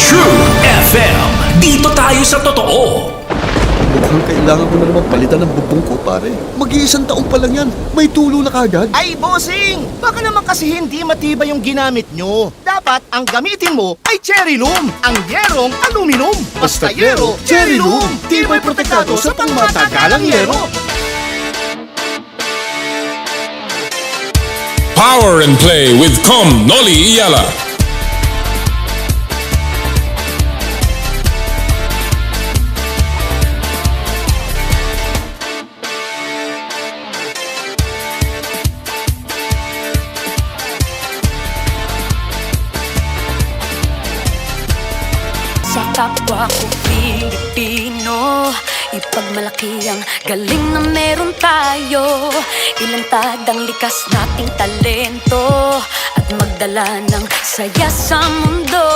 True FM. Dito tayo sa totoo. Mukhang kailangan ko na naman palitan ng bubong ko, pare. Mag-iisang taon pa lang yan. May tulo na kagad. Ay, bossing! Baka naman kasi hindi matibay yung ginamit nyo. Dapat ang gamitin mo ay cherry loom, ang yerong aluminum. Basta yero, cherry loom. Tibay protektado sa pangmatagalang yero. Power and Play with Com Noli Iyala. Sa kapwa ko Pilipino, ipagmalaki ang galing na meron tayo. Ilantad ang likas nating talento at magdala ng saya sa mundo.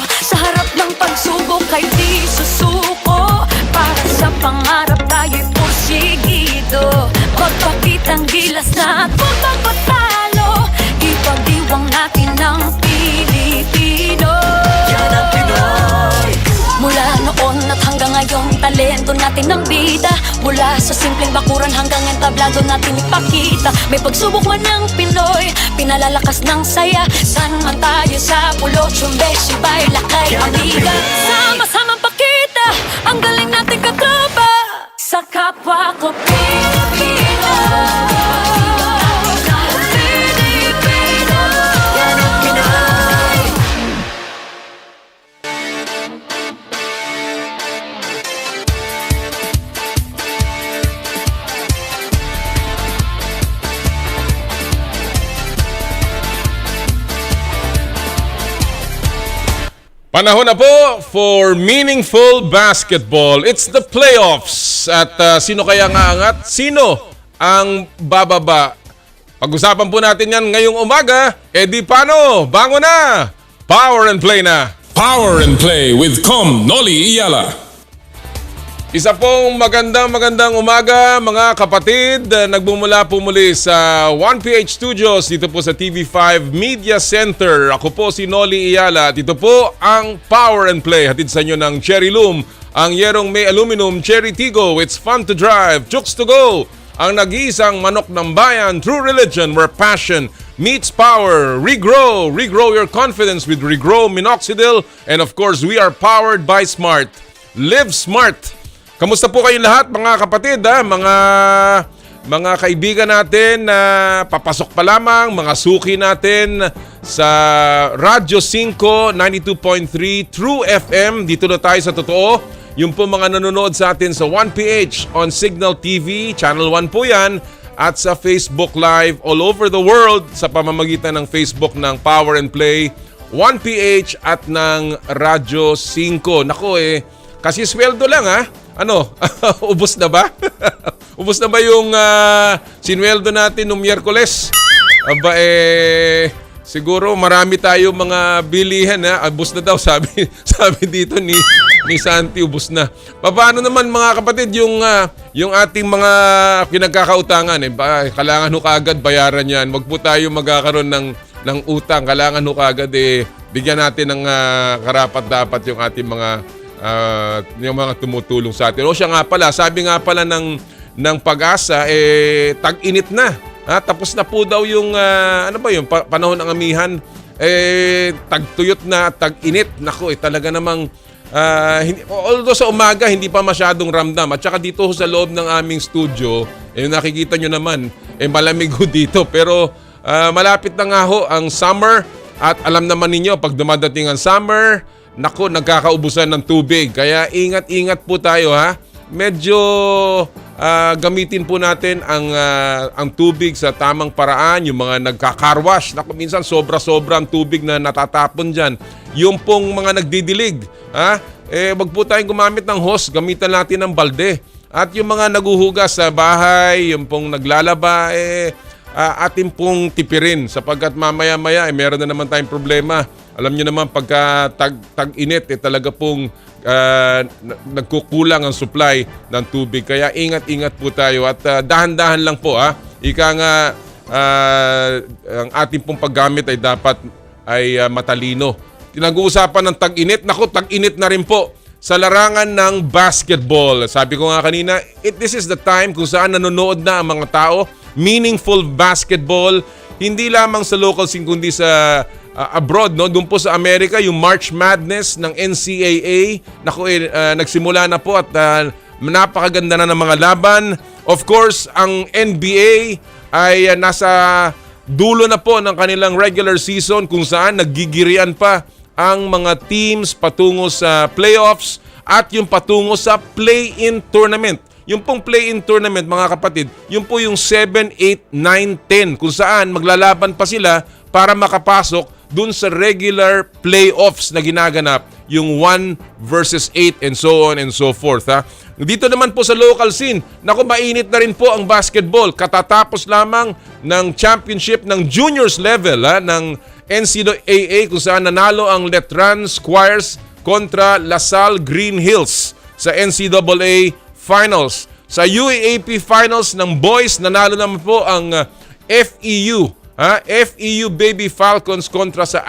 Sa harap ng pagsubok ay di susuko. Para sa pangarap tayo'y porsigido. Magpakitang gilas na at huwag magpatalo. Ipagdiwang natin ang Pilipino. Yan ang Pinoy. Mula noon at hanggang ngayon, talento natin ang bida. Mula sa simpleng bakuran hanggang entablado natin ipakita. May pagsubok man ng Pinoy, pinalalakas ng saya. San man tayo sa pulo, Chumbe, Sibay, Lakay, Giga. Sama-samang pakita ang galing natin katropa. Sa kapwa ko Pilipino. Panahon na po for meaningful basketball. It's the playoffs. At sino kaya nga angat? Sino ang bababa? Pag-usapan po natin yan ngayong umaga. E di paano? Bangon na! Power and Play na! Power and Play with Com Noli Iyala. Isa pong magandang umaga mga kapatid. Nagbumula po muli sa 1PH Studios dito po sa TV5 Media Center. Ako po si Noli Iyala. Dito po ang Power and Play. Hatid sa inyo ng Cherry Loom. Ang yerong may aluminum Cherry Tigo. It's fun to drive. Chooks to go. Ang nag-iisang manok ng bayan. True religion where passion meets power. Regrow. Regrow your confidence with Regrow Minoxidil. And of course, we are powered by Smart. Live Smart. Kamusta po kayong lahat mga kapatid, mga kaibigan natin na papasok pa lamang, mga suki natin sa Radyo 5, 92.3, True FM, dito na tayo sa totoo. Yung po mga nanonood sa atin sa 1PH on Signal TV, Channel 1 po yan, at sa Facebook Live all over the world sa pamamagitan ng Facebook ng Power and Play, 1PH at ng Radyo 5. Nako kasi sweldo lang Ano, ubos na ba? Ubos na ba yung sinweldo natin noong Miyerkules? Aba siguro marami tayo mga bilihan Ubos na daw sabi dito ni Santi, ubos na. Paano naman mga kapatid yung ating mga pinagkakautangan kailangan ho kaagad bayaran yan. Wag po tayo magkakaroon ng utang. Kailangan ho kaagad bigyan natin ng karapat-dapat yung ating yung mga tumutulong sa atin. O siya nga pala, sabi nga pala ng Pag-asa, tag-init na. Tapos na po daw yung, panahon ng amihan. Tag-tuyot na, tag-init. Nako, talaga namang, although sa umaga, hindi pa masyadong ramdam. At saka dito sa loob ng aming studio, nakikita nyo naman, malamig ho dito. Pero malapit na nga ho ang summer. At alam naman ninyo, pag dumadating ang summer, nako, nagkakaubusan ng tubig. Kaya ingat-ingat po tayo Medyo gamitin po natin ang tubig sa tamang paraan. Yung mga nagka-carwash. Nako, minsan sobra-sobra ang tubig na natatapon dyan. Yung pong mga nagdidilig. Wag po tayong gumamit ng hose. Gamitan natin ng balde. At yung mga naguhugas sa bahay, yung pong naglalaba, atin pong tipirin. Sapagkat mamaya-maya, meron na naman tayong problema. Alam niyo naman pagka tag-init talaga pong nagkukulang ang supply ng tubig. Kaya ingat-ingat po tayo at dahan-dahan lang po Ika nga ang ating pong paggamit ay dapat ay matalino. Tinag-uusapan ng tag-init. Naku, tag-init na rin po sa larangan ng basketball. Sabi ko nga kanina, this is the time kung saan nanonood na ang mga tao. Meaningful basketball, hindi lamang sa local scene kundi sa abroad, no? Doon po sa Amerika, yung March Madness ng NCAA, nagsimula na po at napakaganda na ng mga laban. Of course, ang NBA ay nasa dulo na po ng kanilang regular season kung saan naggigirian pa ang mga teams patungo sa playoffs at yung patungo sa play-in tournament. Yung pong play-in tournament, mga kapatid, yung po yung 7, 8, 9, 10 kung saan maglalaban pa sila para makapasok dun sa regular playoffs na ginaganap, yung 1 versus 8 and so on and so forth. Ha? Dito naman po sa local scene, naku, mainit na rin po ang basketball. Katatapos lamang ng championship ng juniors level ng NCAA kung saan nanalo ang Letran Squires kontra LaSalle Green Hills sa NCAA Finals. Sa UAAP Finals ng boys, nanalo naman po ang FEU. FEU Baby Falcons kontra sa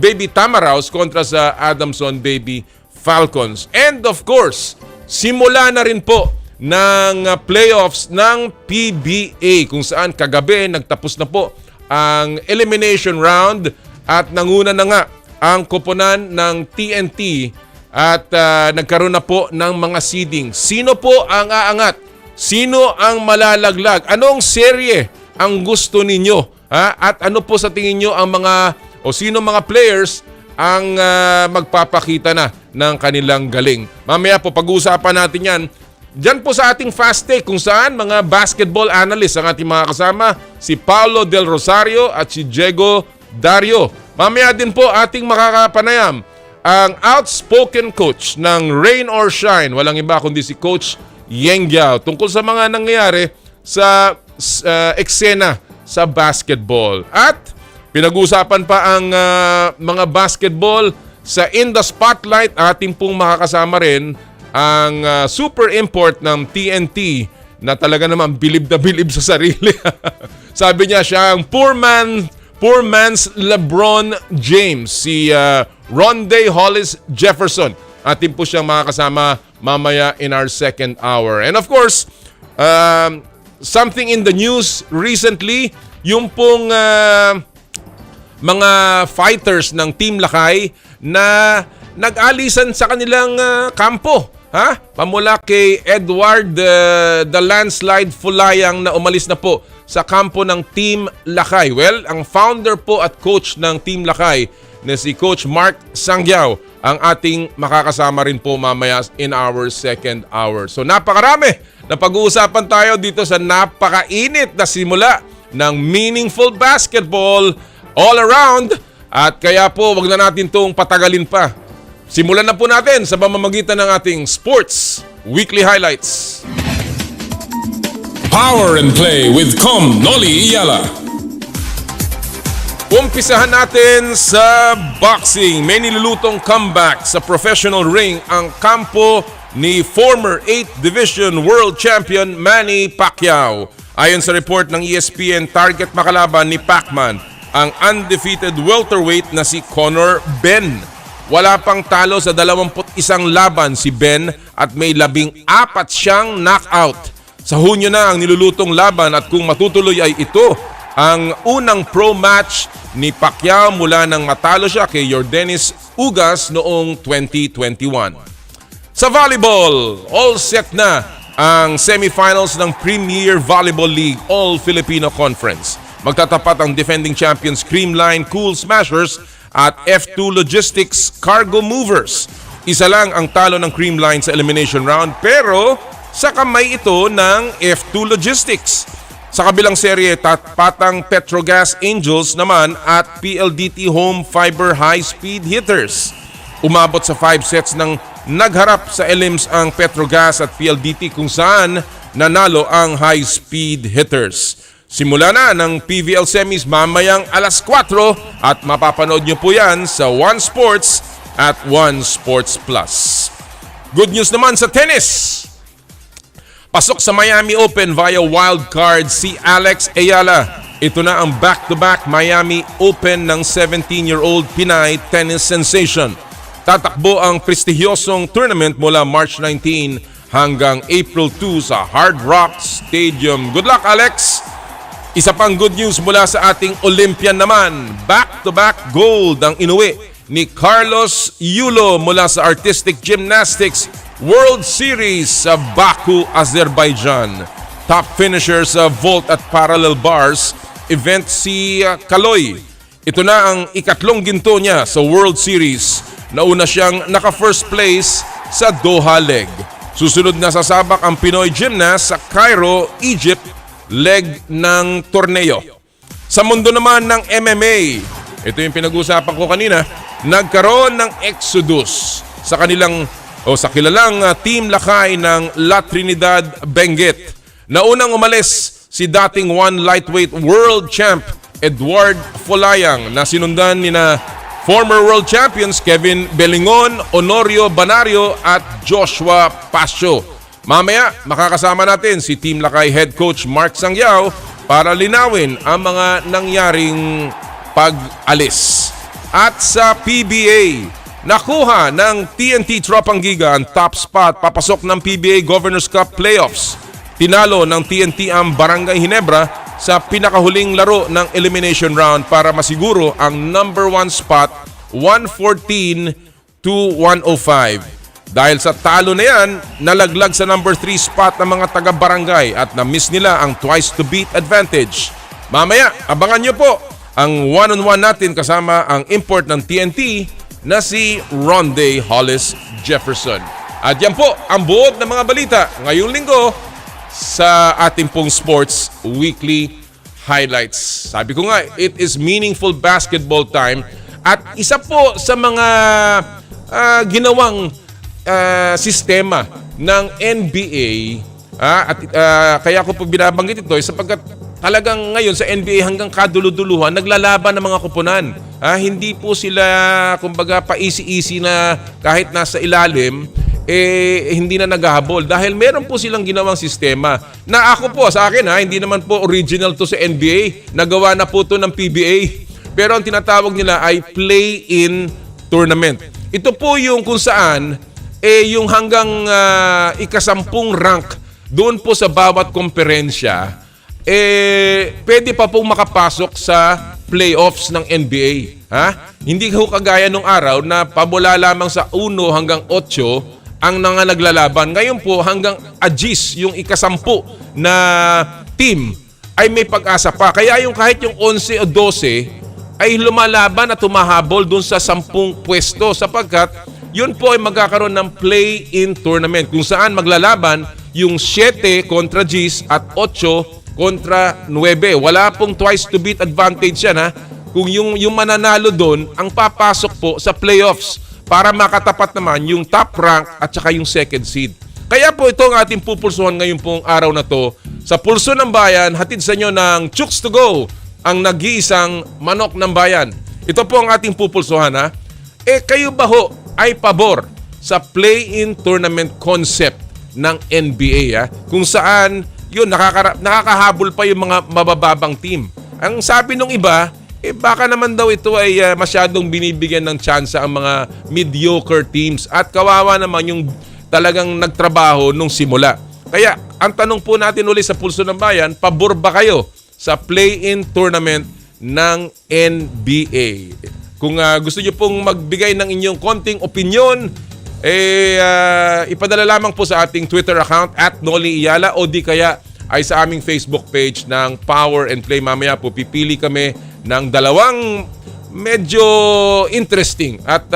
Baby Tamaraws kontra sa Adamson Baby Falcons. And of course, simula na rin po ng playoffs ng PBA kung saan kagabi nagtapos na po ang elimination round at nanguna na nga ang koponan ng TNT at nagkaroon na po ng mga seeding. Sino po ang aangat? Sino ang malalaglag? Anong serye ang gusto ninyo? At ano po sa tingin nyo ang sino mga players ang magpapakita na ng kanilang galing? Mamaya po pag-uusapan natin yan. Diyan po sa ating Fast Take kung saan mga basketball analysts ang ating mga kasama, si Paulo Del Rosario at si Diego Dario. Mamaya din po ating makakapanayam ang outspoken coach ng Rain or Shine, walang iba kundi si Coach Yeng Guiao, tungkol sa mga nangyayari sa eksena sa basketball. At pinag-uusapan pa ang mga basketball sa In the Spotlight. Ating pong makakasama rin ang super import ng TNT na talaga naman bilib na bilib sa sarili. Sabi niya siya ang poor man's LeBron James, si Rondae Hollis-Jefferson. Atin po siyang makakasama mamaya in our second hour. And of course, something in the news recently, yung pong mga fighters ng Team Lakay na nag-alisan sa kanilang kampo. Pamula kay Edward the Landslide Fulayang na umalis na po sa kampo ng Team Lakay. Well, ang founder po at coach ng Team Lakay na si Coach Mark Sangiao ang ating makakasama rin po mamaya in our second hour. So napakarami na pag-uusapan tayo dito sa napakainit na simula ng meaningful basketball all around. At kaya po, wag na natin itong patagalin pa. Simulan na po natin sa pamamagitan ng ating Sports Weekly Highlights. Power and Play with Noli Iyala. Umpisahan natin sa boxing. May nilulutong comeback sa professional ring ang kampo ni former 8th Division World Champion Manny Pacquiao. Ayon sa report ng ESPN, target makalaban ni Pacman ang undefeated welterweight na si Conor Ben. Wala pang talo sa 21 laban si Ben at may 14 siyang knockout. Sa Hunyo na ang nilulutong laban at kung matutuloy ay ito ang unang pro match ni Pacquiao mula nang matalo siya kay Yordenis Ugas noong 2021. Sa volleyball, all set na ang semifinals ng Premier Volleyball League All-Filipino Conference. Magtatapat ang defending champions Creamline Cool Smashers at F2 Logistics Cargo Movers. Isa lang ang talo ng Creamline sa elimination round pero sa kamay ito ng F2 Logistics. Sa kabilang serye, patang Petrogas Angels naman at PLDT Home Fiber High Speed Hitters. Umabot sa 5 sets ng nagharap sa elims ang Petrogas at PLDT kung saan nanalo ang High Speed Hitters. Simula na ng PVL Semis mamayang alas 4 at mapapanood nyo po yan sa One Sports at One Sports Plus. Good news naman sa tennis. Pasok sa Miami Open via wildcard si Alex Ayala. Ito na ang back-to-back Miami Open ng 17-year-old Pinay tennis sensation. Tatakbo ang prestigyosong tournament mula March 19 hanggang April 2 sa Hard Rock Stadium. Good luck, Alex! Isa pang good news mula sa ating Olympian naman. Back-to-back gold ang inuwi ni Carlos Yulo mula sa Artistic Gymnastics World Series sa Baku, Azerbaijan. Top finisher sa vault at parallel bars event si Kaloy. Ito na ang ikatlong ginto niya sa World Series. Nauna siyang naka-first place sa Doha leg. Susunod na sasabak ang Pinoy gymnast sa Cairo, Egypt, leg ng torneo. Sa mundo naman ng MMA, ito yung pinag-usapan ko kanina, nagkaroon ng exodus sa kilalang Team Lakay ng La Trinidad, Benguet. Naunang umalis si dating one lightweight world champ Edward Folayang na sinundan ni na former world champions Kevin Belingon, Honorio Banario at Joshua Pasio. Mamaya, makakasama natin si Team Lakay head coach Mark Sangiao para linawin ang mga nangyaring pag-alis. At sa PBA, nakuha ng TNT Tropang Giga ang top spot papasok ng PBA Governors Cup playoffs. Tinalo ng TNT ang Barangay Ginebra sa pinakahuling laro ng elimination round para masiguro ang number 1 spot 114 to 105. Dahil sa talo na yan, nalaglag sa number 3 spot ng mga taga-barangay at na-miss nila ang twice to beat advantage. Mamaya, abangan nyo po ang one-on-one natin kasama ang import ng TNT na si Rondae Hollis-Jefferson. At yan po ang buod ng mga balita ngayong linggo sa ating pong Sports Weekly Highlights. Sabi ko nga, it is meaningful basketball time at isa po sa mga ginawang sistema ng NBA kaya ko po binabanggit ito sapagkat talagang ngayon sa NBA hanggang kaduluduluhan naglalaban ng mga koponan. Hindi po sila kumbaga pa-easy-easy na kahit nasa ilalim hindi na naghahabol dahil meron po silang ginawang sistema na ako po sa akin hindi naman po original to sa NBA, nagawa na po to ng PBA, pero ang tinatawag nila ay play-in tournament. Ito po yung kung saan yung hanggang ikasampung rank doon po sa bawat komperensya pwede pa pong makapasok sa playoffs ng NBA. Hindi ho kagaya nung araw na pamula lamang sa 1 hanggang 8 ang naglalaban. Ngayon po hanggang agis yung ikasampu na team ay may pag-asa pa. Kaya yung kahit yung 11 o 12 ay lumalaban at humahabol dun sa 10 pwesto sapagkat yun po ay magkakaroon ng play-in tournament kung saan maglalaban yung 7 kontra G's at 8 kontra 9. Wala pong twice to beat advantage yan Kung yung mananalo doon ang papasok po sa playoffs para makatapat naman yung top rank at saka yung second seed. Kaya po ito ang ating pupulsuhan ngayon pong araw na to. Sa Pulso ng Bayan, hatid sa inyo ng Chooks to Go, ang nag-iisang manok ng bayan. Ito po ang ating pupulsuhan kayo ba ho ay pabor sa play-in tournament concept ng NBA kung saan yun nakakahabol pa yung mga mabababang team. Ang sabi nung iba, baka naman daw ito ay masyadong binibigyan ng tsansa ang mga mediocre teams at kawawa naman yung talagang nagtrabaho nung simula. Kaya ang tanong po natin uli sa Pulso ng Bayan, pabor ba kayo sa play-in tournament ng NBA? Kung gusto nyo pong magbigay ng inyong konting opinion, ipadala lamang po sa ating Twitter account @NoliIyala o di kaya ay sa aming Facebook page ng Power and Play. Mamaya po pipili kami ng dalawang medyo interesting at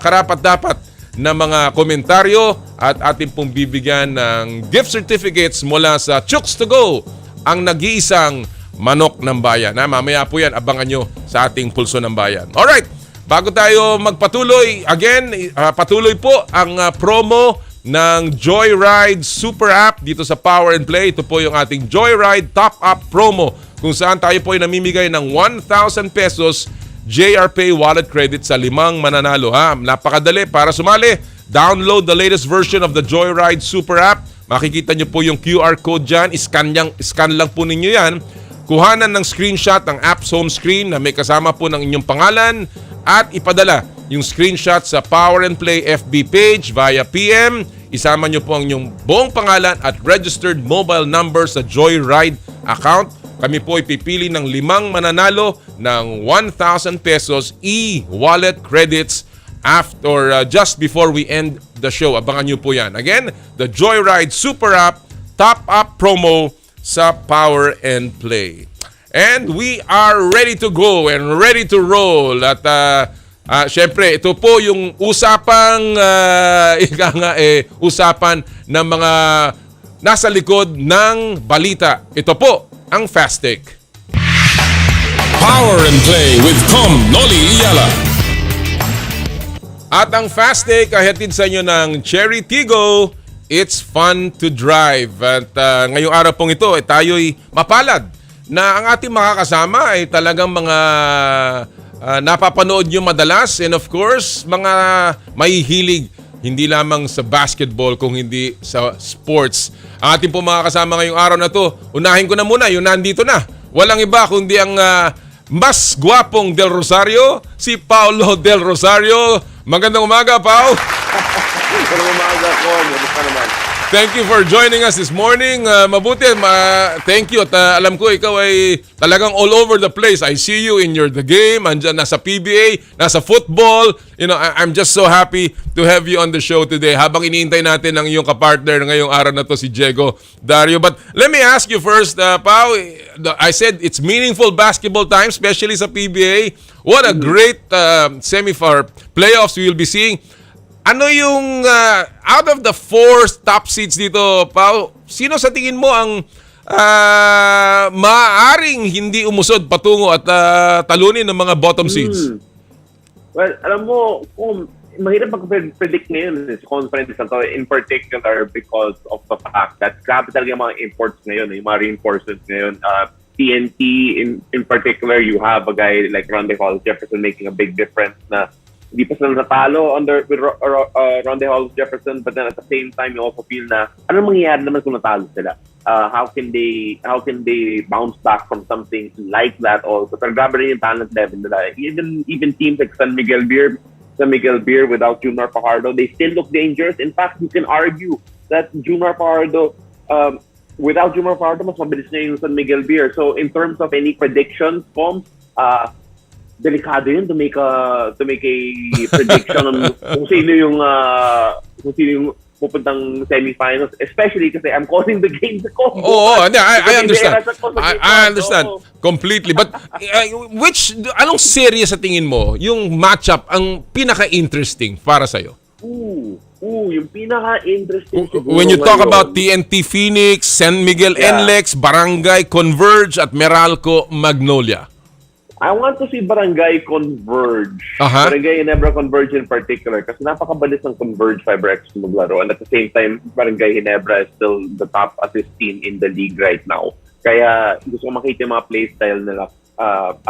karapat-dapat na mga komentaryo at ating pong bibigyan ng gift certificates mula sa Chooks to Go, ang nag-iisang manok ng bayan. Mamaya po yan, abangan nyo sa ating Pulso ng Bayan. Alright, bago tayo magpatuloy, again, patuloy po ang promo ng Joyride Super App dito sa Power and Play. Ito po yung ating Joyride Top Up promo kung saan tayo po ay namimigay ng 1,000 pesos JRPay wallet credit sa 5 mananalo. Napakadali para sumali. Download the latest version of the Joyride Super App. Makikita nyo po yung QR code dyan. Scan lang po ninyo yan. kuhanan ng screenshot ng app's home screen na may kasama po ng inyong pangalan at ipadala yung screenshot sa Power and Play FB page via PM. Isama nyo po ang inyong buong pangalan at registered mobile number sa Joyride account. Kami po ipipili ng 5 mananalo ng 1,000 pesos e-wallet credits after just before we end the show. Abangan nyo po yan. Again, the Joyride Super App top-up promo sa Power and Play. And we are ready to go and ready to roll. At syempre, ito po yung usapang usapan ng mga nasa likod ng balita. Ito po ang Fast Take. Power and Play with Noli Iyala. At ang Fast Take ay hatid sa inyo ng Cherry Tigo. It's fun to drive. At ngayong araw pong ito, tayo'y mapalad na ang ating makakasama ay talagang mga napapanood nyo madalas. And of course, mga mahihilig hindi lamang sa basketball kung hindi sa sports. Ang ating po makakasama ngayong araw na to, unahin ko na muna, yung nandito na. Walang iba kundi ang mas gwapong Del Rosario, si Paulo Del Rosario. Magandang umaga, Pao. Magandang umaga ko. Gusto naman. Thank you for joining us this morning. Mabuti, thank you. At alam ko ikaw ay talagang all over the place. I see you in the game, andyan nasa PBA, nasa football. You know, I'm just so happy to have you on the show today. Habang iniintay natin ang iyong kapartner ngayong araw na to, si Yeng Guiao. But let me ask you first, Pao, I said it's meaningful basketball time, especially sa PBA. What a great semi-final playoffs we will be seeing. Ano yung out of the 4 top seeds dito, Pao, sino sa tingin mo ang maaaring hindi umusod patungo at talunin ng mga bottom seeds? Well, alam mo, mahirap mag-predict ngayon sa conference na to, in particular because of the fact that grabe talaga yung mga imports ngayon, yung mga reinforcements ngayon. TNT, in particular, you have a guy like Rondae Hollis-Jefferson making a big difference na hindi pa sila natalo with Rondae Hollis-Jefferson, but then at the same time, you also feel na ano mangyayari naman kung natalo sila? How can they bounce back from something like that also? Pero grabe rin yung talent level nila. Even teams like San Miguel Beer without Junior Fajardo, they still look dangerous. In fact, you can argue that Junior Fajardo, without Junior Fajardo, mas mabilis na yung San Miguel Beer. So in terms of any predictions, delikado yun to make a prediction on kung sino yung pupuntang semifinals, especially kasi I'm calling the games ako. I understand. I understand completely. But anong serye sa tingin mo yung matchup ang pinaka-interesting para sa'yo? Yung pinaka-interesting siguro when you talk ngayon, about TNT Phoenix, San Miguel NLEX, Barangay Converge at Meralco Magnolia. I want to see Barangay Converge. Barangay Ginebra Converge in particular kasi napakabilis ng Converge FiberX maglaro, and at the same time, Barangay Ginebra is still the top assist team in the league right now. Kaya gusto ko makita yung mga play style nila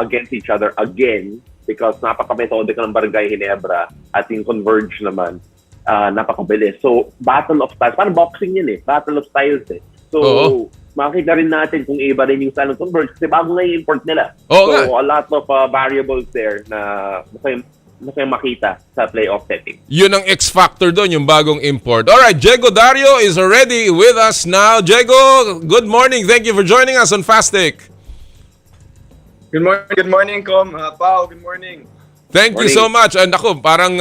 against each other again because napaka-metodic ng Barangay Ginebra at yung Converge naman napakabilis. So, battle of styles. Parang boxing yun eh. Battle of styles eh. So, makikita rin natin kung iba rin yung style ng Converge kasi bago nga yung import nila. So, a lot of variables there na masaya makita sa playoff setting. Yun ang X-factor doon, yung bagong import. Alright, Yeng Guiao is already with us now. Yeng, good morning. Thank you for joining us on Fast Take. Good morning, Com. Pao, good morning. Thank you so much. And ako, parang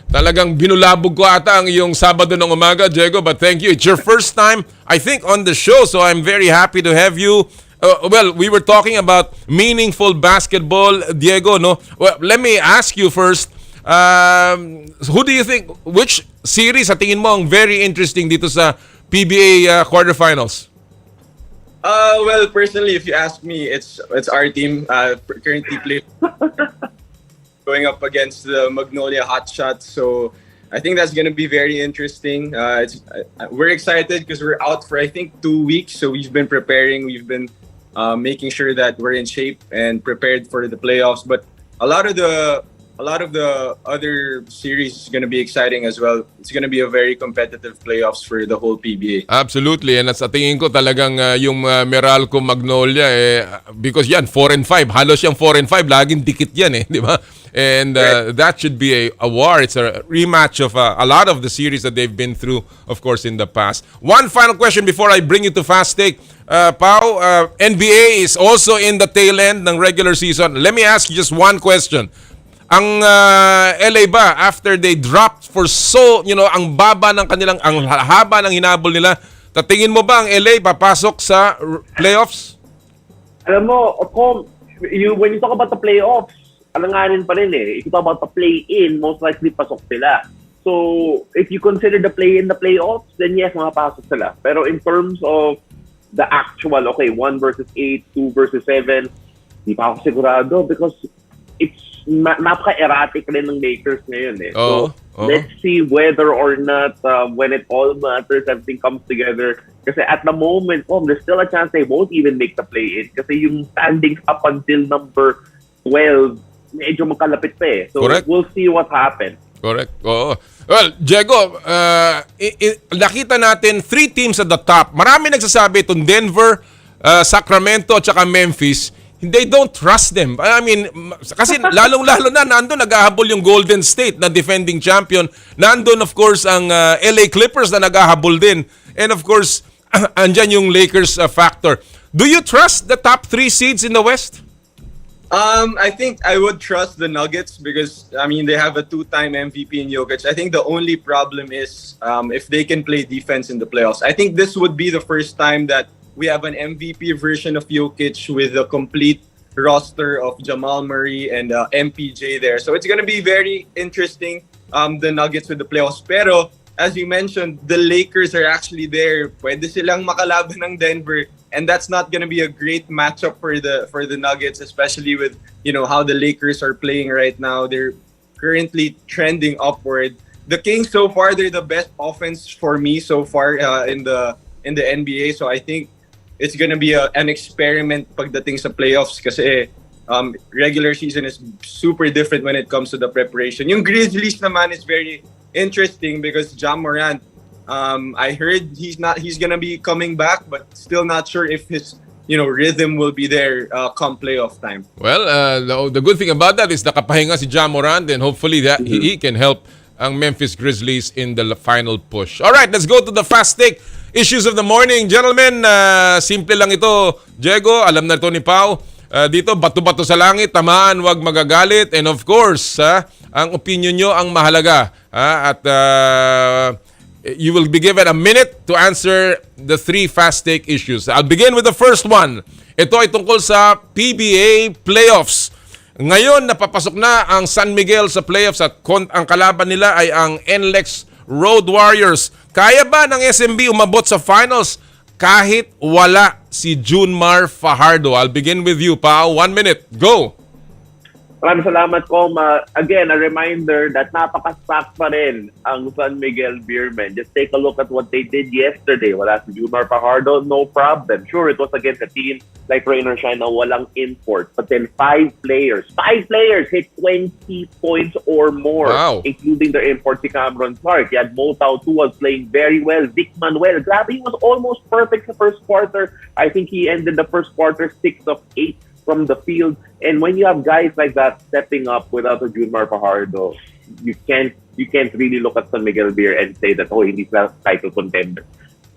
talagang binulabog ko ata ang iyong Sabado ng umaga, Yeng, but thank you. It's your first time, I think, on the show, so I'm very happy to have you. Well, we were talking about meaningful basketball, Yeng, no? Well, let me ask you first, who do you think, which series sa tingin mo ang very interesting dito sa PBA quarterfinals? Well, personally, if you ask me, it's our team currently playing. Going up against the Magnolia Hotshots, so I think that's going to be very interesting. We're excited because we're out for I think 2 weeks, so we've been preparing. We've been making sure that we're in shape and prepared for the playoffs. But a lot of the a lot of the other series is going to be exciting as well. It's going to be a very competitive playoffs for the whole PBA. Absolutely. And sa tingin ko talagang yung Meralco Magnolia because yan 4-5, halos yung 4-5 laging dikit yan di ba? And that should be a war. It's a rematch of a lot of the series that they've been through, of course, in the past. One final question before I bring you to Fast Take. Pao, NBA is also in the tail end ng regular season. Let me ask you just one question. Ang LA ba, after they dropped for ang baba ng kanilang, ang haba ng hinabol nila, tatingin mo ba ang LA papasok sa playoffs? Alam mo, when you talk about the playoffs, alanganin pa rin If you talk about the play-in, most likely pasok sila. So, if you consider the play-in the playoffs, then yes, makapasok sila. Pero in terms of the actual, 1 versus 8, 2 versus 7, di pa ako sigurado because it's napaka-erratic rin ng Lakers ngayon So, let's see whether or not when it all matters, everything comes together. Kasi at the moment, there's still a chance they won't even make the play-in. Kasi yung standings up until number 12, medyo makalapit pa So, correct. We'll see what happens. Correct. Oo. Well, Diego, nakita natin 3 teams at the top. Marami nagsasabi itong Denver, Sacramento, at saka Memphis. They don't trust them. I mean, kasi lalong-lalo na nandun naghahabol yung Golden State na defending champion. Nandun, of course, ang LA Clippers na naghahabol din. And of course, andyan yung Lakers factor. Do you trust the top 3 seeds in the West? I think I would trust the Nuggets because, they have a 2-time MVP in Jokic. I think the only problem is if they can play defense in the playoffs. I think this would be the first time that we have an MVP version of Jokic with a complete roster of Jamal Murray and MPJ there. So it's going to be very interesting, the Nuggets with the playoffs. Pero, as you mentioned, the Lakers are actually there. Pwede silang makalaban ng Denver. And that's not going to be a great matchup for the Nuggets, especially with, how the Lakers are playing right now. They're currently trending upward. The Kings so far, they're the best offense for me so far in the NBA. So I think it's gonna be an experiment pagdating sa playoffs kasi regular season is super different when it comes to the preparation. Yung Grizzlies naman is very interesting because Ja Morant, I heard he's gonna be coming back, but still not sure if his rhythm will be there come playoff time. Well, the good thing about that is nakapahinga si Ja Morant and hopefully that he can help ang Memphis Grizzlies in the final push. All right, let's go to the Fast Take. Issues of the morning. Gentlemen, simple lang ito. Diego, alam na ito ni Pao. Dito, bato-bato sa langit, tamaan, wag magagalit. And of course, ang opinion nyo ang mahalaga. At you will be given a minute to answer the 3 Fast Take issues. I'll begin with the first one. Ito ay tungkol sa PBA playoffs. Ngayon, napapasok na ang San Miguel sa playoffs at ang kalaban nila ay ang NLEX Road Warriors. Kaya ba ng SMB umabot sa finals kahit wala si Junmar Fajardo? I'll begin with you, Pao. 1 minute. Go! Maraming salamat, Com. Again, a reminder that napaka-stacked pa rin ang San Miguel Beermen. Just take a look at what they did yesterday. Wala si Junmar Fajardo, no problem. Sure, it was against a team like Rain or Shine na walang import. But then 5 players hit 20 points or more, wow, including their import si Cameron Clark. You had Motao too was playing very well. Vic Manuel, grabe, he was almost perfect sa first quarter. I think he ended the first quarter 6 of 8 from the field. And when you have guys like that stepping up without a Junmar Fajardo, you can't really look at San Miguel Beer and say that, hindi sila title contender.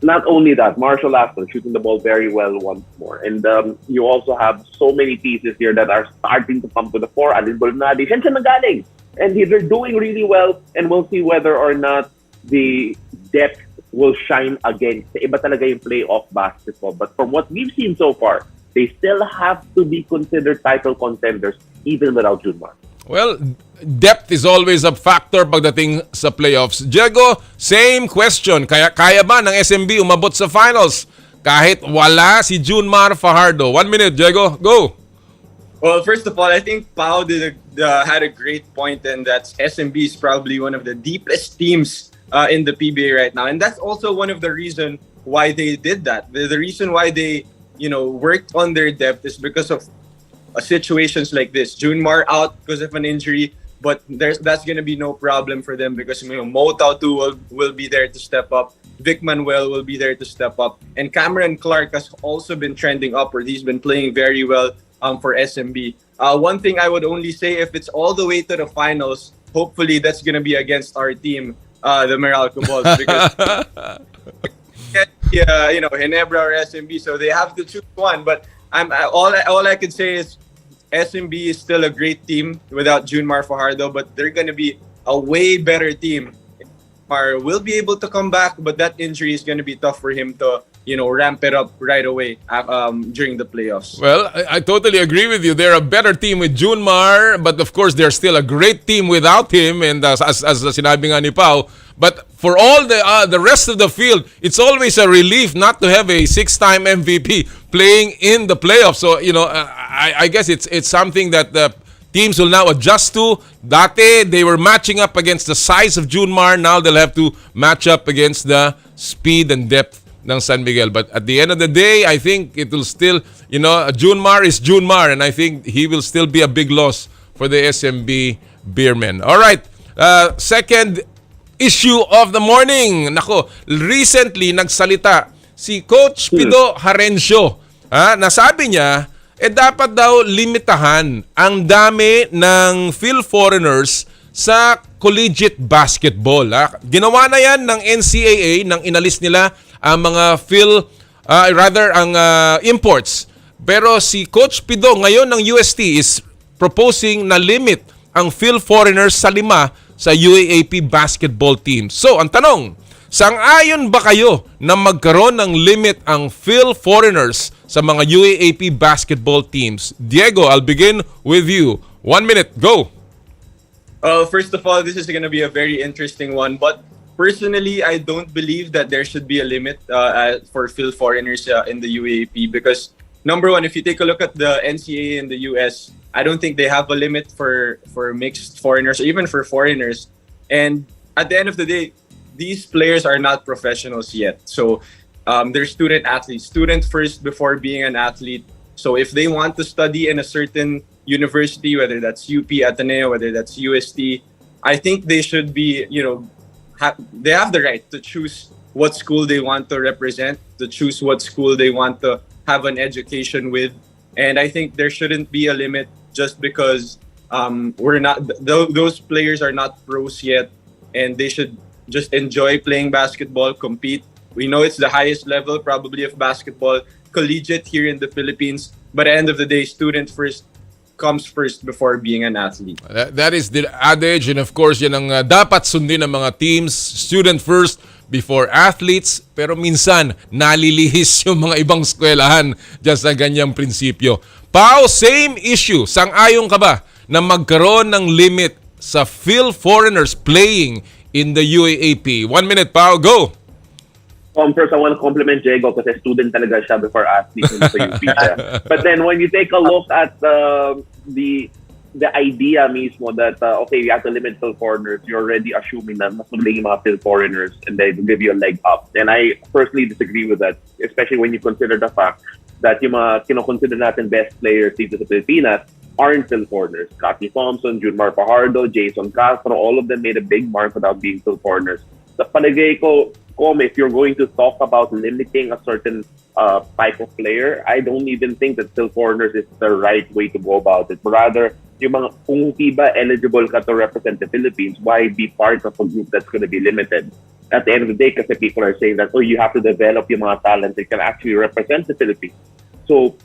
Not only that, Marshall Aston shooting the ball very well once more. And you also have so many pieces here that are starting to come to the fore. Alin Bolnadi, siya nagaling. And they're doing really well, and we'll see whether or not the depth will shine again. Iba talaga yung playoff basketball. But from what we've seen so far, they still have to be considered title contenders even without Junmar. Well, depth is always a factor pagdating sa playoffs. Diego, same question. Kaya ba ng SMB umabot sa finals kahit wala si Junmar Fajardo? 1 minute, Diego. Go! Well, first of all, I think Pao had a great point, and that SMB is probably one of the deepest teams in the PBA right now. And that's also one of the reasons why they did that. The reason why they worked on their depth is because of situations like this. Junmar out because of an injury. but that's going to be no problem for them because Mo Tautu will be there to step up. Vic Manuel will be there to step up. And Cameron Clark has also been trending upward. He's been playing very well for SMB. One thing I would only say, if it's all the way to the finals, hopefully that's going to be against our team, the Meralco Bulls, because Ginebra or SMB, so they have to choose one. But all I can say is SMB is still a great team without Junmar Fajardo, but they're going to be a way better team. Mar will be able to come back, but that injury is going to be tough for him to ramp it up right away during the playoffs. Well, I totally agree with you. They're a better team with Junmar, but of course, they're still a great team without him. And as sinabi nga ni Pao, but for all the rest of the field, it's always a relief not to have a 6-time MVP playing in the playoffs. So, I guess it's something that the teams will now adjust to. Dati, they were matching up against the size of Junmar. Now they'll have to match up against the speed and depth ng San Miguel. But at the end of the day, I think it will still, Junmar is Junmar, and I think he will still be a big loss for the SMB Beermen. All right, second issue of the morning. Nako, recently nagsalita si Coach Pido Harencio. Nasabi niya, dapat daw limitahan ang dami ng Phil foreigners sa collegiate basketball. Ginawa na yan ng NCAA nang inalis nila ang mga imports. Pero si Coach Pido ngayon ng UST is proposing na limit ang Phil foreigners sa 5 sa UAAP basketball team. So, ang tanong, sang-ayon ba kayo na magkaroon ng limit ang Phil foreigners sa mga UAAP basketball teams? Diego, I'll begin with you. 1 minute, go! First of all, this is going to be a very interesting one, but personally, I don't believe that there should be a limit for Phil foreigners in the UAAP because, number one, if you take a look at the NCAA in the US, I don't think they have a limit for mixed foreigners or even for foreigners. And at the end of the day, these players are not professionals yet. So they're student athletes, student first before being an athlete. So if they want to study in a certain university, whether that's UP, Ateneo, whether that's UST, I think they should be, they have the right to choose what school they want to represent, to choose what school they want to have an education with. And I think there shouldn't be a limit just because those players are not pros yet, and they should just enjoy playing basketball, compete. We know it's the highest level probably of basketball, collegiate here in the Philippines, but at the end of the day, student first comes first before being an athlete. That is the adage, and of course, yan ang dapat sundin ng mga teams, student first before athletes. Pero minsan, nalilihis yung mga ibang eskwelahan dyan sa ganyang prinsipyo. Pao, same issue. Sang-ayon ka ba na magkaroon ng limit sa Phil foreigners playing in the UAAP? 1 minute, Pao, go! First, I want to compliment Diego kasi student talaga siya before athlete sa UP siya. But then when you take a look at the idea mismo that, okay, you have to limit Phil foreigners, you're already assuming na mas magaling yung mga Phil foreigners and they will give you a leg up. And I personally disagree with that, especially when you consider the fact that yung mga kinoconsider natin best players dito sa Pilipinas aren't Phil foreigners. Cathy Thompson, Junmar Fajardo, Jason Castro, all of them made a big mark without being Phil foreigners. Sa palagay ko, if you're going to talk about limiting a certain type of player, I don't even think that Phil foreigners is the right way to go about it. Rather, yung mga kung ba eligible ka to represent the Philippines, why be part of a group that's going to be limited? At the end of the day, kasi people are saying that, you have to develop yung mga talent that can actually represent the Philippines. So,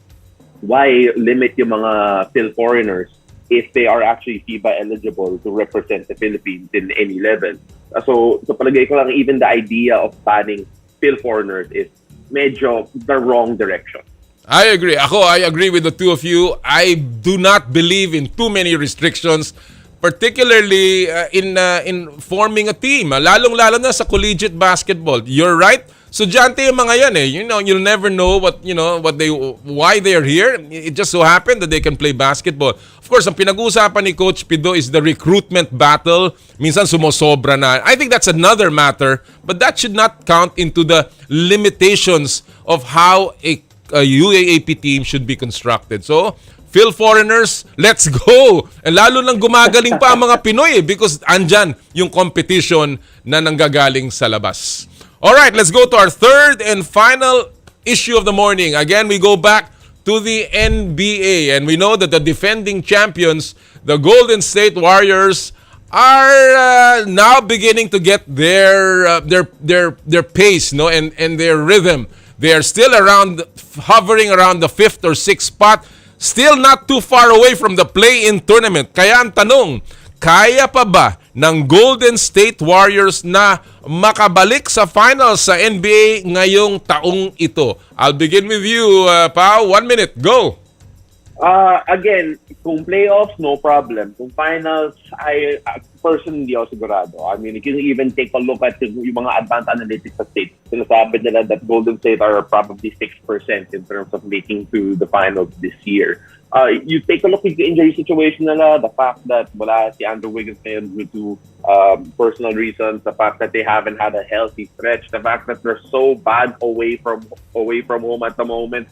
why limit yung mga Phil foreigners if they are actually FIBA eligible to represent the Philippines in any level? So palagay ko lang, even the idea of banning Phil foreigners is medyo the wrong direction. I agree. I agree with the two of you. I do not believe in too many restrictions, particularly in forming a team. Lalong-lalo na sa collegiate basketball. You're right. Sudyante yung mga yan eh. You'll never know why they are here. It just so happened that they can play basketball. Of course, ang pinag-uusapan ni Coach Pido is the recruitment battle. Minsan sumosobra na. I think that's another matter, but that should not count into the limitations of how a UAAP team should be constructed. So, Phil Foreigners, let's go! Lalo nang gumagaling pa ang mga Pinoy because andyan yung competition na nanggagaling sa labas. Alright, let's go to our third and final issue of the morning. Again, we go back to the NBA and we know that the defending champions, the Golden State Warriors, are now beginning to get their pace, no, and their rhythm. They are still hovering around the 5th or 6th spot, still not too far away from the play-in tournament. Kaya ang tanong, kaya pa ba ng Golden State Warriors na makabalik sa finals sa NBA ngayong taong ito? I'll begin with you, Pao. 1 minute, go! Again, kung playoffs, no problem. Kung finals, I personally hindi ako sigurado. I mean, you can even take a look at yung mga advanced analytics sa State. Sinasabi nila that Golden State are probably 6% in terms of making to the finals this year. You take a look at the injury situation nila, the fact that wala si Andrew Wiggins ngayon due to personal reasons, the fact that they haven't had a healthy stretch, the fact that they're so bad away from home at the moment.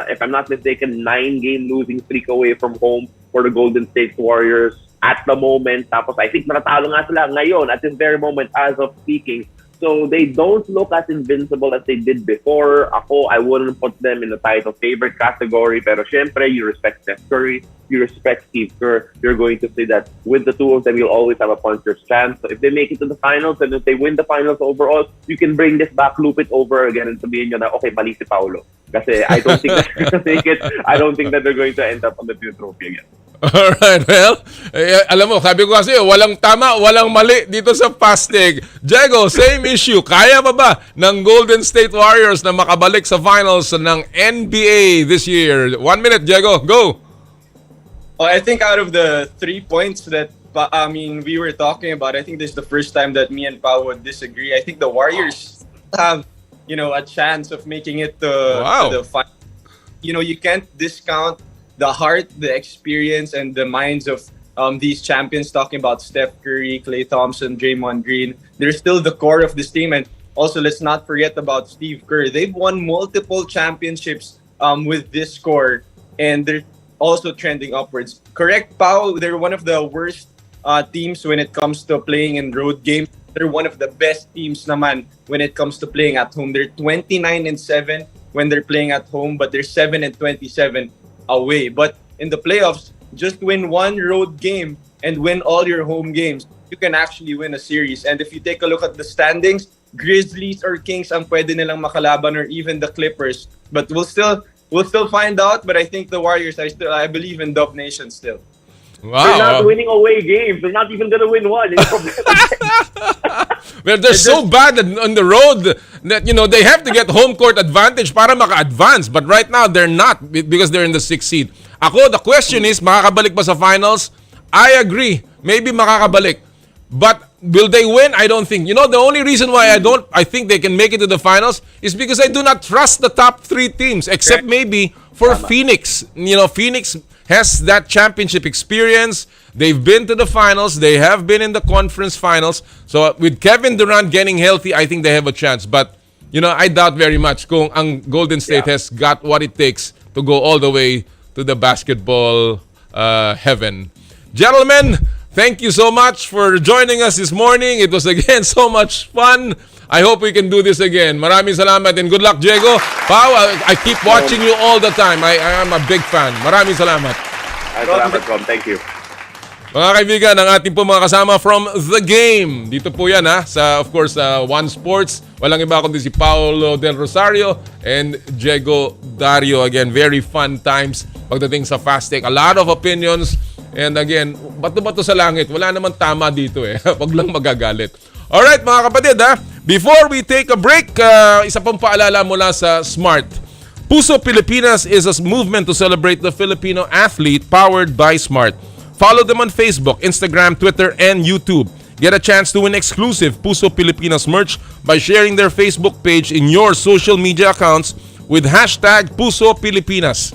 If I'm not mistaken, 9-game losing streak away from home for the Golden State Warriors at the moment. Tapos I think natatalo nga sila ngayon at this very moment as of speaking. So they don't look as invincible as they did before. I wouldn't put them in the title favorite category. Pero syempre, you respect Steph Curry, you respect Steve Kerr. You're going to see that with the two of them, you'll always have a puncher's chance. So if they make it to the finals and if they win the finals overall, you can bring this back, loop it over again, and sabihin nyo na, okay, mali si Paolo. Kasi I don't think that they're going to make it. I don't think that they're going to end up on the TNT Trophy again. Alright, well, alam mo, sabi ko kasi, walang tama, walang mali dito sa Pastig. Diego, same issue. Kaya ba ng Golden State Warriors na makabalik sa finals ng NBA this year? 1 minute, Diego, go! I think out of the 3 points that we were talking about, I think this is the first time that me and Pao would disagree. I think the Warriors have, a chance of making it to the final. You can't discount the heart, the experience, and the minds of these champions, talking about Steph Curry, Klay Thompson, Draymond Green. They're still the core of this team. And also, let's not forget about Steve Kerr. They've won multiple championships with this core, and they're also trending upwards. Correct, Pao, they're one of the worst teams when it comes to playing in road games. They're one of the best teams naman when it comes to playing at home. They're 29-7 when they're playing at home, but they're 7-27 away. But in the playoffs, just win one road game and win all your home games. You can actually win a series. And if you take a look at the standings, Grizzlies or Kings ang pwede nilang makalaban, or even the Clippers. But we'll still find out. But I think the Warriors, I believe in Dub Nation still. Wow. They're not winning away games. They're not even gonna win one. Well, they're so bad on the road that, they have to get home court advantage para maka-advance. But right now, they're not because they're in the 6th seed. Ako, the question is, makakabalik ba sa finals? I agree. Maybe makakabalik. But will they win? I don't think. The only reason why I think they can make it to the finals is because I do not trust the top 3 teams, except maybe for Phoenix. Phoenix has that championship experience. They've been to the finals. They have been in the conference finals. So with Kevin Durant getting healthy, I think they have a chance. But, I doubt very much kung ang Golden State has got what it takes to go all the way to the basketball heaven. Gentlemen, thank you so much for joining us this morning. It was again so much fun. I hope we can do this again. Maraming salamat and good luck, Diego. Pao, I keep watching you all the time. I am a big fan. Maraming salamat. Salamat, Rob. Thank you. Mga kaibigan, ang ating po mga kasama from The Game. Dito po yan sa, of course, One Sports. Walang iba kundi si Paolo Del Rosario and Diego Dario. Again, very fun times pagdating sa Fast Take. A lot of opinions. And again, bato-bato sa langit. Wala naman tama dito Wag lang magagalit. Alright mga kapatid before we take a break, isa pang paalala mula sa Smart. Puso Pilipinas is a movement to celebrate the Filipino athlete powered by Smart. Follow them on Facebook, Instagram, Twitter, and YouTube. Get a chance to win exclusive Puso Pilipinas merch by sharing their Facebook page in your social media accounts with hashtag Puso Pilipinas.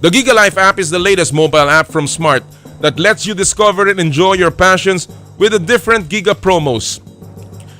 The Giga Life app is the latest mobile app from Smart that lets you discover and enjoy your passions with the different Giga promos.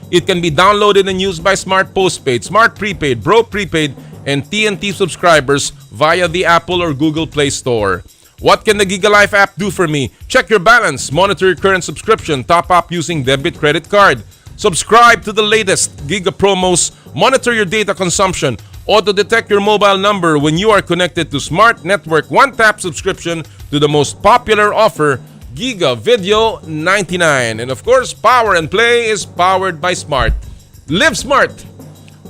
It can be downloaded and used by Smart Postpaid, Smart Prepaid, Bro Prepaid, and TNT subscribers via the Apple or Google Play Store. What can the Giga Life app do for me? Check your balance, monitor your current subscription, top up using debit credit card. Subscribe to the latest Giga promos, monitor your data consumption, auto-detect your mobile number when you are connected to Smart Network one-tap subscription to the most popular offer, Giga Video 99. And of course, Power and Play is powered by Smart. Live Smart!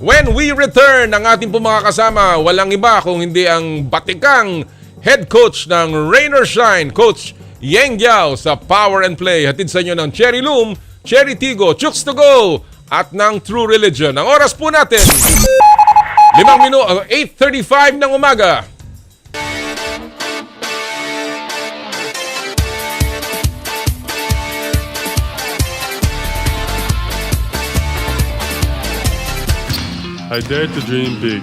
When we return, ang ating po mga kasama, walang iba kung hindi ang batikang head coach ng Rain or Shine, Coach Yeng Guiao sa Power and Play. Hatid sa inyo ng Cherry Loom, Cherry Tigo, Chooks to Go, at ng True Religion. Ang oras po natin, 8:35 ng umaga. I dare to dream big.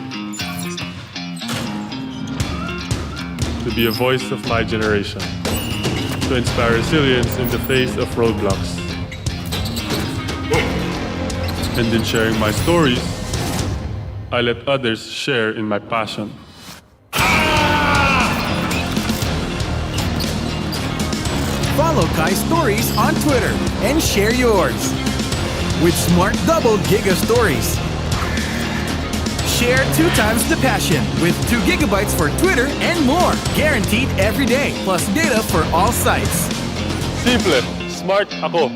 To be a voice of my generation. To inspire resilience in the face of roadblocks. And in sharing my stories, I let others share in my passion. Follow Kai's stories on Twitter and share yours. With Smart Double Giga Stories. Share 2 times the passion with 2 gigabytes for Twitter and more. Guaranteed every day. Plus data for all sites. Simple, smart ako.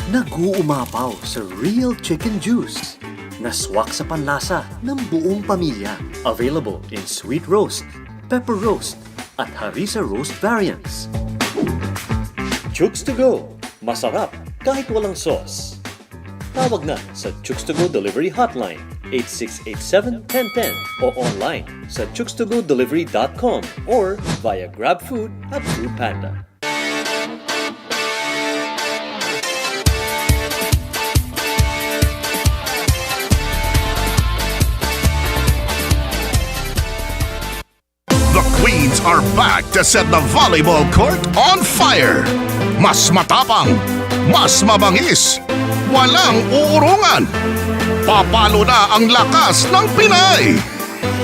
Nag-uumapaw sa real chicken juice na swak sa panlasa ng buong pamilya. Available in sweet roast, pepper roast, at harissa roast variants. Chooks to Go. Masarap kahit walang sauce. Tawag na sa Chooks to Go Delivery Hotline 8687-1010 o online sa chookstogodelivery.com or via GrabFood at Foodpanda. The Queens are back to set the volleyball court on fire. Mas matapang, mas mabangis, walang uurungan. Papalo na ang lakas ng Pinay.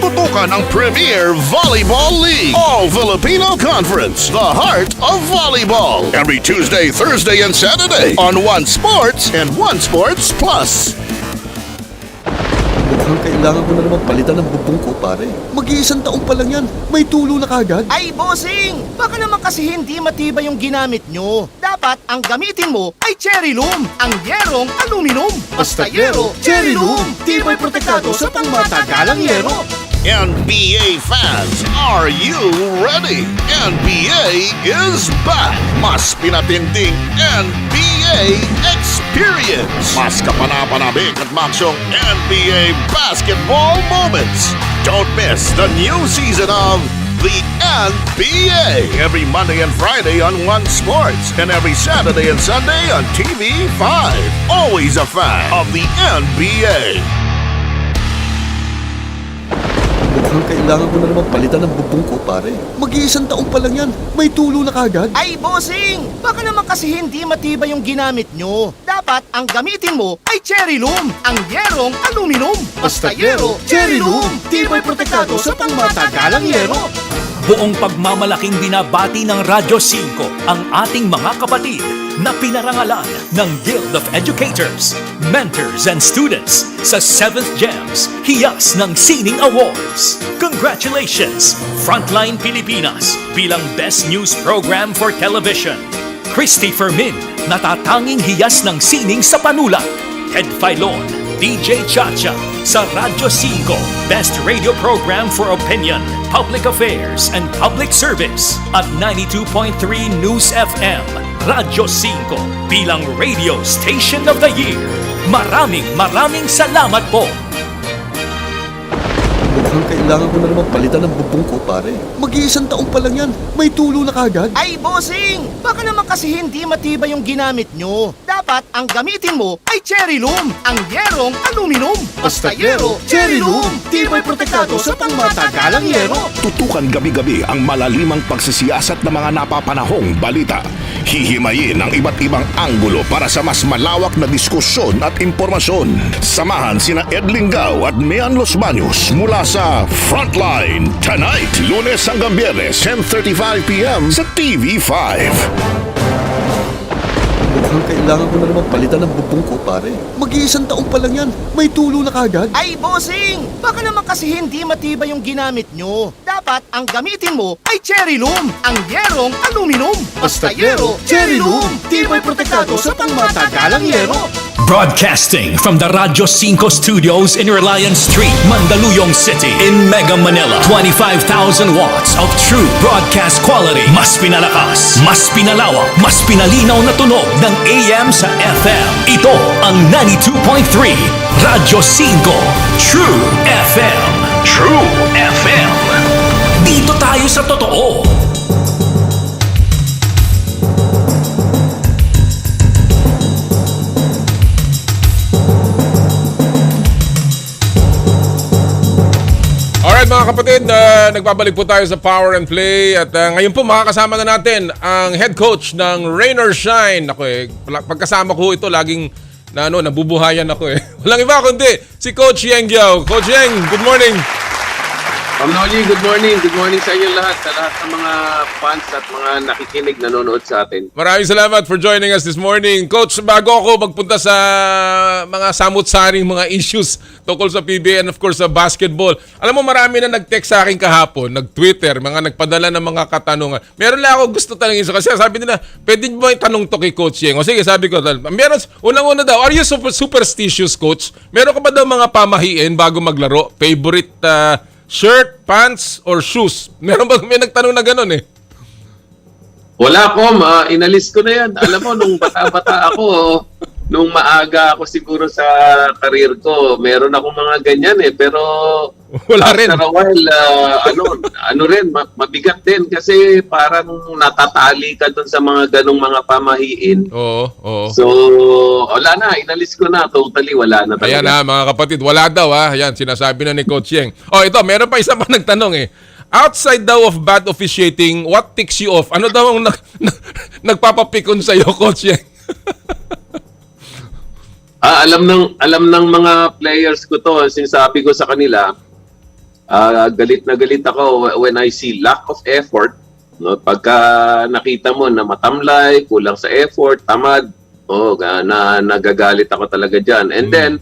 Tutukan ang Premier Volleyball League All-Filipino Conference, the heart of volleyball. Every Tuesday, Thursday, and Saturday on One Sports and One Sports Plus. Mukhang kailangan ko na naman palitan ng bubong ko, pare. Mag-iisang taong pa lang yan. May tulo na kagad. Ay, bossing! Baka naman kasi hindi matibay yung ginamit nyo. Dapat ang gamitin mo ay Cherry Loom, ang yerong aluminum. Basta yero, Cherry Loom. Tibay protektado sa pangmatagalang yero. NBA fans, are you ready? NBA is back! Mas pinatinding NBA experience! Mas kapanapanabik at maksyong NBA basketball moments! Don't miss the new season of the NBA every Monday and Friday on One Sports and every Saturday and Sunday on TV5. Always a fan of the NBA. Mukhang kailangan ko na naman palitan ng bubong ko, pare. Mag-iisang taong pa lang yan. May tulo na kagad. Ay, bossing! Baka naman kasi hindi matibay yung ginamit nyo. Dapat ang gamitin mo ay Cherry Loom, ang yerong aluminum. Basta yero, Cherry Loom. Tibay protektado sa pangmatagalang yero. Buong pagmamalaking binabati ng Radyo 5 ang ating mga kapatid na pinarangalan ng Guild of Educators, Mentors and Students sa 7th GEMS Hiyas ng Sining Awards. Congratulations, Frontline Pilipinas bilang Best News Program for Television. Christy Fermin, natatanging hiyas ng sining sa panulat. Ted Filon, DJ Chacha sa Radyo 5, Best Radio Program for Opinion, Public Affairs, and Public Service at 92.3 News FM, Radyo 5 bilang Radio Station of the Year. Maraming salamat po! Mukhang kailangan ko na naman palitan ng bubong ko, pare. Mag-iisang taong pa lang yan. May tulo na kagad. Ay, bossing! Baka naman kasi hindi matibay yung ginamit nyo. Dapat ang gamitin mo ay cherry loom, ang yerong aluminum. Basta yero, cherry loom. Tibay protektado sa pangmatagalang yero. Tutukan gabi-gabi ang malalimang pagsisiyasat ng mga napapanahong balita. Hihimayin ang iba't ibang anggulo para sa mas malawak na diskusyon at impormasyon. Samahan sina Yeng Guiao at Mian Los Baños mula sa Frontline tonight, Lunes hanggang Biyernes, 10:35 p.m. sa TV5. Mukhang kailangan ko na naman palitan ng bubong ko, pare. Mag-iisang taong pa lang yan. May tulo na kagad. Ay, bossing! Baka naman kasi hindi matibay yung ginamit nyo. Dapat ang gamitin mo ay cherry loom, ang yerong aluminum. Basta yero, cherry loom. Tibay protektado sa pangmatagalang yero. Broadcasting from the Radyo 5 studios in Reliance Street, Mandaluyong City, in Mega Manila. 25,000 watts of true broadcast quality. Mas pinalakas, mas pinalawak, mas pinalinaw na tunog ng AM sa FM. Ito ang 92.3 Radyo 5 True FM. True FM. Dito tayo sa totoo. Alright mga kapatid, nagbabalik po tayo sa Power and Play at ngayon po makakasama na natin ang head coach ng Rain or Shine. Ako pagkasama ko ito laging nabubuhayan ako eh. Walang iba kundi si Coach Yeng Guiao. Coach Yeng, good morning. Noli, good morning. Good morning sa inyo lahat, sa lahat ng mga fans at mga nakikinig, nanonood sa atin. Maraming salamat for joining us this morning. Coach, bago ako magpunta sa mga samut-saring mga issues tungkol sa PBA and of course sa basketball, alam mo marami na nag-text sa akin kahapon, nag-Twitter, mga nagpadala ng mga katanungan. Meron lang ako gusto talangin sa kasi sabi nila, pwede mo itanong to kay Coach Yeng. O sige, sabi ko, meron, unang-una daw, are you superstitious, Coach? Meron ka ba daw mga pamahiin bago maglaro? Favorite shirt, pants, or shoes? Meron ba may nagtanong na gano'n eh? Wala ko, inalis ko na yan. Alam mo, nung bata-bata ako, nung maaga ako siguro sa career ko, meron akong mga ganyan eh. Pero wala rin. After a while, ano rin, mabigat din kasi parang natatali ka dun sa mga ganong mga pamahiin. Oo. So, wala na, inalis ko na. Totally, wala na talaga. Ayan ha, mga kapatid, wala daw ha. Ayan, sinasabi na ni Coach Yeng. Ito, meron pa isa pa nagtanong eh. Outside daw of bad officiating, what ticks you off? Ano daw ang nagpapapikon sa'yo, Coach Yeng? Alam ng mga players ko to, sinasabi ko sa kanila, galit na galit ako when I see lack of effort. No? Pagka nakita mo na matamlay, kulang sa effort, tamad, nagagalit ako talaga dyan. And then,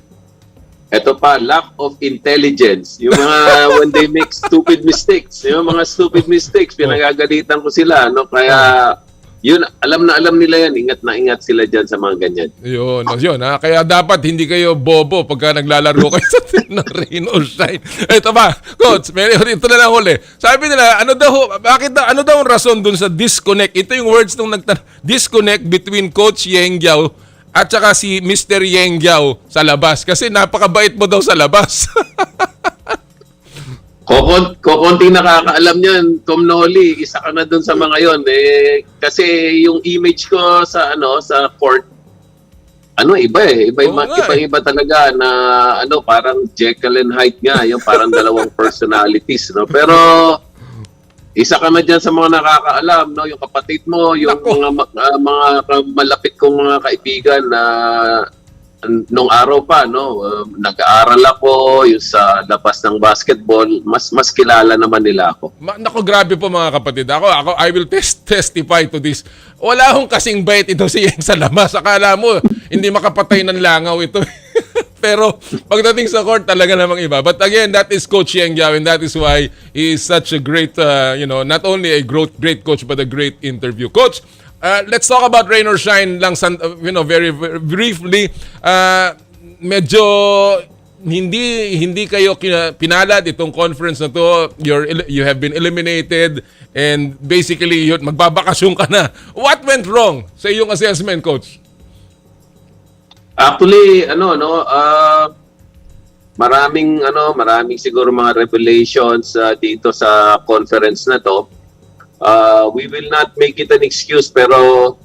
eto pa, lack of intelligence. Yung mga when they make stupid mistakes, yung mga stupid mistakes, pinagagalitan ko sila. No? Kaya, yun, alam nila yan. Ingat na ingat sila dyan sa mga ganyan. Yun ha. Kaya dapat hindi kayo bobo pagka naglalaro kayo sa ng Rain or Shine. Ito ba, Coach, ito na lang huli. Sabi nila, ano daw ang rason dun sa disconnect? Ito yung words nung disconnect between Coach Yeng Guiao at saka si Mr. Yeng Guiao sa labas. Kasi napakabait mo daw sa labas. Konting nakakaalam niyan, Tom Noli, isa ka na doon sa mga yon kasi yung image ko sa court iba talaga na parang Jekyll and Hyde nga, yung parang dalawang personalities, no. Pero isa ka na diyan sa mga nakakaalam, no, yung kapatid mo, yung mga malapit kong mga kaibigan na nung araw pa, nag-aaral ako yung sa labas ng basketball, mas kilala naman nila ako. Grabe po mga kapatid. Ako I will testify to this. Wala akong kasing bait ito si Yeng sa labas. Akala mo, hindi makapatay ng langaw ito. Pero pagdating sa court, talaga namang iba. But again, that is Coach Yeng Guiao and that is why he is such a great, not only a great coach, but a great interview. Coach, let's talk about Rain or Shine lang, very, very briefly. Medyo hindi kayo pinalad itong conference na to. You have been eliminated and basically magbabakasyon ka na. What went wrong sa iyong assessment, Coach? Actually, maraming siguro mga revelations dito sa conference na to. We will not make it an excuse, pero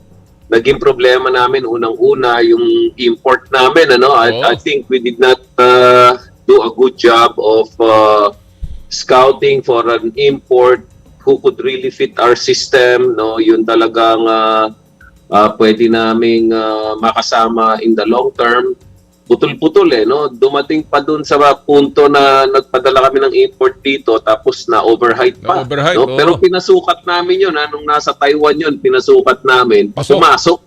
naging problema namin unang-una yung import namin. I think we did not do a good job of scouting for an import who could really fit our system. Yun talagang pwede naming makasama in the long term. Putol-putol dumating pa dun sa punto na nagpadala kami ng import dito tapos na overhype pa. Pero pinasukat namin yun, nung nasa Taiwan yun, pinasukat namin, pumasok.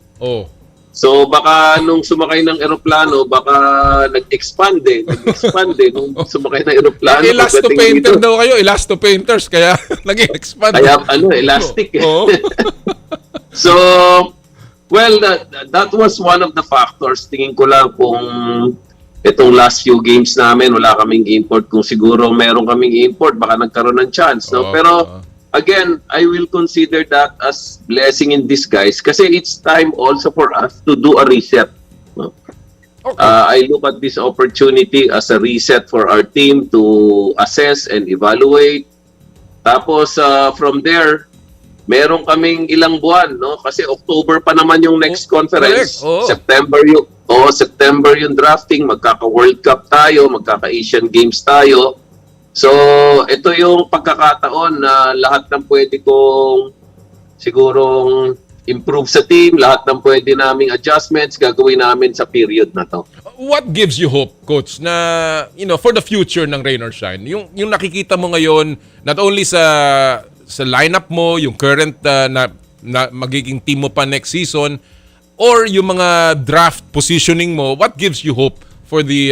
So baka nung sumakay ng eroplano, baka nag-expand nung sumakay ng eroplano. Elasto painter daw kayo, elasto painters, kaya nag-expand. Kaya elastic. So, well, that was one of the factors. Tingin ko lang kung itong last few games namin, wala kaming import. Kung siguro meron kaming import, baka nagkaroon ng chance. Pero, again, I will consider that as blessing in disguise kasi it's time also for us to do a reset. I look at this opportunity as a reset for our team to assess and evaluate. Tapos, from there, meron kaming ilang buwan, kasi October pa naman yung next conference. September yung drafting, magkaka-World Cup tayo, magkaka-Asian Games tayo. So, ito yung pagkakataon na lahat ng pwede kong sigurong improve sa team, lahat ng pwede naming adjustments gagawin namin sa period na to. What gives you hope, Coach, na for the future ng Rain or Shine? Yung nakikita mo ngayon, not only sa lineup mo, yung current na magiging team mo pa next season, or yung mga draft positioning mo, what gives you hope for the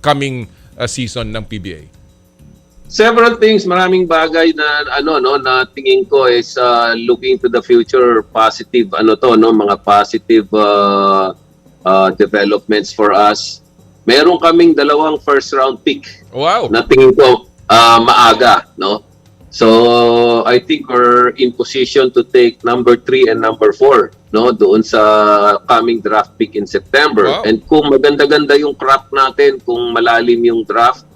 coming season ng PBA? Several things, maraming bagay na na tingin ko is looking to the future, positive mga positive developments for us. Meron kaming 2 first round pick. Wow. Na tingin ko maaga, So, I think we're in position to take number 3 and number 4, doon sa coming draft pick in September. Wow. And kung maganda-ganda yung crop natin, kung malalim yung draft,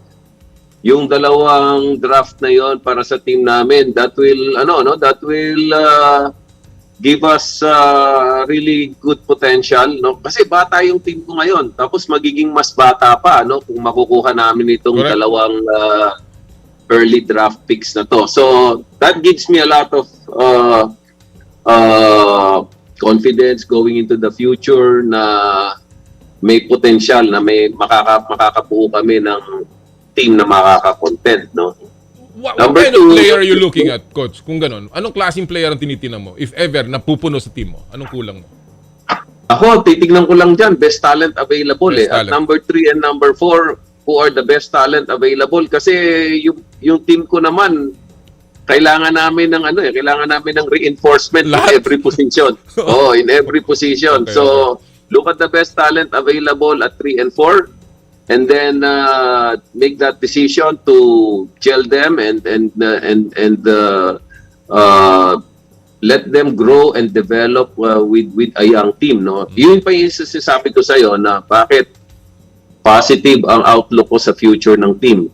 yung 2 draft na yon para sa team namin, that will give us really good potential, Kasi bata yung team ko ngayon, tapos magiging mas bata pa, kung makukuha namin itong 2 early draft picks na to. So that gives me a lot of confidence going into the future na may potential, na may makakabuo kami ng team na makaka-content, What kind of player are you looking at, Coach? Kung ganon, anong klaseng player ang tinitingnan mo? If ever, napupuno sa team mo, anong kulang mo? Ako, titignan ko lang dyan, best talent available. At number 3 and number 4, who are the best talent available, kasi yung team ko naman kailangan namin ng reinforcement in every position. In every position. Okay. So look at the best talent available at 3 and 4 and then make that decision to gel them and let them grow and develop with a young team, Yun pa yung sasabi ko sa iyo na bakit positive ang outlook ko sa future ng team.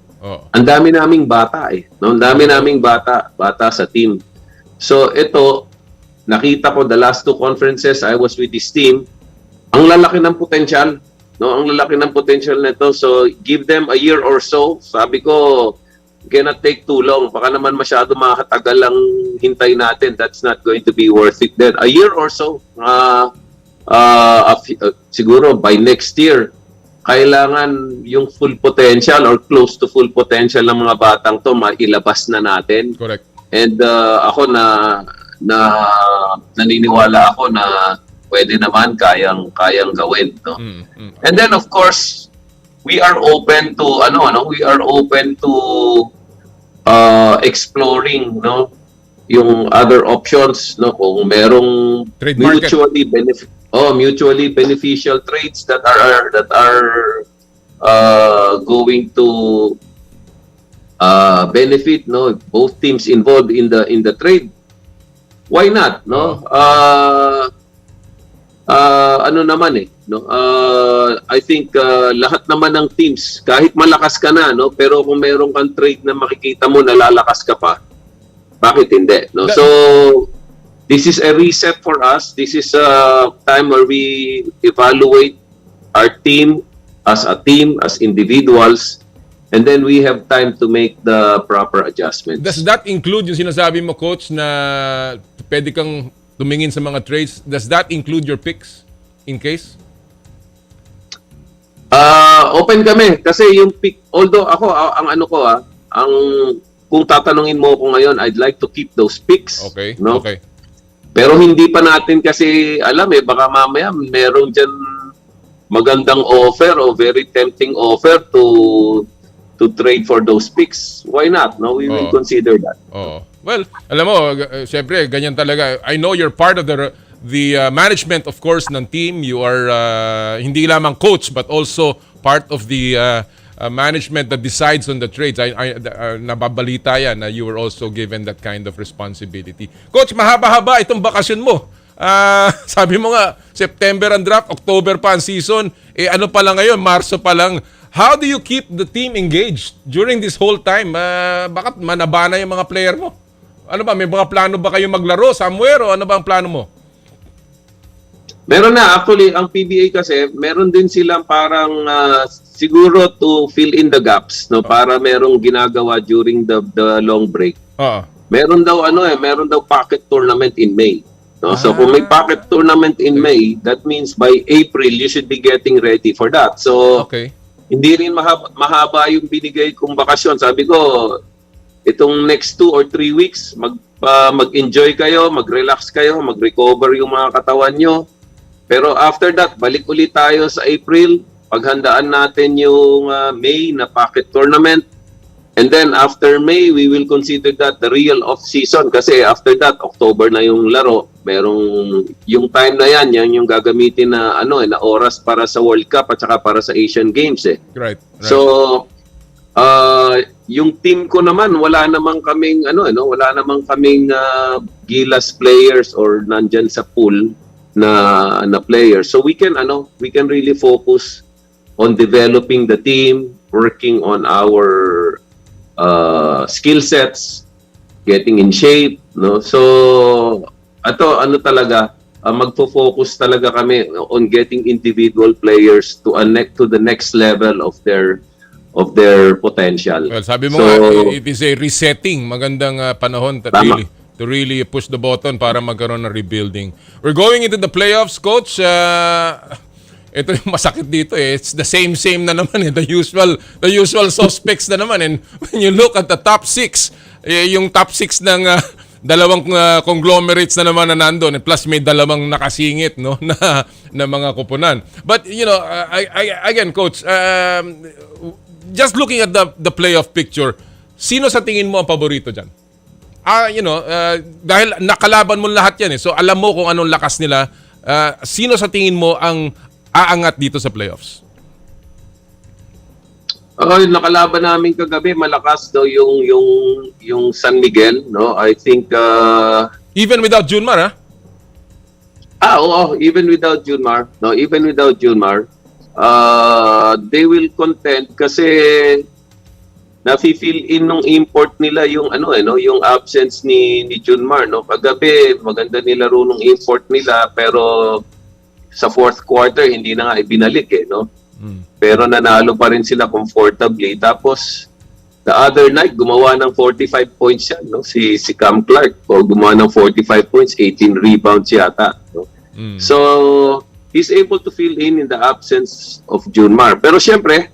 Ang dami naming bata Ang dami naming bata sa team. So ito, nakita ko the last 2 conferences I was with this team, ang lalaki ng potential, Ang lalaki ng potential nito. So give them a year or so. Sabi ko, cannot take too long. Baka naman masyado makatagal lang hintay natin. That's not going to be worth it then. A year or so. Siguro by next year, kailangan yung full potential or close to full potential ng mga batang to mailabas na natin. Correct. And ako naniniwala ako na pwede naman kayang gawin, And then of course, we are open to exploring, yung other options, kung merong mutually beneficial trades that are going to benefit both teams involved in the trade. Why not? ano naman no? I think lahat naman ng teams, kahit malakas ka na, no? Pero kung meron kang trait na makikita mo na lalakas ka pa, bakit hindi? No? So, this is a reset for us. This is a time where we evaluate our team, as individuals, and then we have time to make the proper adjustments. Does that include yung sinasabi mo, Coach, na pwede kang tumingin sa mga trades? Does that include your picks in case? Open kami kasi yung pick, although ako ang ano ko ang kung tatanungin mo ko ngayon, I'd like to keep those picks. Okay. No? Okay. Pero hindi pa natin kasi alam baka mamaya merong dyan magandang offer o very tempting offer to trade for those picks. Why not? No, we will consider that. Well, alam mo, syempre ganyan talaga. I know you're part of the management, of course, ng team. You are hindi lamang coach but also part of the management that decides on the trades. Nababalita yan na you were also given that kind of responsibility. Coach, mahaba-haba itong bakasyon mo. Sabi mo nga, September ang draft, October pa ang season. Ano pa lang ngayon, Marso pa lang. How do you keep the team engaged during this whole time? Bakit manabana yung mga player mo? Ano ba, may mga plano ba kayo maglaro somewhere o ano ba ang plano mo? Meron na. Actually, ang PBA kasi, meron din silang parang siguro to fill in the gaps, no? Para merong ginagawa during the long break. Meron daw meron daw pocket tournament in May. No? So kung may pocket tournament in May, that means by April you should be getting ready for that. So hindi rin mahaba yung binigay kong bakasyon. Sabi ko, itong next 2 or 3 weeks, mag-enjoy kayo, mag-relax kayo, mag-recover yung mga katawan nyo. Pero after that, balik ulit tayo sa April, paghandaan natin yung May na pocket tournament. And then after May, we will consider that the real off-season. Kasi after that, October na yung laro. Merong yung time na yan yung gagamitin na na oras para sa World Cup at saka para sa Asian Games Right. So yung team ko naman wala namang kaming wala namang kaming Gilas players or nandyan sa pool na players. So we can really focus on developing the team, working on our skill sets, getting in shape, no? So talaga magfo-focus talaga kami on getting individual players to the next level of their potential. Well, sabi mo it is a resetting, magandang panahon to really push the button para magkaroon ng rebuilding. We're going into the playoffs, Coach. Ito yung masakit dito It's the same na naman The usual suspects na naman. And when you look at the top 6, yung top 6 ng dalawang conglomerates na naman na nandun, plus may dalawang nakasingit na mga koponan. But again, Coach, just looking at the playoff picture, sino sa tingin mo ang paborito dyan? Dahil nakalaban mo lahat yan so alam mo kung anong lakas nila. Sino sa tingin mo ang aangat dito sa playoffs? Nakalaban namin kagabi, malakas daw yung San Miguel, no? I think even without Junmar, even without Junmar. No, even without Junmar, they will contend kasi nafi-fill in ng import nila yung yung absence ni Junmar, no? Kagabi maganda nilaro ng import nila pero sa fourth quarter hindi na nga ibinalik no? Pero nanalo pa rin sila comfortably. Tapos the other night gumawa ng 45 points yan, no? Si Cam Clark gumawa ng 45 points, 18 rebounds yata, no? So he's able to fill in the absence of Junmar. Pero syempre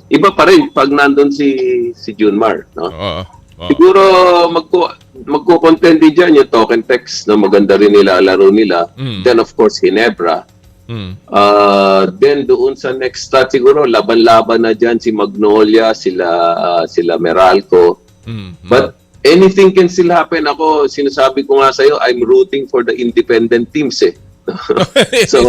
iba pa rin pag nandun si Junmar, no? Siguro magko-contend din dyan yung token text na maganda rin nila, laro nila. Then of course Ginebra. Then doon sa next slot siguro laban-laban na dyan si Magnolia, sila Meralco. But anything can still happen. Ako, sinasabi ko nga sa'yo, I'm rooting for the independent teams So,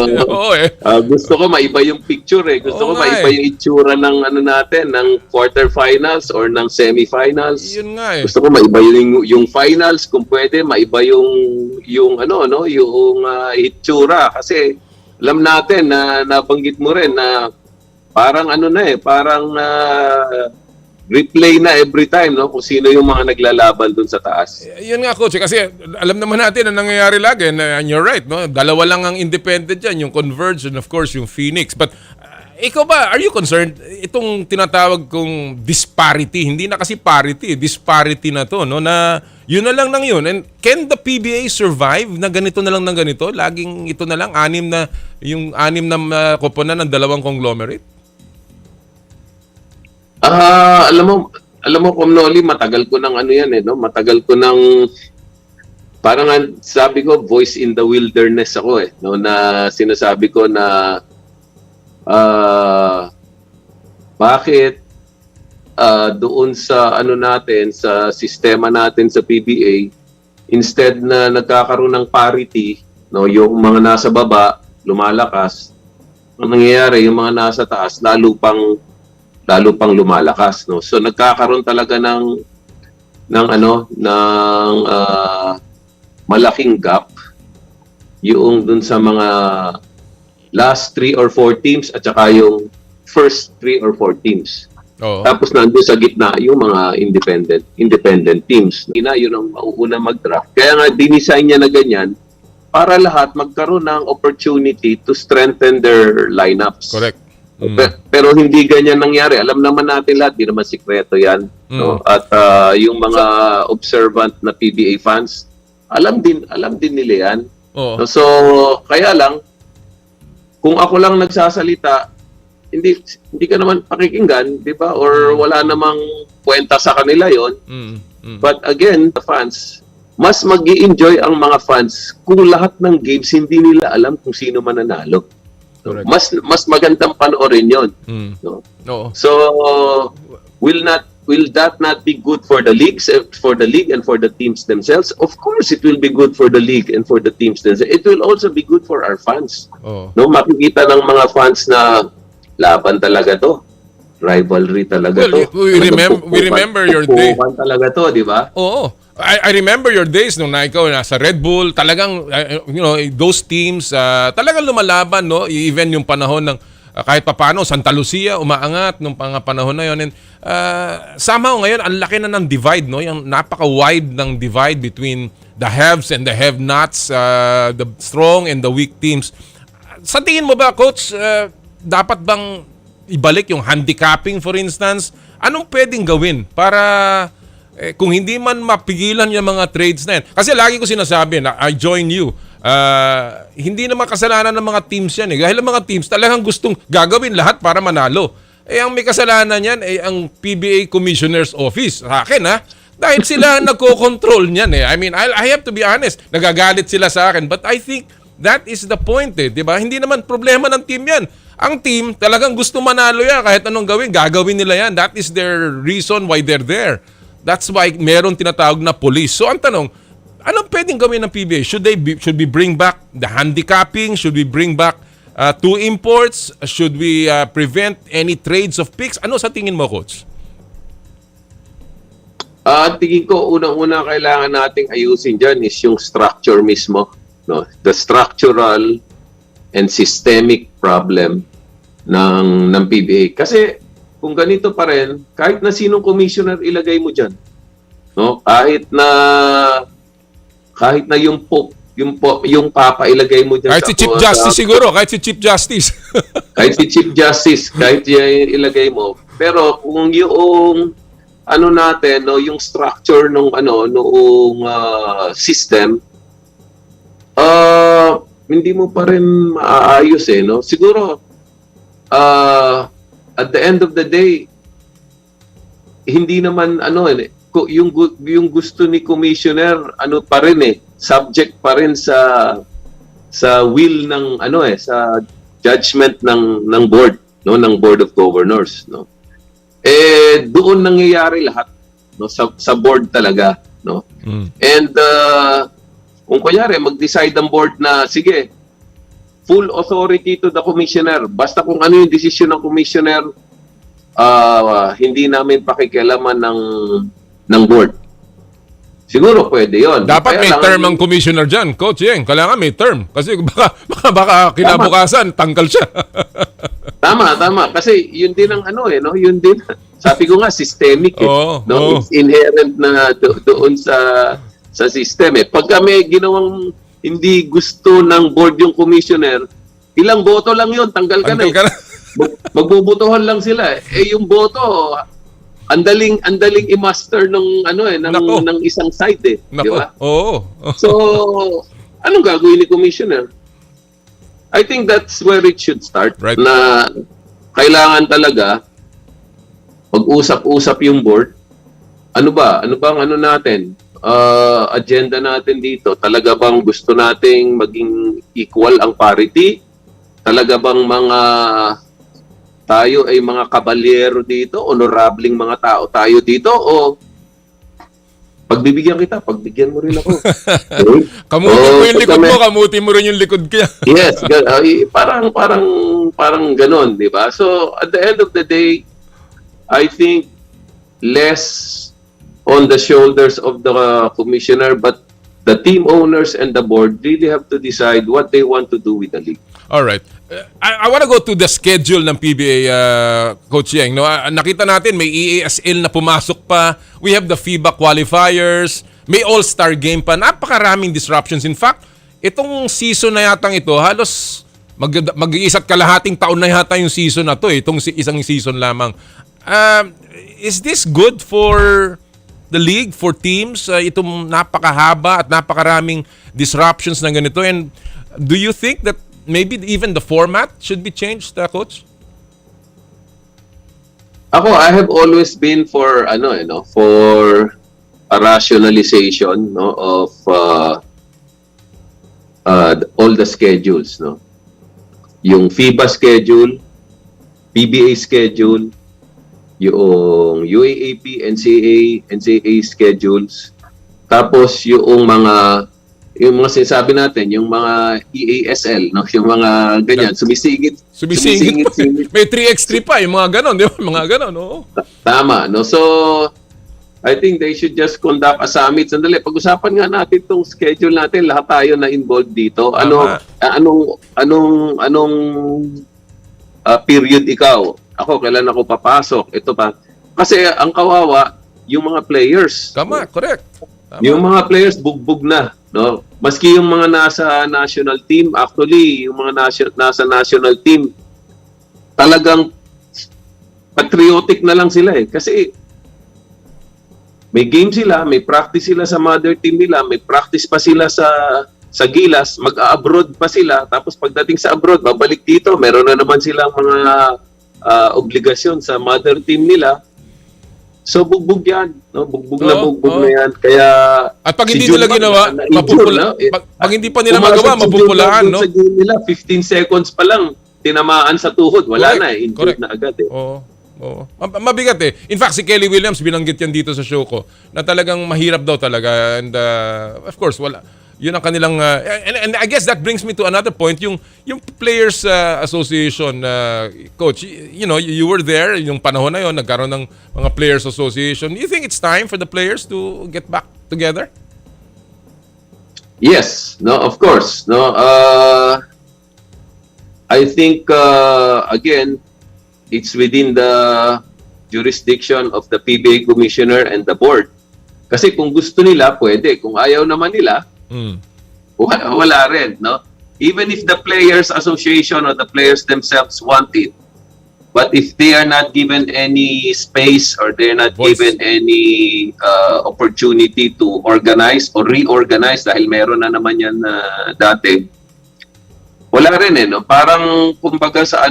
gusto ko maiba yung picture Gusto ko maiba yung itsura ng natin, ng quarterfinals or ng semifinals. Yun nga Gusto ko maiba yung finals, kung pwede maiba yung itsura kasi alam natin na nabanggit mo rin na parang ano na parang replay na every time, no, kung sino yung mga naglalaban dun sa taas. Yun nga, Coach, kasi alam naman natin na nangyayari lagi, and you're right, no? Dalawa lang ang independent dyan, yung Converge and of course yung Phoenix. But ikaw ba, are you concerned itong tinatawag kong disparity? Hindi na kasi parity, disparity na to, no? Na yun na lang yun. And can the PBA survive na ganito na lang ng ganito? Laging ito na lang, anim na koponan ng dalawang conglomerate? Alam mo, Komnoli, matagal ko nang ano yan no? Matagal ko nang parang sabi ko, voice in the wilderness ako no? Na sinasabi ko na bakit doon sa ano natin, sa sistema natin sa PBA, instead na nagkakaroon ng parity, no, yung mga nasa baba lumalakas, ang nangyayari yung mga nasa taas lalo pang lumalakas, no. So nagkakaroon talaga ng malaking gap yung dun sa mga last 3 or 4 teams at saka yung first 3 or 4 teams. Oo. Tapos nandoon sa gitna yung mga independent teams. Yun ang mauuna mag-draft. Kaya nga dinisign niya na ganyan para lahat magkaroon ng opportunity to strengthen their lineups. Correct. Pero hindi ganyan nangyari. Alam naman natin lahat, di naman sikreto yan. No? At yung mga observant na PBA fans, alam din nila yan. Oo. So, kaya lang, kung ako lang nagsasalita, hindi ka naman pakikinggan, di ba? Or wala namang kwenta sa kanila yon. But again, the fans, mas mag-i-enjoy ang mga fans kung lahat ng games hindi nila alam kung sino mananalo. Mas magandang panoorin yon. No? So will that not be good for the league and for the teams themselves? Of course it will be good for the league and for the teams themselves. It will also be good for our fans. No, makikita ng mga fans na laban talaga to. Rivalry talaga to. We remember your day. Talaga to, di ba? Oo. I remember your days nung ikaw nasa Red Bull, talagang those teams talagang lumalaban, no? Even yung panahon ng kahit papaano Santa Lucia umaangat nung panahon na yon, and somehow ngayon ang laki na ng divide, no? Yung napaka-wide ng divide between the haves and the have-nots, the strong and the weak teams. Sa tingin mo ba, Coach, dapat bang ibalik yung handicapping, for instance? Anong pwedeng gawin para kung hindi man mapigilan yung mga trades na yan? Kasi lagi ko sinasabi na I join you. Hindi naman kasalanan ng mga teams yan eh. Dahil ang mga teams talagang gustong gagawin lahat para manalo. Ang may kasalanan yan ang PBA Commissioner's Office. Sa akin dahil sila nagko-control niyan eh. I mean, I have to be honest. Nagagalit sila sa akin. But I think that is the point eh. Diba? Hindi naman problema ng team yan. Ang team talagang gusto manalo yan. Kahit anong gagawin nila yan. That is their reason why they're there. That's why meron tinatawag na police. So ang tanong, anong pwedeng gawin ng PBA? Should we bring back the handicapping? Should we bring back 2 imports? Should we prevent any trades of picks? Ano sa tingin mo, Coach? Tingin ko, unang-una kailangan nating ayusin dyan is yung structure mismo. No? The structural and systemic problem ng PBA. Kasi kung ganito pa rin, kahit na sinong commissioner ilagay mo dyan, no? Kahit na yung papa ilagay mo dyan. Kahit si Chief Justice siguro, kahit si Chief Justice. Kahit si Chief Justice, kahit yan ilagay mo. Pero kung yung natin, no, yung structure nung system, hindi mo pa rin maaayos no. Siguro at the end of the day, hindi naman yung gusto ni commissioner pa rin subject pa rin sa will ng sa judgment ng board, no, ng Board of Governors, no. Doon nangyayari lahat, no, sa board talaga, no. And kung kunyari mag-decide ang board na sige, full authority to the commissioner. Basta kung ano yung desisyon ng commissioner, hindi namin pakikialaman ng board. siguro pwede yon. Dapat may term ang commissioner dyan, Coach Yeng. Kailangan may term. Kasi baka kinabukasan, tanggal siya. Tama. Kasi yun din ang no? Yun din. Sabi ko nga, systemic It's inherent na doon sa system Pagka may ginawang hindi gusto ng board yung commissioner, ilang boto lang yun, tanggal ka na. Magbubutuhan lang sila yung boto, andaling i-master ng ng isang site di ba? Oo. So, anong gagawin ni commissioner? I think that's where it should start. Right. Na kailangan talaga mag-usap-usap yung board. Ano bang natin? Agenda natin dito. Talaga bang gusto nating maging equal ang parity? Talaga bang tayo ay mga kabalyero dito, honorableng mga tao tayo dito, o pagbibigyan mo rin ako. Kamuti mo yung likod mo, kamuti mo rin yung likod kaya. Yes, parang ganon, di ba? So, at the end of the day, I think less on the shoulders of the commissioner, but the team owners and the board really have to decide what they want to do with the league. All right. I want to go to the schedule ng PBA, Coach Yeng. No? Nakita natin may EASL na pumasok pa. We have the FIBA qualifiers. May All-Star game pa. Napakaraming disruptions. In fact, itong season na yatang ito, halos mag-iisa't kalahating taon na yata yung season na to. Itong isang season lamang. Is this good for the league, for teams? Itong napakahaba at napakaraming disruptions na ganito. And do you think that maybe even the format should be changed, Coach? I have always been for for a rationalization of all the schedules, Yung FIBA schedule, PBA schedule, yung UAAP, NCAA schedules, tapos yung mga sinasabi natin, yung mga EASL, yung mga ganyan, sumisingit. May 3x3 pa, yung mga ganon, di ba? Mga ganon, oo. Tama, So, I think they should just conduct a summit. Sandali, pag-usapan nga natin itong schedule natin, lahat tayo na involved dito. Anong period ikaw? Ako, kailan ako papasok? Ito pa. Kasi ang kawawa, yung mga players. Tama, correct. Tama. Yung mga players bugbog na, Maski yung mga nasa national team, actually, yung mga nasa national team, talagang patriotic na lang sila Kasi may game sila, may practice sila sa mother team nila, may practice pa sila sa Gilas, mag-abroad pa sila, tapos pagdating sa abroad, babalik dito, meron na naman silang mga obligasyon sa mother team nila. So bugbog yan, bugbog na yan. Kaya at pag hindi nila ginawa, mapupula. Pag hindi pa nila magawa, mapupulaan, Sa game nila, 15 seconds pa lang tinamaan sa tuhod, wala na injured na agad Oo. Mabigat In fact, si Kelly Williams binanggit yan dito sa show ko na talagang mahirap daw talaga, and of course wala. Yun ang kanilang and I guess that brings me to another point, yung Players Association, Coach, you were there yung panahon na yon, nagkaroon ng mga Players Association. Do you think it's time for the players to get back together? Yes, of course. I think again, it's within the jurisdiction of the PBA commissioner and the board. Kasi kung gusto nila, pwede. Kung ayaw naman nila, wala rin, Even if the Players Association or the players themselves want it, but if they are not given any space or they're not given any opportunity to organize or reorganize dahil meron na naman yan dati, wala rin Parang kumbaga sa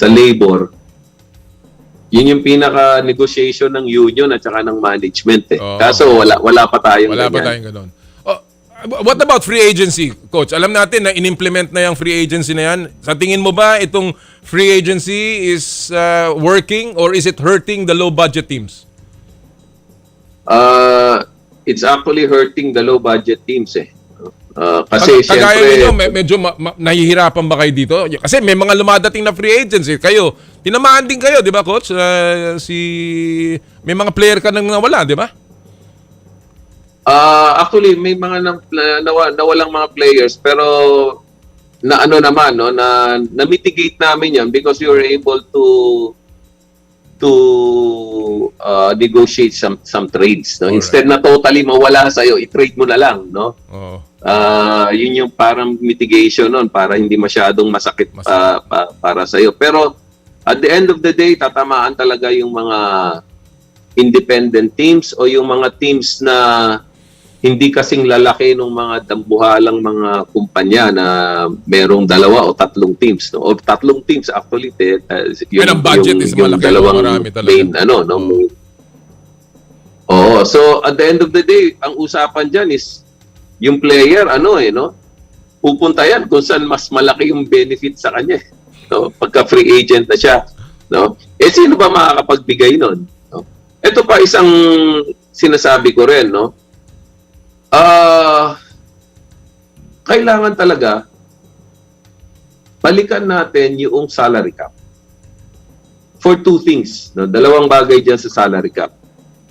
labor, yun yung pinaka-negotiation ng union at saka ng management Kaso wala pa tayong ganun. What about free agency, Coach? Alam natin na in-implement na yung free agency na yan. Sa tingin mo ba itong free agency is working or is it hurting the low-budget teams? It's actually hurting the low-budget teams Kasi Kagaya syempre, ninyo, medyo nahihirapan ba kayo dito? Kasi may mga lumadating na free agents eh. Kayo, tinamaan din kayo, di ba, Coach? May mga player ka nang nawala, di ba? actually may mga nawalang mga players, pero na ano naman, no, na mitigate namin yan because we were able to negotiate some trades, no? Instead na totally mawala sa iyo, i-trade mo na lang, no? Yun yung parang mitigation noon para hindi masyadong masakit para sa iyo. Pero at the end of the day, tatamaan talaga yung mga independent teams o yung mga teams na hindi kasing lalaki ng mga dambuhalang mga kumpanya na merong 2 o 3 teams, no? O 3 teams actually, yung budget is malaki, dalawang main, no? Oo, so at the end of the day, ang usapan dyan is yung player, no? Pupunta yan kung saan mas malaki yung benefit sa kanya, no? Pagka free agent na siya, no? Sino ba makakapagbigay nun? No? Ito pa isang sinasabi ko rin, no? Kailangan talaga balikan natin yung salary cap for 2 things, no? 2 bagay dyan sa salary cap.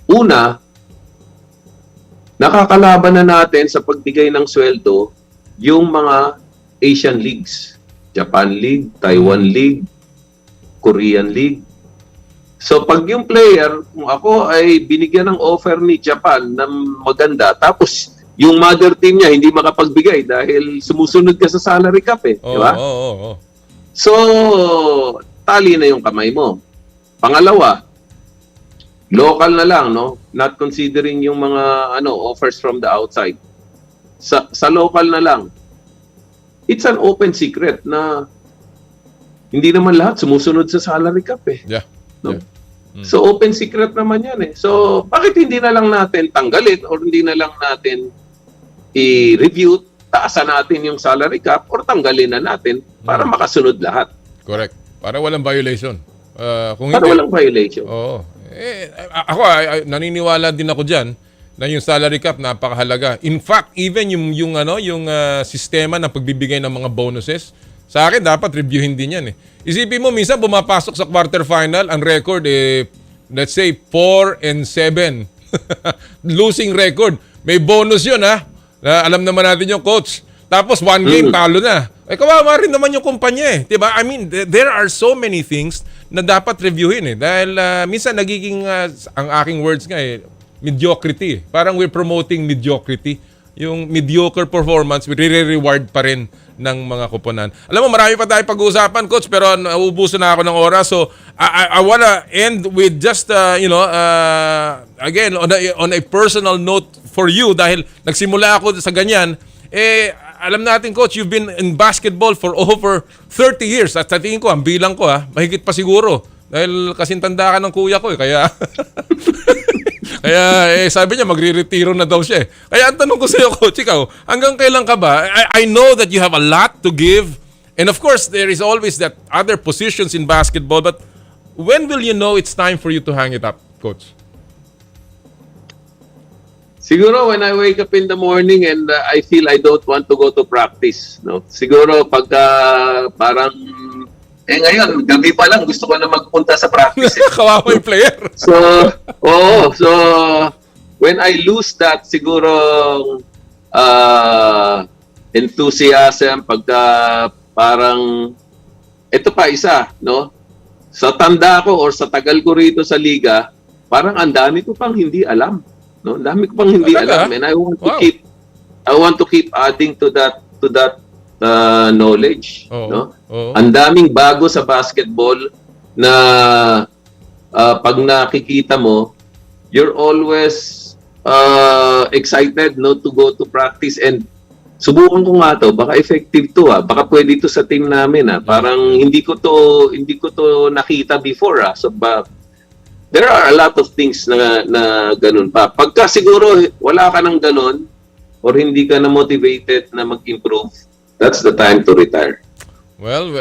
Una, nakakalaban na natin sa pagbigay ng sweldo yung mga Asian leagues, Japan League, Taiwan League, Korean League. So pag yung player, kung ako ay binigyan ng offer ni Japan na maganda, tapos yung mother team niya hindi makapagbigay dahil sumusunod ka sa salary cap di ba? So, tali na yung kamay mo. Pangalawa, local na lang, no? Not considering yung mga offers from the outside. Sa local na lang. It's an open secret na hindi naman lahat sumusunod sa salary cap Yeah. No? So open secret naman yan So bakit hindi na lang natin tanggalin or hindi na lang natin i-review, taasan natin yung salary cap or tanggalin na natin para makasunod lahat. Correct. Para walang violation. Kung para walang violation. Oo. Ako, naniniwala din ako dyan na yung salary cap napakahalaga. In fact, even yung sistema ng pagbibigay ng mga bonuses, sa akin dapat reviewin din yan Isipin mo, minsan bumapasok sa quarterfinal, ang record let's say 4-7. Losing record. May bonus yun alam naman natin yung coach. Tapos 1 game, talo na. Kawawa rin naman yung kumpanya Diba? I mean, there are so many things na dapat reviewin Dahil minsan nagiging, ang aking words nga mediocrity. Parang we're promoting mediocrity. Yung mediocre performance, we re-reward pa rin ng mga koponan. Alam mo, marami pa tayo pag-uusapan, Coach, pero nauubusan na ako ng oras. So, I wanna end with just, again, on a personal note for you, dahil nagsimula ako sa ganyan, alam natin, Coach, you've been in basketball for over 30 years. At sa tingin ko, ang bilang ko, mahigit pa siguro. Dahil kasing tanda ka ng kuya ko, kaya... Kaya sabi niya magre-retiro na daw siya Kaya ang tanong ko sa iyo, Coach, ikaw, hanggang kailan ka ba? I know that you have a lot to give. And of course, there is always that other positions in basketball. But when will you know it's time for you to hang it up, Coach? Siguro when I wake up in the morning and I feel I don't want to go to practice. No? Siguro pagka parang ngayon, gabi pa lang, gusto ko na magpunta sa practice. Kawawa yung player. So when I lose that, siguro enthusiasm, pagka parang, ito pa isa, no? Sa tanda ko or sa tagal ko rito sa liga, parang ang dami ko pang hindi alam. No? Ang dami ko pang hindi alam. And I want to keep adding to that knowledge, no? Ang daming bago sa basketball na pag nakikita mo, you're always excited to go to practice and subukan ko nga to, baka effective to baka pwede to sa team namin parang hindi ko to nakita before so there are a lot of things na ganun pa. Pagka siguro wala ka ng ganun or hindi ka na motivated na mag-improve, that's the time to retire. Well,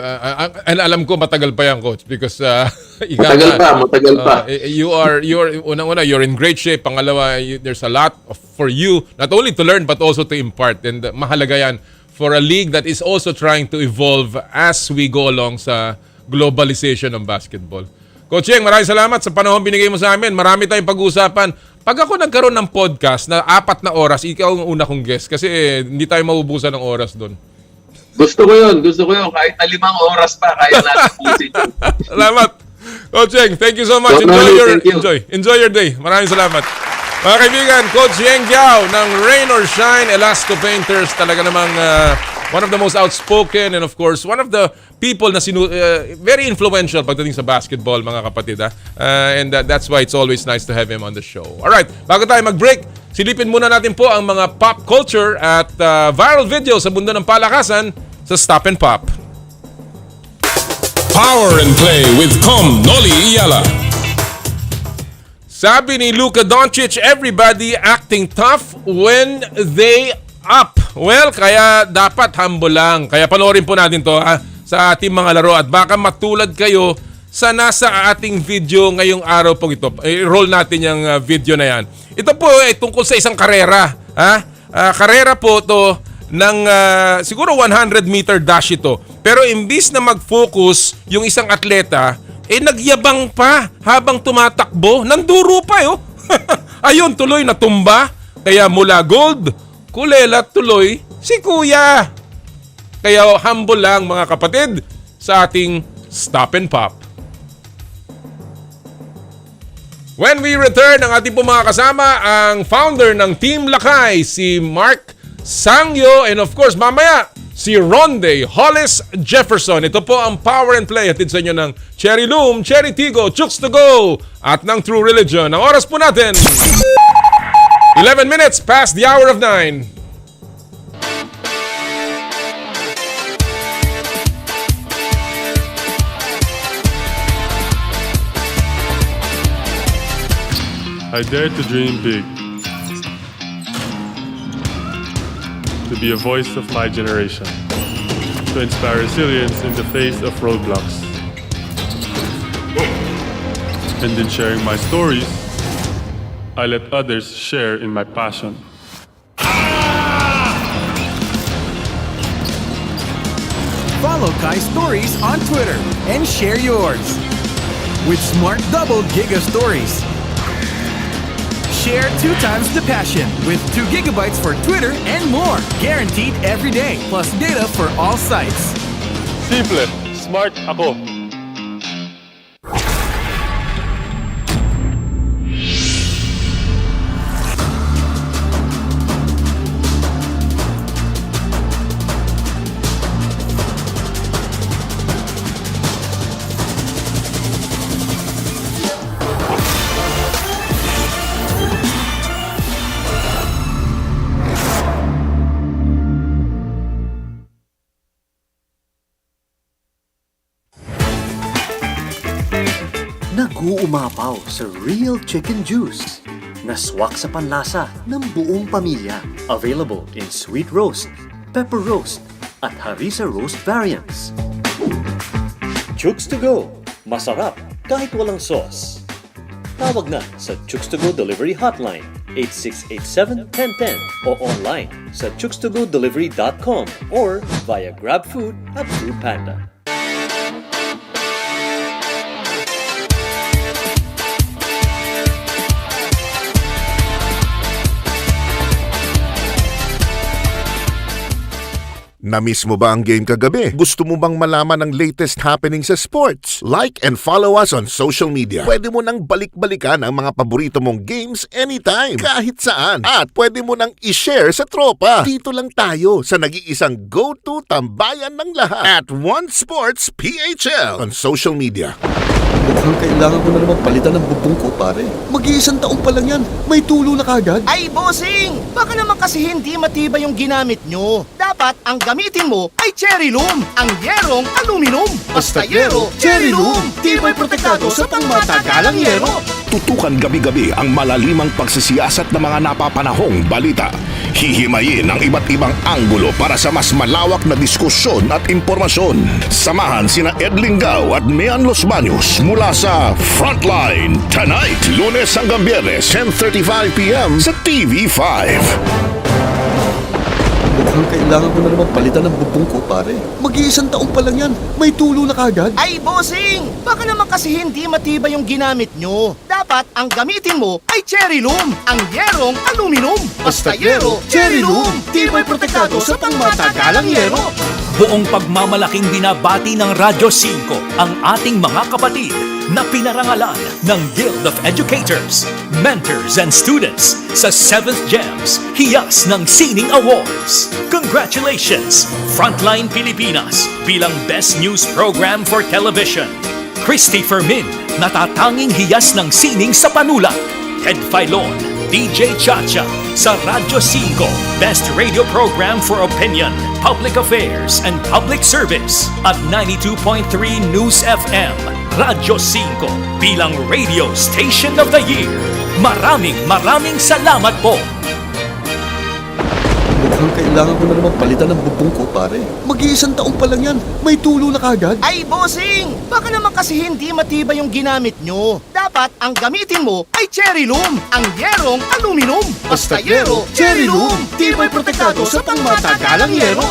and alam ko matagal pa yan, Coach, because Matagal pa. Unang-una, you're in great shape. Pangalawa, there's a lot for you, not only to learn, but also to impart. And mahalaga yan for a league that is also trying to evolve as we go along sa globalization ng basketball. Coach Yeng, maraming salamat sa panahon binigay mo sa amin. Marami tayong pag-uusapan. Pag ako nagkaroon ng podcast na 4 na oras, ikaw ang una kong guest kasi hindi tayo mauubusan ng oras doon. Gusto ko yun. Kahit na 5 oras pa, kaya natin pusin yun. Salamat. Coach Yeng, thank you so much. Enjoy your day. Maraming salamat. Mga kaibigan, Coach Yeng Guiao ng Rain or Shine Elasto Painers. Talaga namang one of the most outspoken and of course, one of the people na very influential pagdating sa basketball, mga kapatid. And that's why it's always nice to have him on the show. Alright, bago tayo mag-break, silipin muna natin po ang mga pop culture at viral video sa mundo ng palakasan sa Stop and Pop. Power and Play with Noli Iyala. Sabi ni Luka Doncic, everybody acting tough when they up. Well, kaya dapat humble lang. Kaya panoorin po natin to sa ating mga laro at baka matulad kayo sa nasa ating video ngayong araw po ito. I-roll natin yung video na yan. Ito po ay tungkol sa isang karera. Karera po to ng siguro 100-meter dash ito. Pero imbis na mag-focus yung isang atleta, nagyabang pa habang tumatakbo. Nanduro pa yun. Ayun, tuloy natumba. Kaya mula gold, kulela tuloy si Kuya. Kaya humble lang mga kapatid sa ating Stop and Pop. When we return, ang ating po mga kasama, ang founder ng Team Lakay, si Mark Sangiao, and of course, mamaya, si Rondae Hollis-Jefferson. Ito po ang Power and Play. Hatid sa inyo ng Cherry Loom, Cherry Tigo, Chooks to Go, at ng True Religion. Ang oras po natin, 11 minutes past the hour of 9. I dare to dream big. To be a voice of my generation. To inspire resilience in the face of roadblocks. And in sharing my stories, I let others share in my passion. Follow Kai's stories on Twitter and share yours. With Smart Double Giga Stories. Share 2 times the passion with 2 gigabytes for Twitter and more. Guaranteed every day. Plus data for all sites. Simple. Smart ako. Nag-uumapaw sa real chicken juice na swak sa panlasa ng buong pamilya. Available in sweet roast, pepper roast, at harissa roast variants. Chooks to Go. Masarap kahit walang sauce. Tawag na sa Chooks to Go Delivery Hotline 8687-1010 o online sa chookstogodelivery.com or via GrabFood at Foodpanda. Na-miss mo ba ang game kagabi? Gusto mo bang malaman ang latest happening sa sports? Like and follow us on social media. Pwede mo nang balik-balikan ang mga paborito mong games anytime, kahit saan. At pwede mo nang i-share sa tropa. Dito lang tayo sa nag-iisang go-to tambayan ng lahat at One Sports PHL on social media. Mukhang kailangan ko na naman palitan ng bubong ko, pare. Mag-iisang taong pa lang yan. May tulo na kagad. Ay, bossing! Baka naman kasi hindi matibay yung ginamit nyo. Dapat ang gamitin mo ay Cherry Loom, ang yerong aluminum. Basta yero, Cherry Loom. Tibay protektado sa pangmatagalang yero. Tutukan gabi-gabi ang malalimang pagsisiyasat ng mga napapanahong balita. Hihimayin ang iba't ibang anggulo para sa mas malawak na diskusyon at impormasyon. Samahan sina Yeng Guiao at Mian Los Baños mula sa Frontline tonight, Lunes hanggang Biyernes, 10:35 p.m. sa TV5. Mukhang kailangan ko na naman palitan ng bubong ko, pare. Mag-iisang taong pa lang yan. May tulo na kagad. Ay, bossing! Baka naman kasi hindi matibay yung ginamit nyo. Dapat ang gamitin mo ay cherry loom, ang yerong aluminum. Basta yero, cherry loom. Tibay protektado sa pangmatagalang yero. Buong pagmamalaking binabati ng Radyo 5 ang ating mga kapatid na pinarangalan ng Guild of Educators, Mentors and Students sa 7th GEMS Hiyas ng Sining Awards. Congratulations, Frontline Pilipinas bilang Best News Program for Television. Christopher Min, natatanging hiyas ng sining sa panulat. Ted Filon, DJ Chacha sa Radyo 5, Best Radio Program for Opinion, Public Affairs and Public Service at 92.3 News FM, Radyo 5 bilang Radio Station of the Year. Maraming salamat po! Mukhang kailangan ko na naman palitan ng bubong ko, pare. Mag-iisang taong pa lang yan. May tulo na kagad. Ay, bossing! Baka naman kasi hindi matibay yung ginamit nyo. Dapat ang gamitin mo ay cherry loom, ang yerong aluminum. Basta yero, cherry loom. Tibay protektado sa pangmatagalang yero.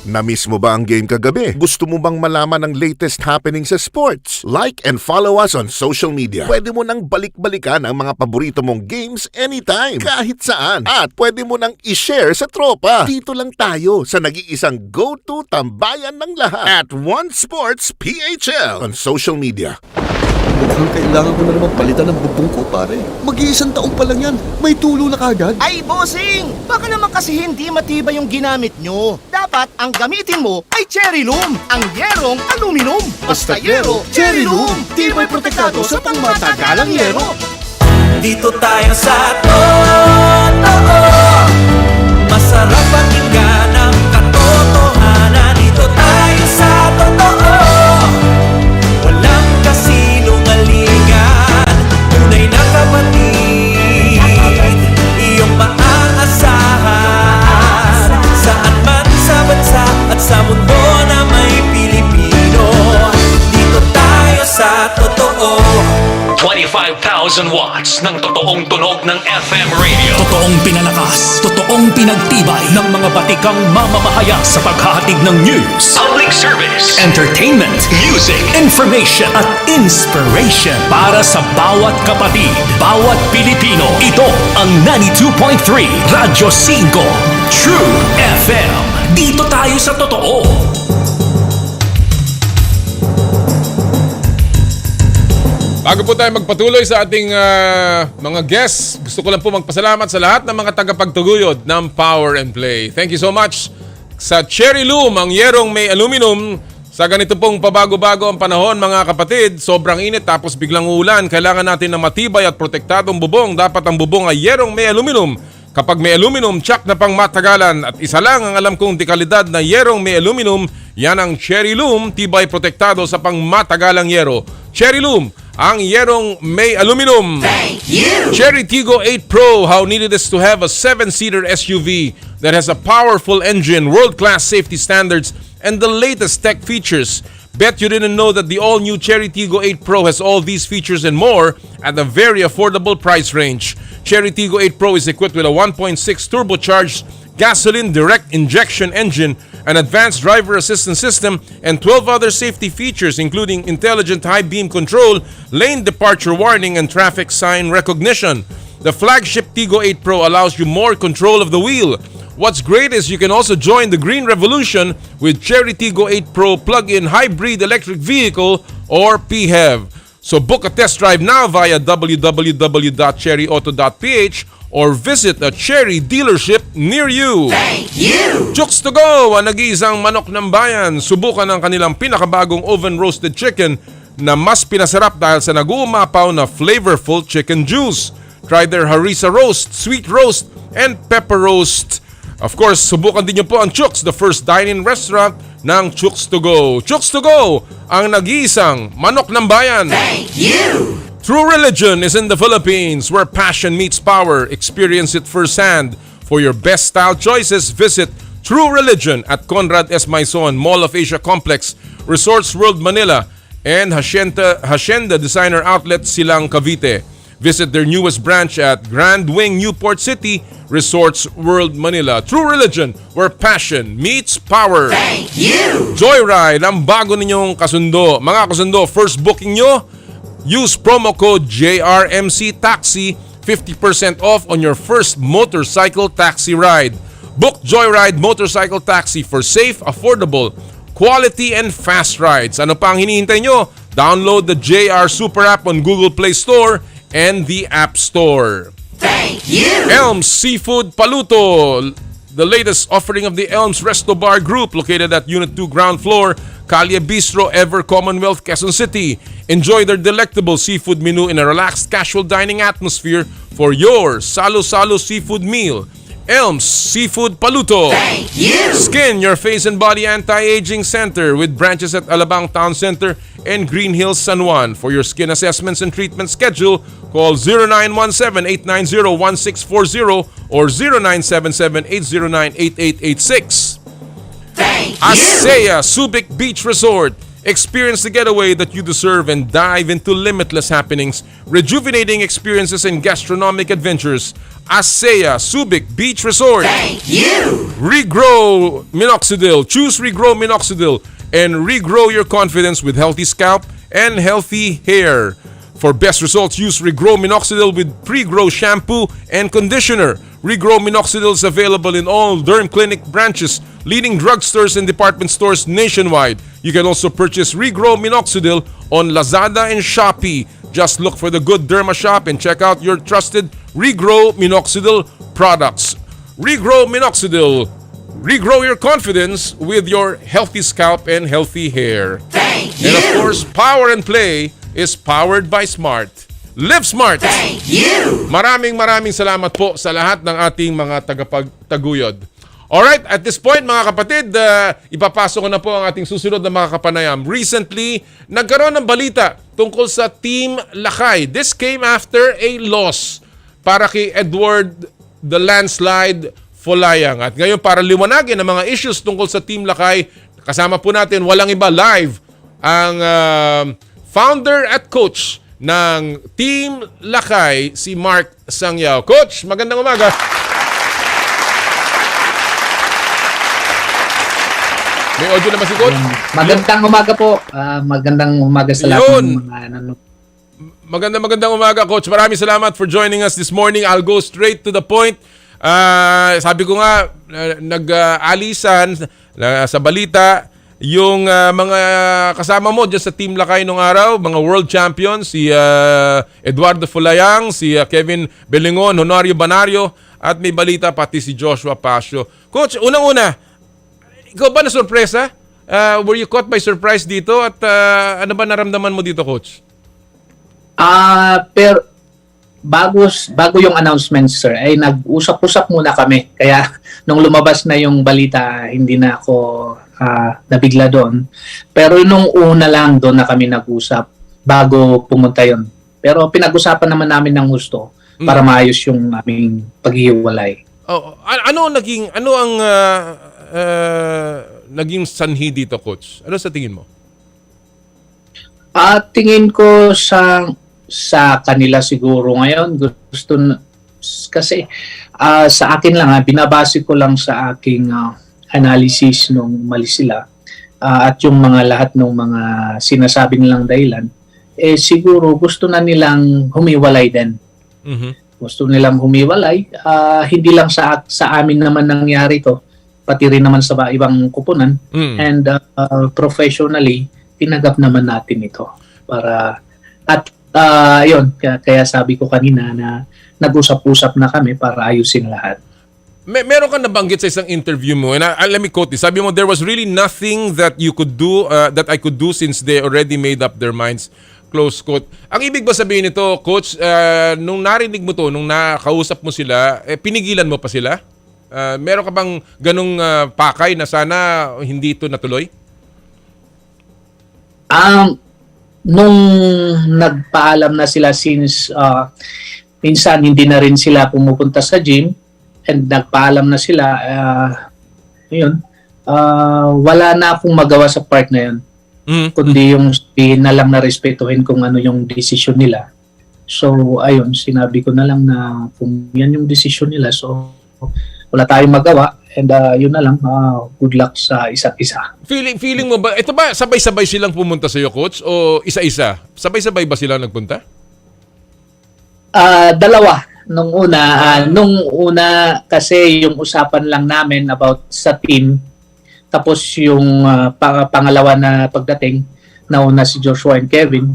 Na-miss mo ba ang game kagabi? Gusto mo bang malaman ang latest happening sa sports? Like and follow us on social media. Pwede mo nang balik-balikan ang mga paborito mong games anytime, kahit saan. At pwede mo nang i-share sa tropa. Dito lang tayo sa nag-iisang go-to tambayan ng lahat at One Sports PHL on social media. Mukhang kailangan ko na naman palitan ng bubong ko, pare. Mag-iisang taong pa lang yan. May tulo na kagad. Ay, bossing! Baka naman kasi hindi matibay yung ginamit nyo. Dapat ang gamitin mo ay cherry loom, ang yerong aluminum. Basta yero, cherry loom. Tibay protektado sa pangmatagalang yero. Dito tayo sa totoo. Masarap pakinggan ang katotohanan. Dito tayo sa totoo. Walang kasinungalingan. Tunay na kapatid, iyong maaasahan. Saan man sa bansa at sa mundo na may Pilipino. Dito tayo sa totoo. 25,000 watts ng totoong tunog ng FM radio. Totoong pinalakas, totoong pinagtibay ng mga batikang mamamahaya sa paghahatid ng news, public service, entertainment, music, information at inspiration para sa bawat kapatid, bawat Pilipino. Ito ang 92.3 Radyo 5 True FM. Dito tayo sa totoo. Bago po tayo magpatuloy sa ating mga guests, gusto ko lang po magpasalamat sa lahat ng mga tagapagtuguyod ng Power and Play. Thank you so much sa Cherry Loom, ang yerong may aluminum. Sa ganito pong pabago-bago ang panahon, mga kapatid, sobrang init tapos biglang uulan. Kailangan natin ng matibay at protektadong bubong. Dapat ang bubong ay yerong may aluminum. Kapag may aluminum, tsak na pang matagalan. At isa lang ang alam kong dekalidad na yerong may aluminum, yan ang Cherry Loom, tibay protektado sa pang matagalang yero. Cherry Loom, ang yerong may aluminum. Thank you! Cherry Tiggo 8 Pro, how needed is to have a 7-seater SUV that has a powerful engine, world-class safety standards, and the latest tech features. Bet you didn't know that the all-new Cherry Tiggo 8 Pro has all these features and more at a very affordable price range. Cherry Tiggo 8 Pro is equipped with a 1.6 turbocharged gasoline direct injection engine, an advanced driver assistance system, and 12 other safety features including intelligent high beam control, lane departure warning, and traffic sign recognition. The flagship Tiggo 8 Pro allows you more control of the wheel. What's great is you can also join the green revolution with Cherry Tiggo 8 Pro plug-in hybrid electric vehicle or PHEV. So book a test drive now via www.cherryauto.ph or visit a Cherry dealership near you. Thank you! Chooks to Go, ang nag-iisang manok ng bayan. Subukan ang kanilang pinakabagong oven-roasted chicken na mas pinasarap dahil sa nag-uumapaw na flavorful chicken juice. Try their harissa roast, sweet roast, and pepper roast. Of course, subukan din niyo po ang Chooks, the first dine-in restaurant ng Chooks to Go. Chooks to Go, ang nag-iisang manok ng bayan. Thank you! True religion is in the Philippines, where passion meets power. Experience it firsthand. For your best style choices, visit True Religion at Conrad S. Maison, Mall of Asia Complex, Resorts World Manila, and Hacienda Designer Outlet, Silang, Cavite. Visit their newest branch at Grand Wing, Newport City, Resorts World Manila. True Religion, where passion meets power. Thank you! Joyride, ang bago ninyong kasundo. Mga kasundo, first booking nyo, use promo code JRMC Taxi, 50% off on your first motorcycle taxi ride. Book Joyride Motorcycle Taxi for safe, affordable, quality, and fast rides. Ano pa ang hinihintay nyo? Download the JR Super App on Google Play Store and the App Store. Thank you! Elms Seafood Paluto, the latest offering of the Elms Resto Bar Group, located at Unit 2 ground floor, Calle Bistro, Ever Commonwealth, Quezon City. Enjoy their delectable seafood menu in a relaxed, casual dining atmosphere for your Salo-Salo seafood meal. Elms Seafood Paluto. Thank you! Skin Your Face and Body Anti-Aging Center with branches at Alabang Town Center and Green Hills, San Juan. For your skin assessments and treatment schedule, call 0917-890-1640 or 0977-809-8886. Thank you! Asea Subic Beach Resort. Experience the getaway that you deserve and dive into limitless happenings, rejuvenating experiences, and gastronomic adventures. Asea Subic Beach Resort. Thank you! Regrow Minoxidil. Choose Regrow Minoxidil and regrow your confidence with healthy scalp and healthy hair. For best results, use Regrow Minoxidil with Pre-Grow shampoo and conditioner. Regrow Minoxidil is available in all Derm Clinic branches, leading drugstores and department stores nationwide. You can also purchase Regrow Minoxidil on Lazada and Shopee. Just look for the Good Derma Shop and check out your trusted Regrow Minoxidil products. Regrow Minoxidil. Regrow your confidence with your healthy scalp and healthy hair. Thank you! And of course, Power and Play is powered by Smart. Live Smart! Thank you! Maraming salamat po sa lahat ng ating mga tagapagtaguyod. Alright, at this point mga kapatid, ipapasok ko na po ang ating susunod na mga kapanayam. Recently, nagkaroon ng balita tungkol sa Team Lakay. This came after a loss para kay Edward the Landslide Folayang. At ngayon, para liwanagin ang mga issues tungkol sa Team Lakay, kasama po natin walang iba live ang founder at coach ng Team Lakay, si Mark Sangiao. Coach, magandang umaga. May audio na ba si Coach? Magandang umaga po. Magandang umaga sa lahat ng mga nanonood. Magandang umaga, Coach. Maraming salamat for joining us this morning. I'll go straight to the point. Sabi ko nga, nag-alisan sa balita yung mga kasama mo dyan sa Team Lakay nung araw, mga world champions, si Eduardo Folayang, si Kevin Belingon, Honorio Banario, at may balita pati si Joshua Pasio. Coach, unang-una, ikaw ba na sorpresa? Were you caught by surprise dito? At ano ba naramdaman mo dito, Coach? Pero bago yung announcement, sir, ay nag-usap-usap muna kami. Kaya nung lumabas na yung balita, hindi na ako nabigla doon. Pero nung una lang doon na kami nag-usap bago pumunta yon. Pero pinag-usapan naman namin ng gusto para maayos yung aming paghihiwalay. Ano ang naging sanhi dito, Coach? Ano sa tingin mo? Tingin ko sa kanila siguro ngayon kasi sa akin lang, binabase ko lang sa aking analysis nung umalis sila at yung mga lahat ng mga sinasabi nilang dahilan, siguro gusto na nilang humiwalay din. Gusto nilang humiwalay, hindi lang sa amin naman nangyari to, pati rin naman sa ibang koponan, and professionally tinanggap naman natin ito para yun, kaya sabi ko kanina na nag-usap-usap na kami para ayusin lahat. Meron ka nabanggit sa isang interview mo, and let me quote this. Sabi mo, there was really nothing that you could do, that I could do since they already made up their minds. Close quote. Ang ibig ba sabihin nito, Coach, nung narinig mo to, nung nakausap mo sila, pinigilan mo pa sila? Meron ka bang ganung pakay na sana hindi ito natuloy? Nung nagpaalam na sila since minsan hindi na rin sila pumupunta sa gym, and nagpaalam na sila, yun, wala na akong magawa sa part na yun. Kundi yung sabihin na lang na respetuhin kung ano yung decision nila. So, ayun, sinabi ko na lang na kung yan yung decision nila, so wala tayong magawa, and yun na lang, good luck sa isa't isa. Feeling mo ba, ito ba sabay-sabay silang pumunta sa iyo, coach, o isa-isa? Sabay-sabay ba sila nagpunta? Dalawa. Nung una kasi yung usapan lang namin about sa team, tapos yung pangalawa na pagdating, nauna si Joshua and Kevin.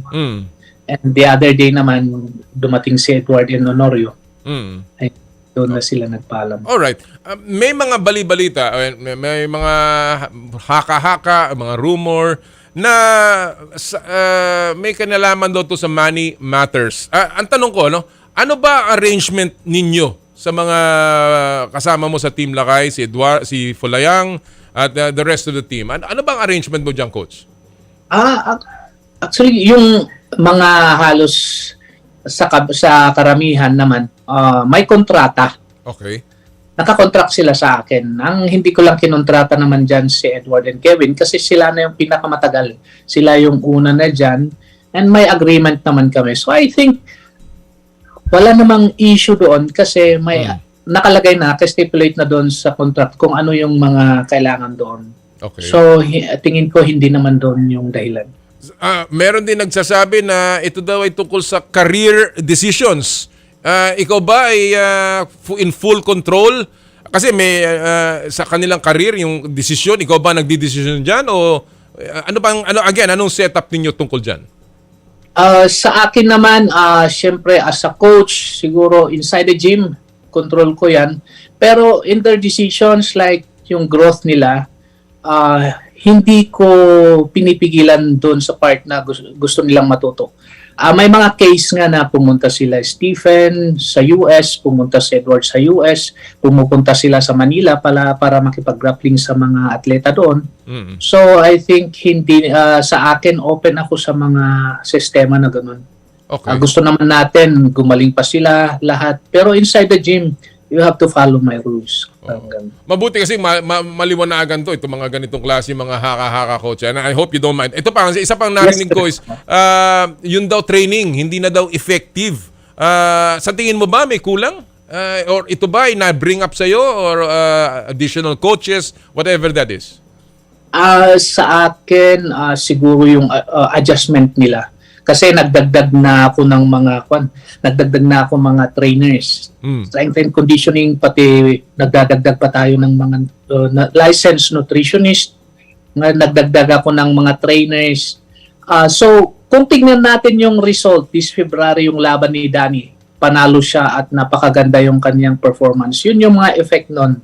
And the other day naman, dumating si Edward and Honorio. Ay, doon na sila nagpaalam. Alright. May mga bali-balita, may mga haka-haka, mga rumor, na may kanalaman daw to sa money matters. Ang tanong ko, ano ba arrangement ninyo sa mga kasama mo sa Team Lakay, si Edward, si Fulayang, at the rest of the team? Ano bang arrangement mo dyan, coach? Actually, yung mga halos sa karamihan naman, may kontrata. Okay. Nakakontract sila sa akin. Ang hindi ko lang kinontrata naman dyan si Edward and Kevin kasi sila na yung pinakamatagal. Sila yung una na dyan. And may agreement naman kami. So I think wala namang issue doon kasi may nakalagay na, stipulate na doon sa contract kung ano yung mga kailangan doon. Okay. So tingin ko hindi naman doon yung dahilan. Meron din nagsasabi na ito daw ay tungkol sa career decisions. Ikaw ba ay in full control? Kasi may sa kanilang career yung desisyon, ikaw ba nagdi-decision diyan o anong setup ninyo tungkol diyan? Sa akin naman, syempre as a coach, siguro inside the gym, control ko 'yan. Pero in their decisions like yung growth nila, hindi ko pinipigilan doon sa part na gusto nilang matuto. May mga case nga na pumunta sila Stephen sa US, pumunta si Edward sa US, pumupunta sila sa Manila para makipag-grappling sa mga atleta doon. So I think hindi sa akin open ako sa mga sistema na ganoon. Okay. Gusto naman natin gumaling pa sila lahat, pero inside the gym you have to follow my rules. Mabuti kasi maliwanagan to, itong mga ganitong klase, mga haka-haka, coach. And I hope you don't mind. Ito pa, isa pang narinig ko is, yun daw training, hindi na daw effective. Sa tingin mo ba may kulang? Or ito ba ay na-bring up sa'yo? Or additional coaches? Whatever that is. Sa akin, siguro yung adjustment nila. Kasi nagdagdag na ako ng mga trainers. Strength and conditioning, pati nagdadagdag pa tayo ng mga licensed nutritionist. Nagdagdag ako ng mga trainers. So, kung tignan natin yung result, this February yung laban ni Danny, panalo siya at napakaganda yung kanyang performance. Yun yung mga effect nun.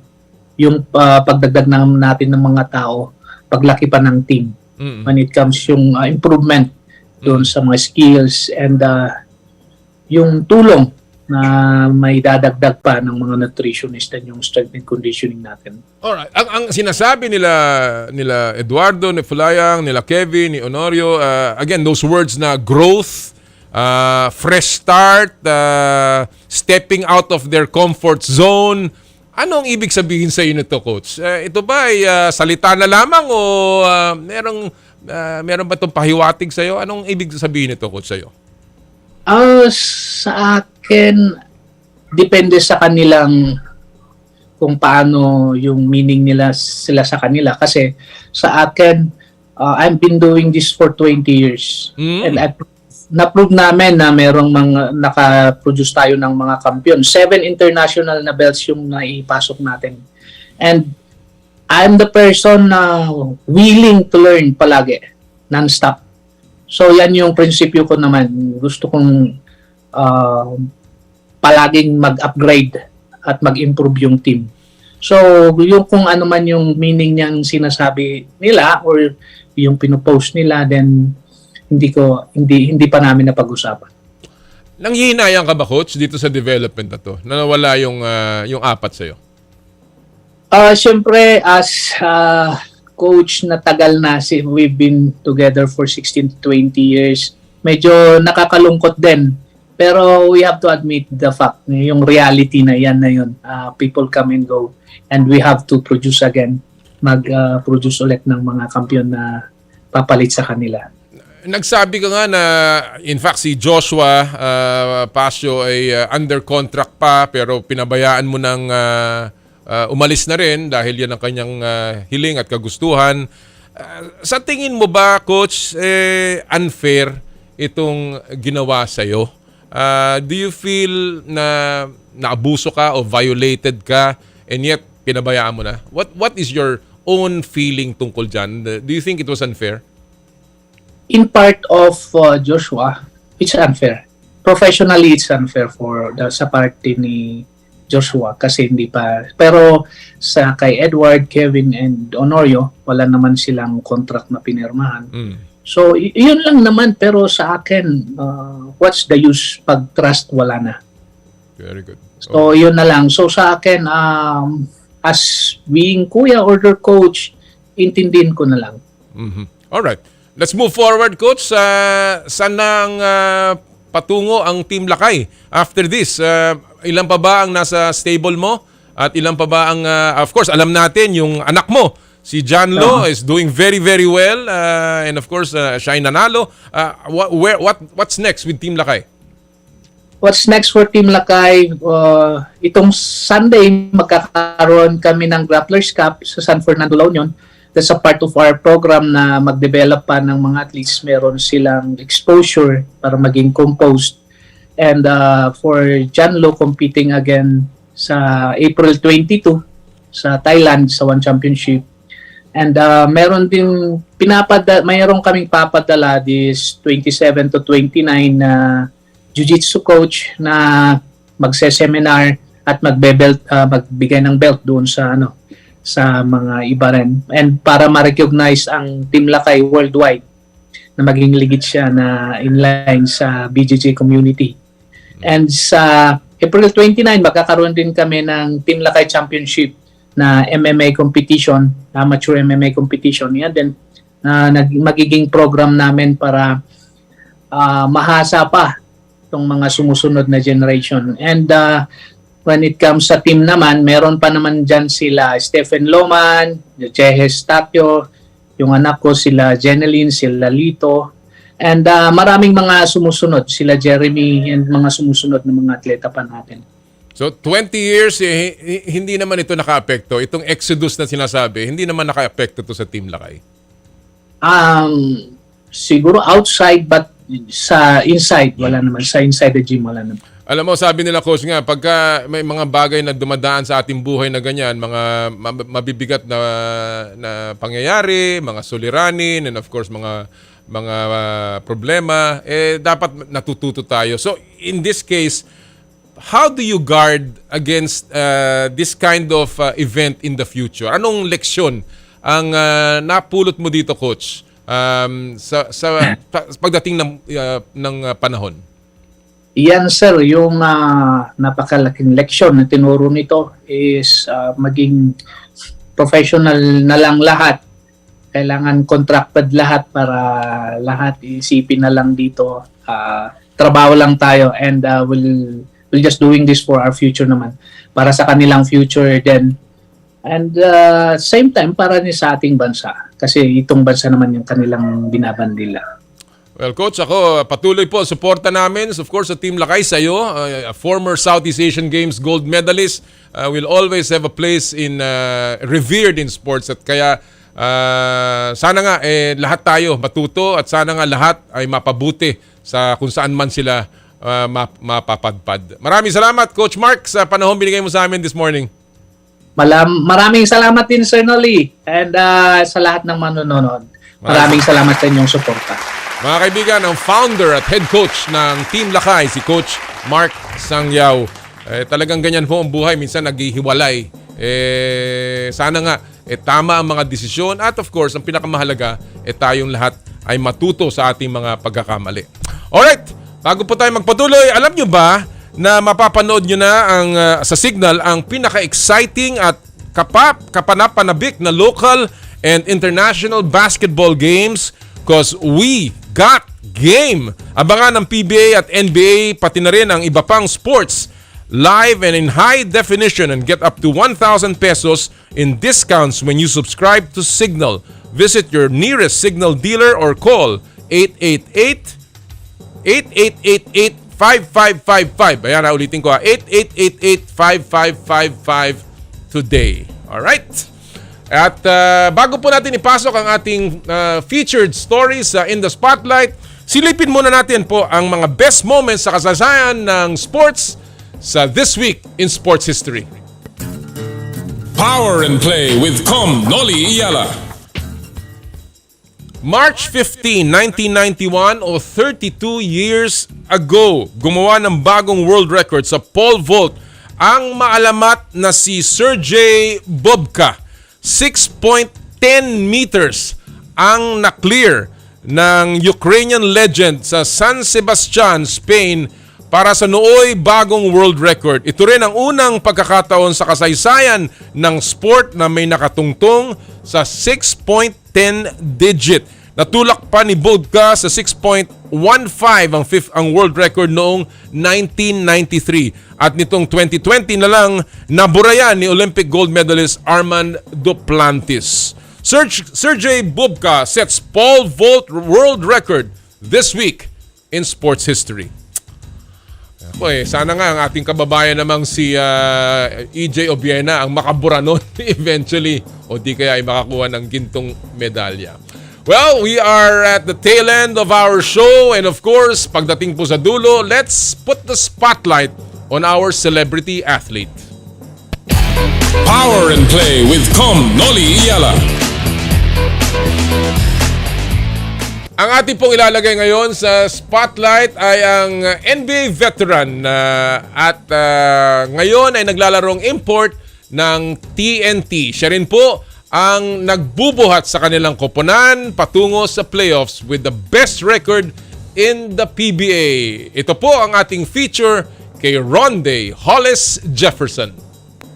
Yung pagdagdag natin ng mga tao, paglaki pa ng team. When it comes yung improvement doon sa mga skills and yung tulong na may dadagdag pa ng mga nutritionist and yung strength and conditioning natin. Alright. Ang sinasabi nila Eduardo, ni Fulayang, nila Kevin, ni Honorio, again, those words na growth, fresh start, stepping out of their comfort zone. Anong ibig sabihin sa inyo nito, coach? Ito ba ay salita na lamang o meron ba itong pahiwatig sa'yo? Anong ibig sabihin nito, coach, sa'yo? Sa akin, depende sa kanilang kung paano yung meaning nila sila sa kanila. Kasi sa akin, I've been doing this for 20 years. And na-prove namin na merong mga naka-produce tayo ng mga kampiyon. 7 international na belts yung naipasok natin. And I'm the person na willing to learn palagi, non-stop. So yan yung prinsipyo ko naman. Gusto kong palaging mag-upgrade at mag-improve yung team. So yung kung ano man yung meaning niyang sinasabi nila or yung pinopost nila, then hindi pa namin napag-usapan. Nanghihinayang ka ba, coach, dito sa development na to? Na nawala yung apat sa'yo? Siyempre, as coach na tagal na, we've been together for 16 to 20 years. Medyo nakakalungkot din Pero we have to admit the fact, yung reality na yan na yun. People come and go and we have to produce again. Mag-produce ulit ng mga kampiyon na papalit sa kanila. Nagsabi ka nga na in fact si Joshua Pasio ay under contract pa pero pinabayaan mo ng umalis na rin dahil yan ang kanyang hiling at kagustuhan. Sa tingin mo ba, Coach, unfair itong ginawa sa'yo? Do you feel na naabuso ka o violated ka and yet pinabayaan mo na? What is your own feeling tungkol dyan? Do you think it was unfair? In part of Joshua, it's unfair. Professionally, it's unfair sa party ni Joshua kasi hindi pa. Pero sa kay Edward, Kevin, and Honorio, wala naman silang contract na pinirmahan. So, yun lang naman. Pero sa akin, what's the use pag trust wala na? Very good. So, yun na lang. So, sa akin, as being kuya or their coach, intindihin ko na lang. Alright. Let's move forward, Coach. Saan nang patungo ang Team Lakay after this? Ilan pa ba ang nasa stable mo? At ilan pa ba ang, of course, alam natin yung anak mo, si John Lo, is doing very, very well. And of course, Shine nanalo. What's next with Team Lakay? What's next for Team Lakay? Itong Sunday, magkakaroon kami ng Grapplers Cup sa San Fernando, La Union. That's a part of our program na mag-develop pa ng mga athletes. Meron silang exposure para maging composed. And for John Lo competing again sa April 22 sa Thailand sa One Championship. And meron din mayroon kaming papadala this 27 to 29 na jiu-jitsu coach na magse-seminar at magbigay ng belt doon sa sa mga iba rin. And para ma-recognize ang Team Lakay worldwide na maging ligid siya na inline sa BJJ community. And sa April 29, magkakaroon din kami ng Team Lakay Championship na MMA competition, amateur MMA competition. Yan din, magiging program namin para mahasa pa itong mga sumusunod na generation. And when it comes sa team naman, meron pa naman dyan sila Stephen Loman, Jehes Tapio, yung anak ko sila Jeneline, sila Lito, and maraming mga sumusunod, sila Jeremy, and mga sumusunod na mga atleta pa natin. So 20 years, hindi naman ito naka-apekto. Itong exodus na sinasabi, hindi naman naka-apekto to sa Team Lakay? Siguro outside, but sa inside, wala naman. Sa inside the gym, wala naman. Alam mo, sabi nila, Coach, nga, pagka may mga bagay na dumadaan sa ating buhay na ganyan, mga mabibigat na pangyayari, mga suliranin, and of course, mga problema, dapat natututo tayo. So, in this case, how do you guard against this kind of event in the future? Anong leksyon ang napulot mo dito, Coach, sa pagdating ng panahon? Yan sir, yung napakalaking leksyon na tinuro nito is maging professional na lang lahat. Kailangan contracted lahat para lahat isipin na lang dito. Trabaho lang tayo and we'll just doing this for our future naman. Para sa kanilang future din. And same time para ni sa ating bansa. Kasi itong bansa naman yung kanilang binabandila. Well, Coach, ako patuloy po suporta namin. Of course, sa Team Lakay sa'yo, a former Southeast Asian Games gold medalist, will always have a place in revered in sports. At kaya sana nga lahat tayo matuto at sana nga lahat ay mapabuti sa kung saan man sila mapapadpad. Maraming salamat, Coach Mark, sa panahon binigay mo sa amin this morning. Maraming salamat din, Sir Noli, and sa lahat ng manonood. Maraming salamat sa inyong suporta. Mga kaibigan, ang founder at head coach ng Team Lakay, si Coach Mark Sangiao. Talagang ganyan po ang buhay. Minsan naghihiwalay. Sana nga, tama ang mga desisyon. At of course, ang pinakamahalaga, tayong lahat ay matuto sa ating mga pagkakamali. Alright, bago po tayo magpatuloy, alam nyo ba na mapapanood nyo na sa Signal ang pinaka-exciting at kapanapanabik na local and international basketball games because we got game. Abangan ng PBA at NBA pati na rin ang iba pang sports live and in high definition and get up to 1,000 pesos in discounts when you subscribe to Signal. Visit your nearest Signal dealer or call 888-5555. Ayan, ulitin ko 8888-5555 today. Alright? At bago po natin ipasok ang ating featured stories in the spotlight, silipin muna natin po ang mga best moments sa kasaysayan ng sports sa This Week in Sports History. Power and Play with Noli Iyala. March 15, 1991 o 32 years ago, gumawa ng bagong world record sa pole vault ang maalamat na si Sergey Bubka. 6.10 meters ang na-clear ng Ukrainian legend sa San Sebastian, Spain para sa nooy bagong world record. Ito rin ang unang pagkakataon sa kasaysayan ng sport na may nakatungtong sa 6.10 digit. Natulak pa ni Bubka sa 6.15 ang world record noong 1993. At nitong 2020 na lang, naburayan ni Olympic gold medalist Armand Duplantis. Sergey Bubka sets pole vault world record this week in sports history. Sana nga ang ating kababayan namang si EJ Obiena ang makabura nun eventually o di kaya ay makakuha ng gintong medalya. Well, we are at the tail end of our show and of course, pagdating po sa dulo, let's put the spotlight on our celebrity athlete. Power and Play with Noli Iyala. Ang ating pong ilalagay ngayon sa spotlight ay ang NBA veteran at ngayon ay naglalarong import ng TNT. Siya rin po ang nagbubuhat sa kanilang koponan patungo sa playoffs with the best record in the PBA. Ito po ang ating feature kay Rondae Hollis-Jefferson.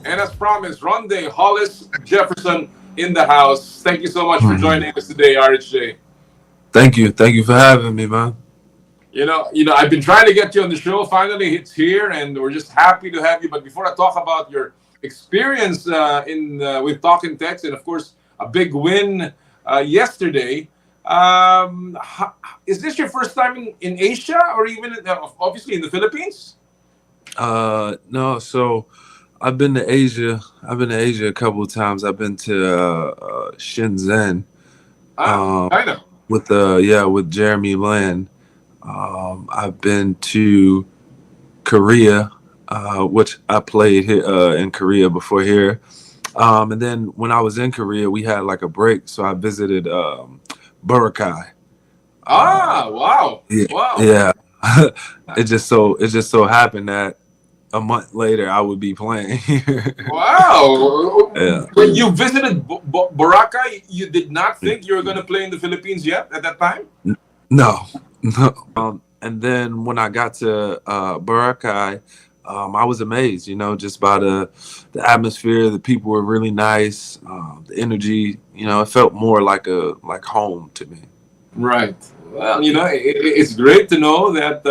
And as promised, Rondae Hollis-Jefferson in the house. Thank you so much for joining us today, RHJ. Thank you for having me, man. You know, I've been trying to get you on the show. Finally, it's here, and we're just happy to have you. But before I talk about your experience with Talking Text, and of course, a big win yesterday, is this your first time in Asia, or even obviously in the Philippines? No, so I've been to Asia. I've been to Asia a couple of times. I've been to Shenzhen. China. With Jeremy Lin. I've been to Korea, which I played here, in Korea before here. And then when I was in Korea, we had like a break, so I visited Boracay. Wow! Yeah, Wow! yeah. It just so happened that a month later I would be playing here. Wow! Yeah. When you visited Boracay, you did not think you were going to play in the Philippines yet at that time? No. And then when I got to Boracay, I was amazed, just by the atmosphere. The people were really nice. The energy, it felt more like home to me. Right. Well, it's great to know that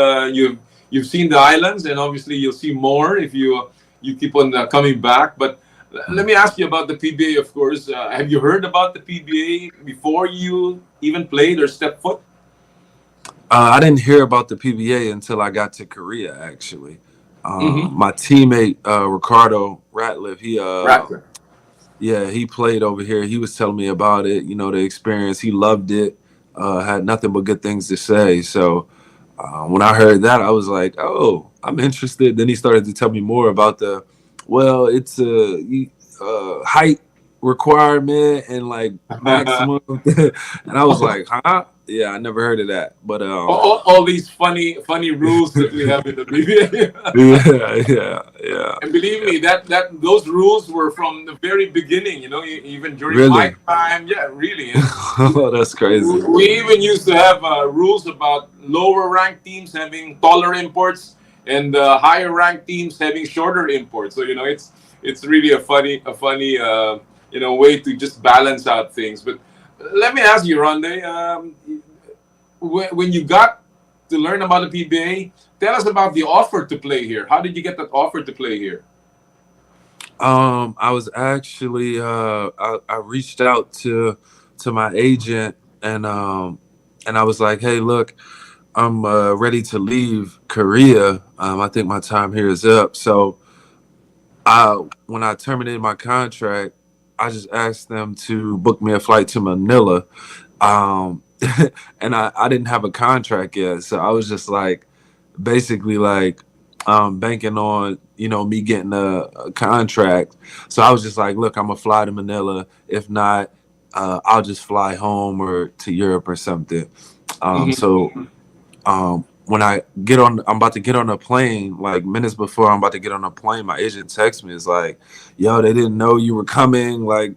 you've seen the islands, and obviously you'll see more if you keep on coming back. But let me ask you about the PBA, of course. Have you heard about the PBA before you even played or stepped foot? I didn't hear about the PBA until I got to Korea, actually. My teammate, Ricardo Ratliff, he played over here. He was telling me about it, the experience. He loved it, had nothing but good things to say. So when I heard that, I was like, oh, I'm interested. Then he started to tell me more about it's a height requirement and like maximum. And I was like, huh? Yeah, I never heard of that. But all these funny rules that we have in the PBA. yeah. And believe me, that those rules were from the very beginning. Even during Really? my time. Yeah, really. Oh, that's crazy. We even used to have rules about lower ranked teams having taller imports and higher ranked teams having shorter imports. So it's really a funny way to just balance out things. But let me ask you, Rondae, when you got to learn about the PBA, tell us about the offer to play here. How did you get that offer to play here? I was actually I reached out to my agent and I was like, hey, look, I'm ready to leave Korea. I think my time here is up. So when I terminated my contract, I just asked them to book me a flight to Manila. And I didn't have a contract yet. So I was just like, basically like banking on, me getting a contract. So I was just like, look, I'm going to fly to Manila. If not, I'll just fly home or to Europe or something. So when I'm about to get on a plane, like minutes before I'm about to get on a plane, my agent texts me. It's like, yo, they didn't know you were coming. Like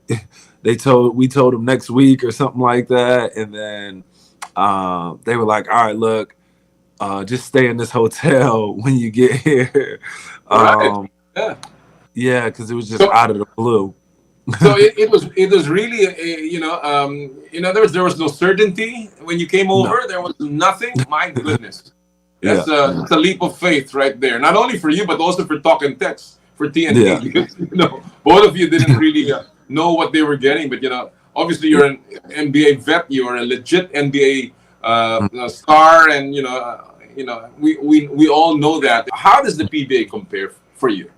we told them next week or something like that. And then they were like, all right, look, just stay in this hotel when you get here. Right. Yeah, because it was just out of the blue. So it was really in other words, there was no certainty when you came over. No. There was nothing. My goodness, that's a leap of faith right there. Not only for you, but also for Talk and Text for TNT. Yeah. Because, both of you didn't really know what they were getting. But obviously you're an NBA vet. You are a legit NBA star, and we all know that. How does the PBA compare for you?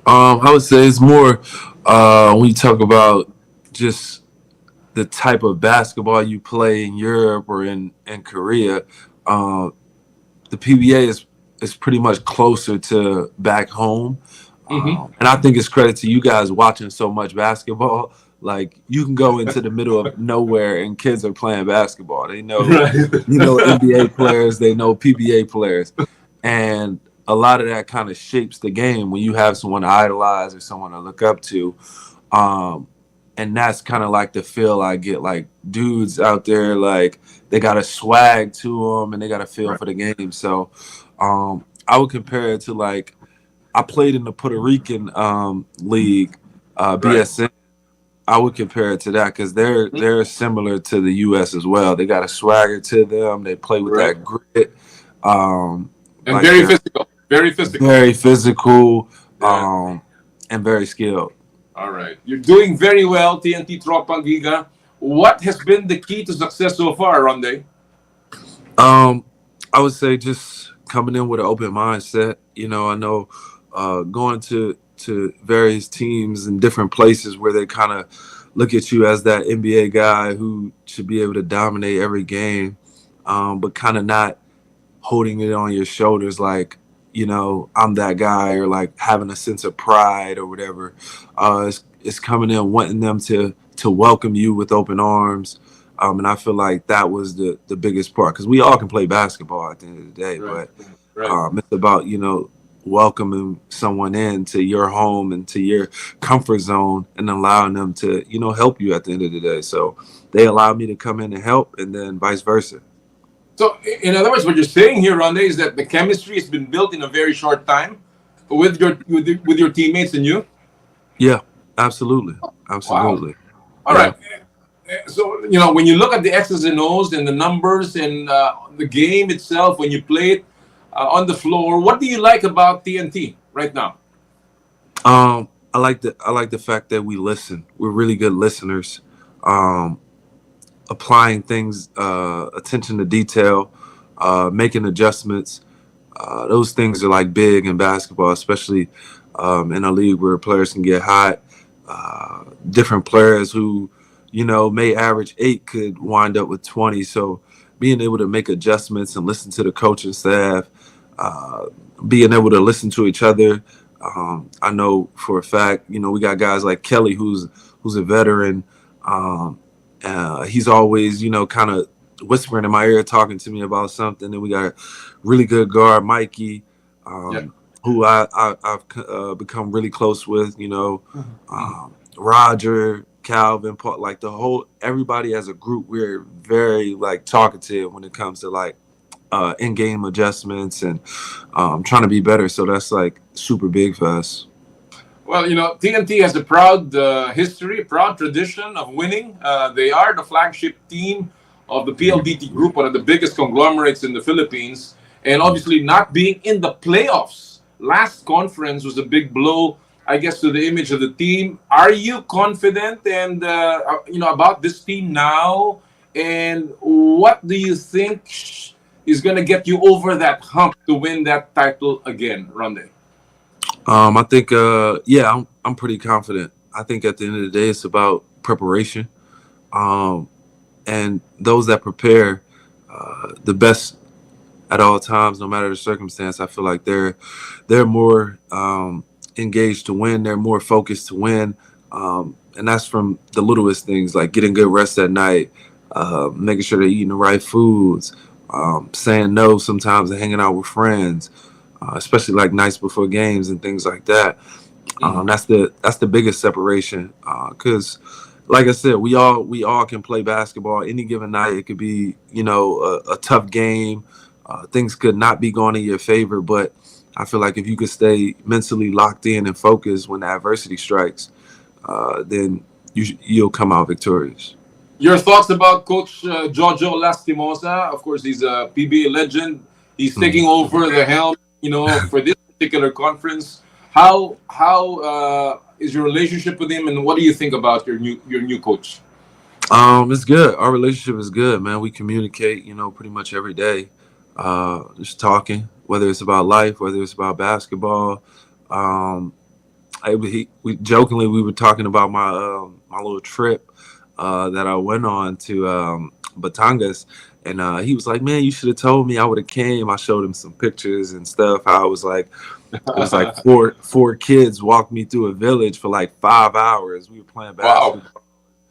I would say it's more when you talk about just the type of basketball you play in Europe or in Korea. The PBA is pretty much closer to back home. And I think it's credit to you guys watching so much basketball. Like you can go into the middle of nowhere and kids are playing basketball. They know, NBA players, they know PBA players. And a lot of that kind of shapes the game when you have someone to idolize or someone to look up to. And that's kind of like the feel I get, like dudes out there, like they got a swag to them and they got a feel for the game. So I would compare it to like, I played in the Puerto Rican league, BSN. I would compare it to that because they're similar to the U.S. as well. They got a swagger to them. They play with that grit. And like very physical. Very physical. Very physical, and very skilled. All right. You're doing very well, TNT Tropang Giga. What has been the key to success so far, Rondae? I would say just coming in with an open mindset. I know going to various teams in different places where they kind of look at you as that NBA guy who should be able to dominate every game, but kind of not holding it on your shoulders like, I'm that guy, or like having a sense of pride or whatever. It's coming in wanting them to welcome you with open arms. And I feel like that was the biggest part, because we all can play basketball at the end of the day, but it's about, welcoming someone into your home and to your comfort zone and allowing them to, help you at the end of the day. So they allowed me to come in and help, and then vice versa. So, in other words, what you're saying here, Rondae, is that the chemistry has been built in a very short time with your teammates and you? Yeah, absolutely. Absolutely. Wow. All right. So, when you look at the X's and O's and the numbers and the game itself, when you play it on the floor, what do you like about TNT right now? I like the fact that we listen. We're really good listeners. Applying things, attention to detail, making adjustments. Those things are like big in basketball, especially in a league where players can get hot. Different players who, may average 8 could wind up with 20. So being able to make adjustments and listen to the coaching staff, being able to listen to each other. I know for a fact, we got guys like Kelly, who's a veteran. He's always, kind of whispering in my ear, talking to me about something. And we got a really good guard, Mikey, who I've become really close with, Roger, Calvin, Paul, like everybody as a group, we're very like talkative when it comes to like in-game adjustments and trying to be better. So that's like super big for us. Well, TNT has a proud history, a proud tradition of winning. They are the flagship team of the PLDT group, one of the biggest conglomerates in the Philippines, and obviously not being in the playoffs. Last conference was a big blow, I guess, to the image of the team. Are you confident and about this team now? And what do you think is going to get you over that hump to win that title again, Rondae? I think, I'm pretty confident. I think at the end of the day, it's about preparation. And those that prepare the best at all times, no matter the circumstance, I feel like they're more engaged to win. They're more focused to win. And that's from the littlest things, like getting good rest at night, making sure they're eating the right foods, saying no sometimes and hanging out with friends, especially like nights before games and things like that. That's the biggest separation. Because like I said, we all can play basketball any given night. It could be, a tough game. Things could not be going in your favor, but I feel like if you could stay mentally locked in and focused when the adversity strikes, then you'll come out victorious. Your thoughts about Coach Jojo Lastimosa? Of course, he's a PBA legend. He's taking over the helm, for this particular conference. How is your relationship with him, and what do you think about your new coach? It's good. Our relationship is good, man. We communicate, pretty much every day. Just talking, whether it's about life, whether it's about basketball. We jokingly we were talking about my my little trip that I went on to Batangas, and he was like, "Man, you should have told me. I would have came." I showed him some pictures and stuff. How I was like, it was like four kids walked me through a village for like 5 hours. We were playing basketball,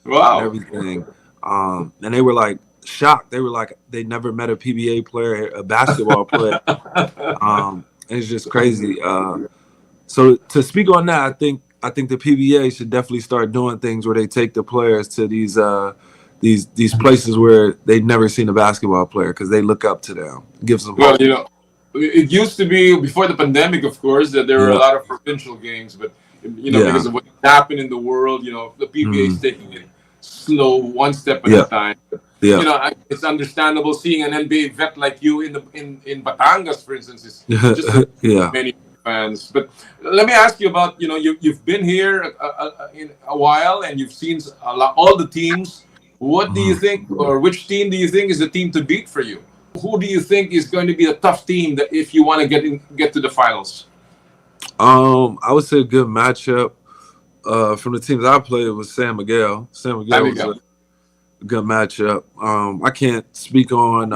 and everything, and they were like shocked. They were like, they never met a PBA player, a basketball player. It's just crazy. So to speak on that, I think the PBA should definitely start doing things where they take the players to these places where they've never seen a basketball player because they look up to them. Gives them hope. It used to be before the pandemic, of course, that there were a lot of provincial games, but because of what happened in the world, the PBA is taking it slow, one step at a time. It's understandable seeing an NBA vet like you in Batangas, for instance, is just many fans. But let me ask you about, you've been here in a while and you've seen all the teams. What do you think, or which team do you think is the team to beat for you? Who do you think is going to be a tough team that if you want to get to the finals? I would say a good matchup from the teams I played was San Miguel. San Miguel was a good matchup. I can't speak on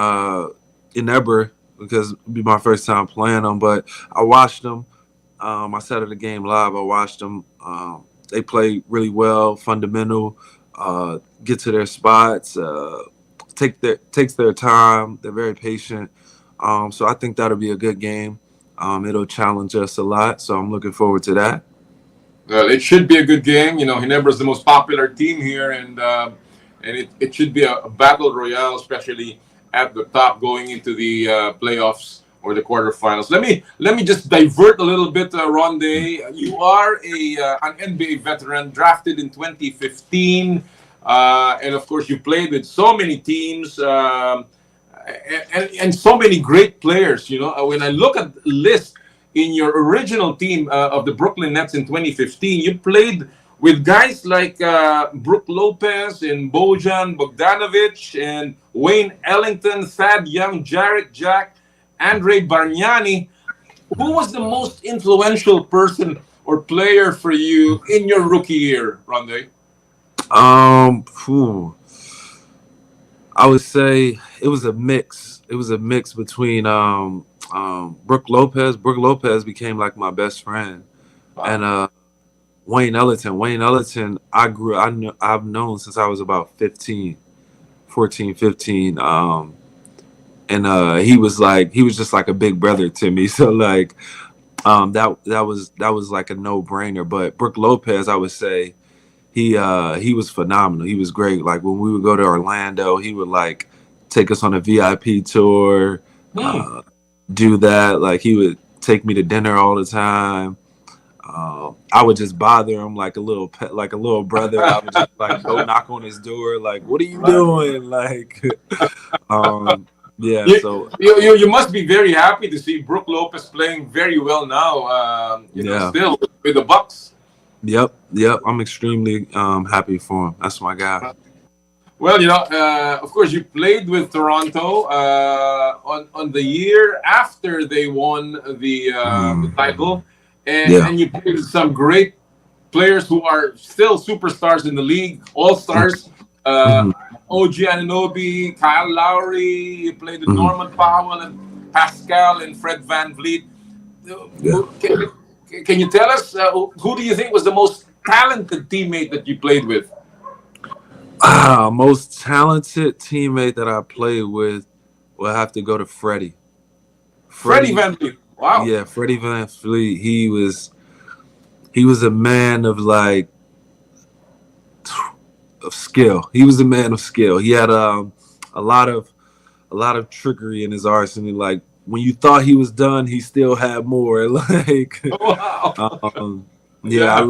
Inebra because it'd be my first time playing them, but I watched them. I sat at the game live. I watched them. They play really well, fundamental, get to their spots, takes their time. They're very patient. So I think that'll be a good game. It'll challenge us a lot, so I'm looking forward to that. It should be a good game. Ginebra is the most popular team here, and it should be a battle royale, especially at the top going into the playoffs or the quarterfinals. Let me just divert a little bit, Rondae. You are an NBA veteran, drafted in 2015, and of course you played with so many teams and so many great players. When I look at the list in your original team of the Brooklyn Nets in 2015, you played with guys like Brook Lopez and Bojan Bogdanovic and Wayne Ellington, Thad Young, Jarrett Jack, Andre Bargnani. Who was the most influential person or player for you in your rookie year, Rondae? I would say it was a mix. It was a mix between Brook Lopez. Brook Lopez became like my best friend, and Wayne Ellington, I've known since I was about 14, 15. And he was just like a big brother to me. So like, that was like a no-brainer. But Brook Lopez, I would say, he was phenomenal. He was great. Like when we would go to Orlando, he would like take us on a VIP tour, do that. Like he would take me to dinner all the time. I would just bother him like a little pet, like a little brother. I would just like go knock on his door, like, "What are you doing?" Like, yeah. You, So you must be very happy to see Brook Lopez playing very well now. Still with the Bucks. Yep. I'm extremely happy for him. That's my guy. Well, of course, you played with Toronto on the year after they won the title, and you played with some great players who are still superstars in the league, all-stars. OG Anunoby, Kyle Lowry, you played with Norman Powell and Pascal and Fred VanVleet. Can you tell us who do you think was the most talented teammate that you played with? Most talented teammate that I played with will have to go to Freddie. Freddie VanVleet. Wow. Yeah, Freddie VanVleet. He was a man of skill. He was a man of skill. He had a lot of trickery in his arsenal. Like when you thought he was done, he still had more. Like, wow. Yeah, I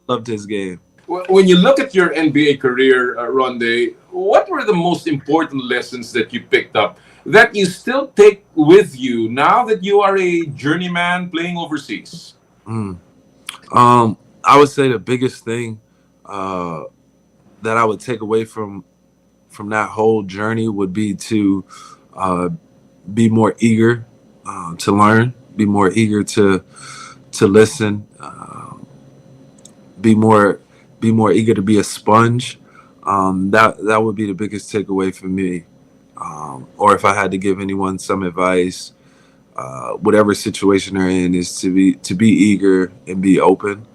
loved his game. When you look at your NBA career, Rondae, what were the most important lessons that you picked up that you still take with you now that you are a journeyman playing overseas? I would say the biggest thing that I would take away from that whole journey would be to be more eager to learn, be more eager to listen, be more eager to be a sponge. That would be the biggest takeaway for me. Or if I had to give anyone some advice, whatever situation they're in, is to be eager and be open.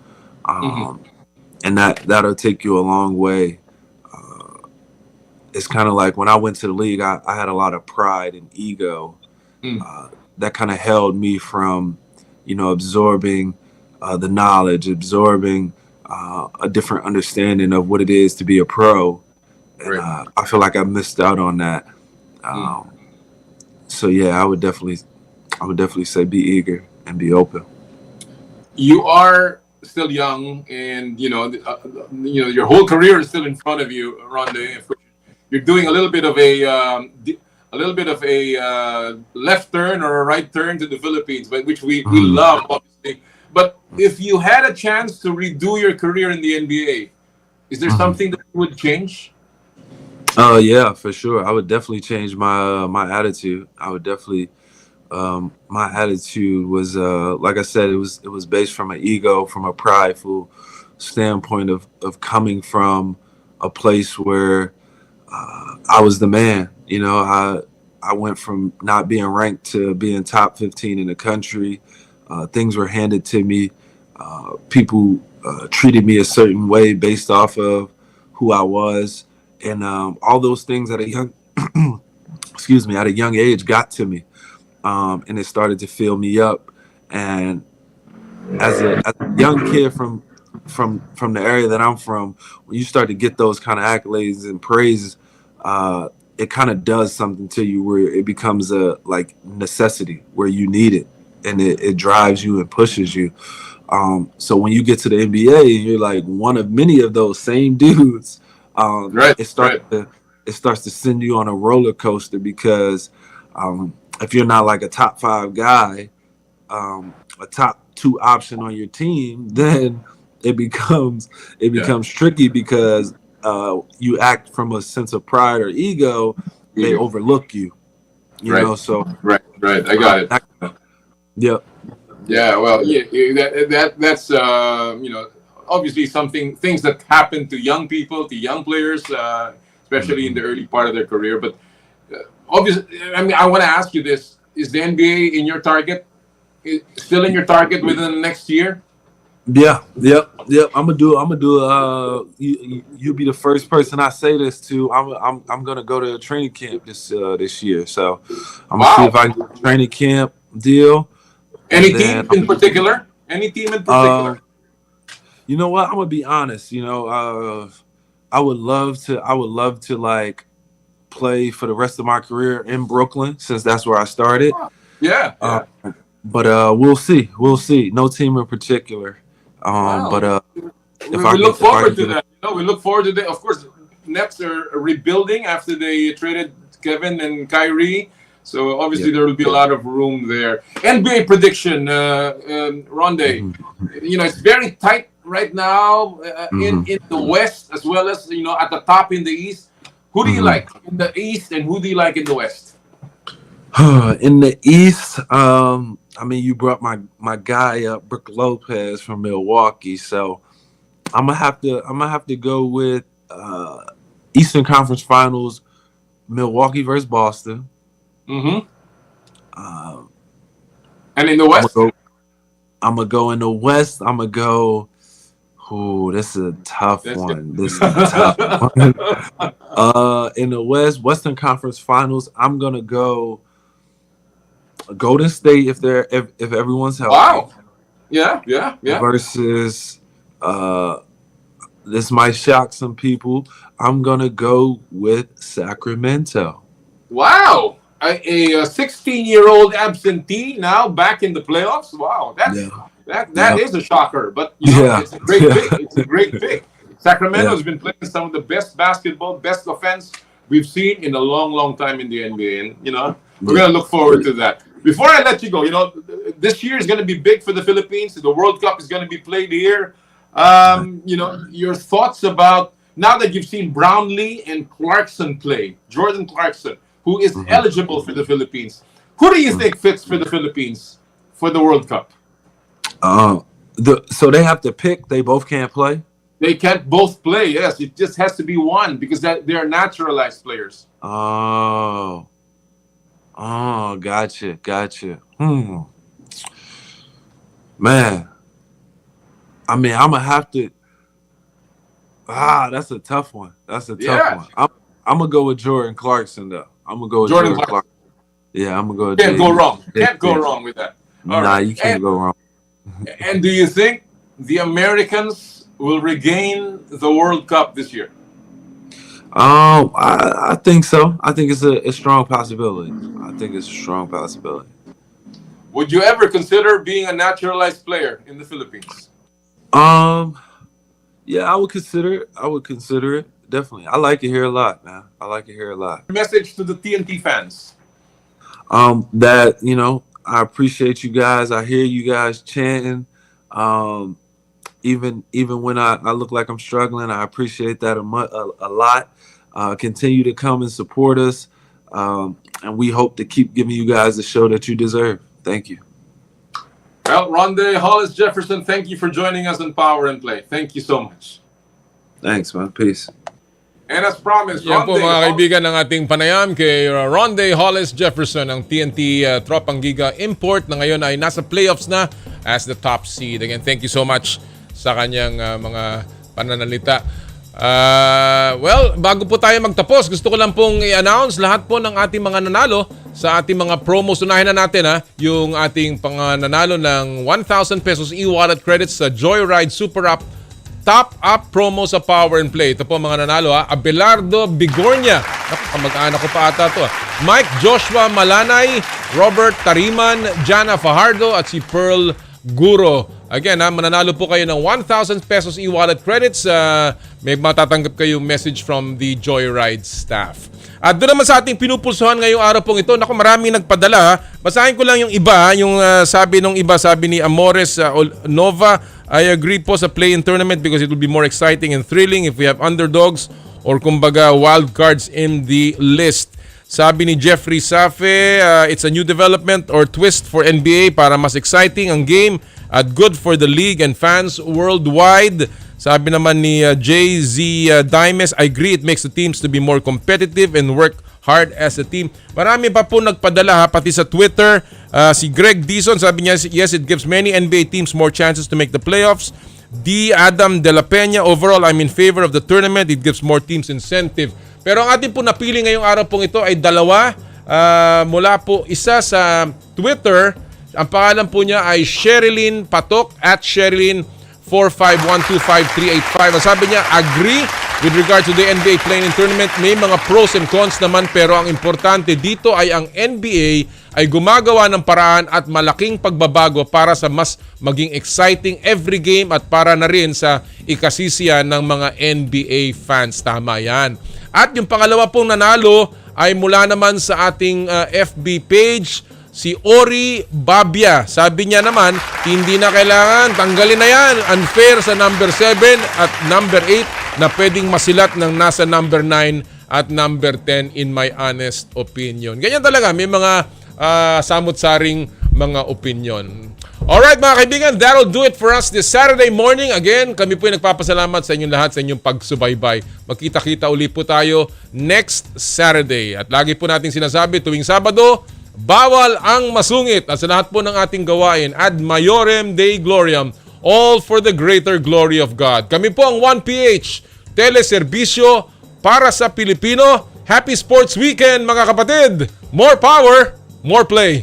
And that'll take you a long way. It's kind of like when I went to the league, I had a lot of pride and ego that kind of held me from, absorbing the knowledge, absorbing a different understanding of what it is to be a pro. And, I feel like I missed out on that. So yeah, I would definitely say be eager and be open. You are still young, and your whole career is still in front of you, Rondae. You're doing a little bit of a left turn or a right turn to the Philippines, but which we love, obviously. But if you had a chance to redo your career in the NBA, is there something that you would change? Yeah, for sure. I would definitely change my attitude. I would definitely. My attitude was, like I said, it was based from an ego, from a prideful standpoint of coming from a place where I was the man. I went from not being ranked to being top 15 in the country. Things were handed to me. People treated me a certain way based off of who I was, and all those things at a young, at a young age got to me. And it started to fill me up. And as a young kid from the area that I'm from, when you start to get those kind of accolades and praises, it kind of does something to you where it becomes a necessity, where you need it, and it drives you and pushes you. So when you get to the NBA and you're like one of many of those same dudes, it starts to send you on a roller coaster, because if you're not like a top 5 guy, a top 2 option on your team, then it becomes tricky, because you act from a sense of pride or ego. They overlook you, you know. So right. I got it. Yep. Yeah. Well, that's obviously things that happen to young people, to young players, especially in the early part of their career. But obviously, I want to ask you this: is the NBA in your target? Still in your target within the next year? Yeah. I'm gonna do. You'll be the first person I say this to. I'm gonna go to a training camp this year. So I'm gonna see if I can get a training camp deal. Any team in particular? You know what? I'm gonna be honest. I would love to like play for the rest of my career in Brooklyn, since that's where I started. Yeah. But we'll see. No team in particular. But we look forward to that. You know, we look forward to that. Of course, Nets are rebuilding after they traded Kevin and Kyrie. So obviously there will be a lot of room there. NBA prediction, Rondae. You know, it's very tight right now in the West as well as, you know, at the top in the East. Who do you like in the East and who do you like in the West? In the East, I mean, you brought my guy up, Brook Lopez from Milwaukee. So I'm gonna have to go with Eastern Conference Finals, Milwaukee versus Boston. And in the West, I'm gonna go in the West. I'm gonna go. Ooh, this is a tough one. This is a tough one. In the Western Conference Finals, I'm gonna go Golden State if everyone's healthy. Wow. Yeah. Versus this might shock some people. I'm gonna go with Sacramento. Wow. A 16-year-old absentee now back in the playoffs. Wow, that is a shocker. But you know, it's a great pick. It's a great pick. Sacramento has been playing some of the best basketball, best offense we've seen in a long, long time in the NBA, and you know we're gonna look forward to that. Before I let you go, you know, this year is gonna be big for the Philippines. The World Cup is gonna be played here. You know, your thoughts about now that you've seen Brownlee and Clarkson play, Jordan Clarkson, who is eligible for the Philippines. Who do you think fits for the Philippines for the World Cup? So they have to pick. They both can't play. They can't both play. Yes, it just has to be one because they are naturalized players. Oh, gotcha. Man, I mean, I'm gonna have to. That's a tough one. One. I'm gonna go with Jordan Clarkson though. I'm gonna go with Jordan Clarkson. Yeah, I'm gonna go with Can't go wrong. Can't go wrong with that. You can't go wrong. And do you think the Americans will regain the World Cup this year? I think so. I think it's a strong possibility. Would you ever consider being a naturalized player in the Philippines? Yeah, I would consider it. Definitely. I like it here a lot, man. Message to the TNT fans. That, you know, I appreciate you guys. I hear you guys chanting. Even when I look like I'm struggling, I appreciate that a lot. Continue to come and support us. And we hope to keep giving you guys the show that you deserve. Thank you. Well, Rondae Hollis-Jefferson, thank you for joining us on Power and Play. Thank you so much. Thanks, man. Peace. And as promised, yan po mga kaibigan ng ating panayam kay Rondae Hollis-Jefferson ng TNT Tropang Giga import na ngayon ay nasa playoffs na as the top seed. Again, thank you so much sa kanyang mga pananalita. Well, bago po tayo magtapos, gusto ko lang pong i-announce lahat po ng ating mga nanalo sa ating mga promos. Unahin na natin yung ating nanalo ng 1,000 pesos e-wallet credits sa Joyride Super App Top Up promo sa Power and Play. Ito po mga nanalo Abelardo Bigornia. Kamag-anak ko pa ata ito. Mike Joshua Malanay, Robert Tariman, Jana Fajardo at si Pearl Guro. Again, mananalo po kayo ng 1,000 pesos e-wallet credits. May matatanggap kayong message from the Joyride staff. At doon naman sa ating pinupulsuhan ngayong araw pong ito, naku, maraming nagpadala. Basahin ko lang yung iba, yung sabi ni Amores Nova, I agree po sa play-in tournament because it will be more exciting and thrilling if we have underdogs or kumbaga wild cards in the list. Sabi ni Jeffrey Safe, it's a new development or twist for NBA para mas exciting ang game at good for the league and fans worldwide. Sabi naman ni JZ Dimes, I agree it makes the teams to be more competitive and work hard as a team. Marami pa po nagpadala pati sa Twitter. Si Greg Dizon, sabi niya, yes, it gives many NBA teams more chances to make the playoffs. D. Adam De La Peña, overall, I'm in favor of the tournament. It gives more teams incentive. Pero ang ating po napili ngayong araw pong ito ay dalawa. Mula po isa sa Twitter, ang pangalan po niya ay Sherilyn Patok at Sherilyn 451253885. Sabi niya, agree with regard to the NBA Play-In Tournament, may mga pros and cons naman, pero ang importante dito ay ang NBA ay gumagawa ng paraan at malaking pagbabago para sa mas maging exciting every game at para na rin sa ikasisiya ng mga NBA fans. Tama yan. At yung pangalawa pong nanalo ay mula naman sa ating FB page, si Ori Babia. Sabi niya naman, hindi na kailangan, tanggalin na yan. Unfair sa number 7 at number 8 na pwedeng masilat ng nasa number 9 at number 10 in my honest opinion. Ganyan talaga, may mga samot-saring mga opinion. Alright mga kaibigan, that'll do it for us this Saturday morning. Again, kami po ay nagpapasalamat sa inyong lahat sa inyong pagsubaybay. Magkita-kita uli po tayo next Saturday. At lagi po natin sinasabi tuwing Sabado, bawal ang masungit. At sa lahat po ng ating gawain, ad maiorem Dei gloriam, all for the greater glory of God. Kami po ang 1PH, teleserbisyo para sa Pilipino. Happy Sports Weekend mga kapatid! More power, more play!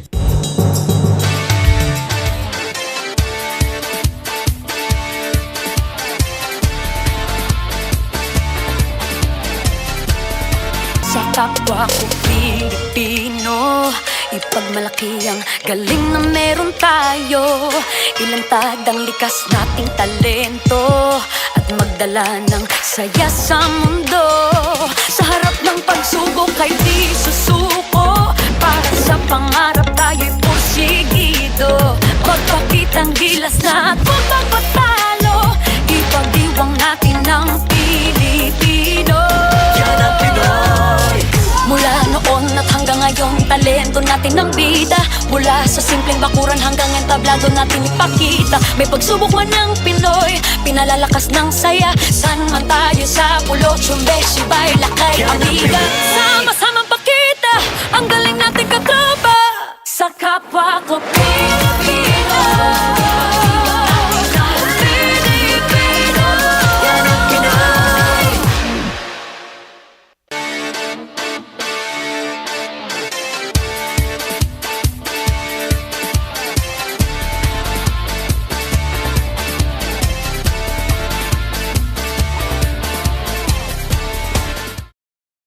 Sa kapwa ko Pilipino, ipagmalaki ang galing na meron tayo. Ilantad ang likas nating talento at magdala ng saya sa mundo. Sa harap ng pagsubok ay di susuko, para sa pangarap tayo'y porsigido. Magpakitang gilas na at huwag magpatalo, ipagdiwang natin ang Pilipino. Yan ang Pinoy. Mula noon at hanggang ngayon, talento natin ang bida. Mula sa simpleng bakuran hanggang entablado natin ipakita. May pagsubok man ng Pinoy, pinalalakas ng saya. San man tayo sa pulot, Sumbe, Sibay, Lakay, Aniga. Sama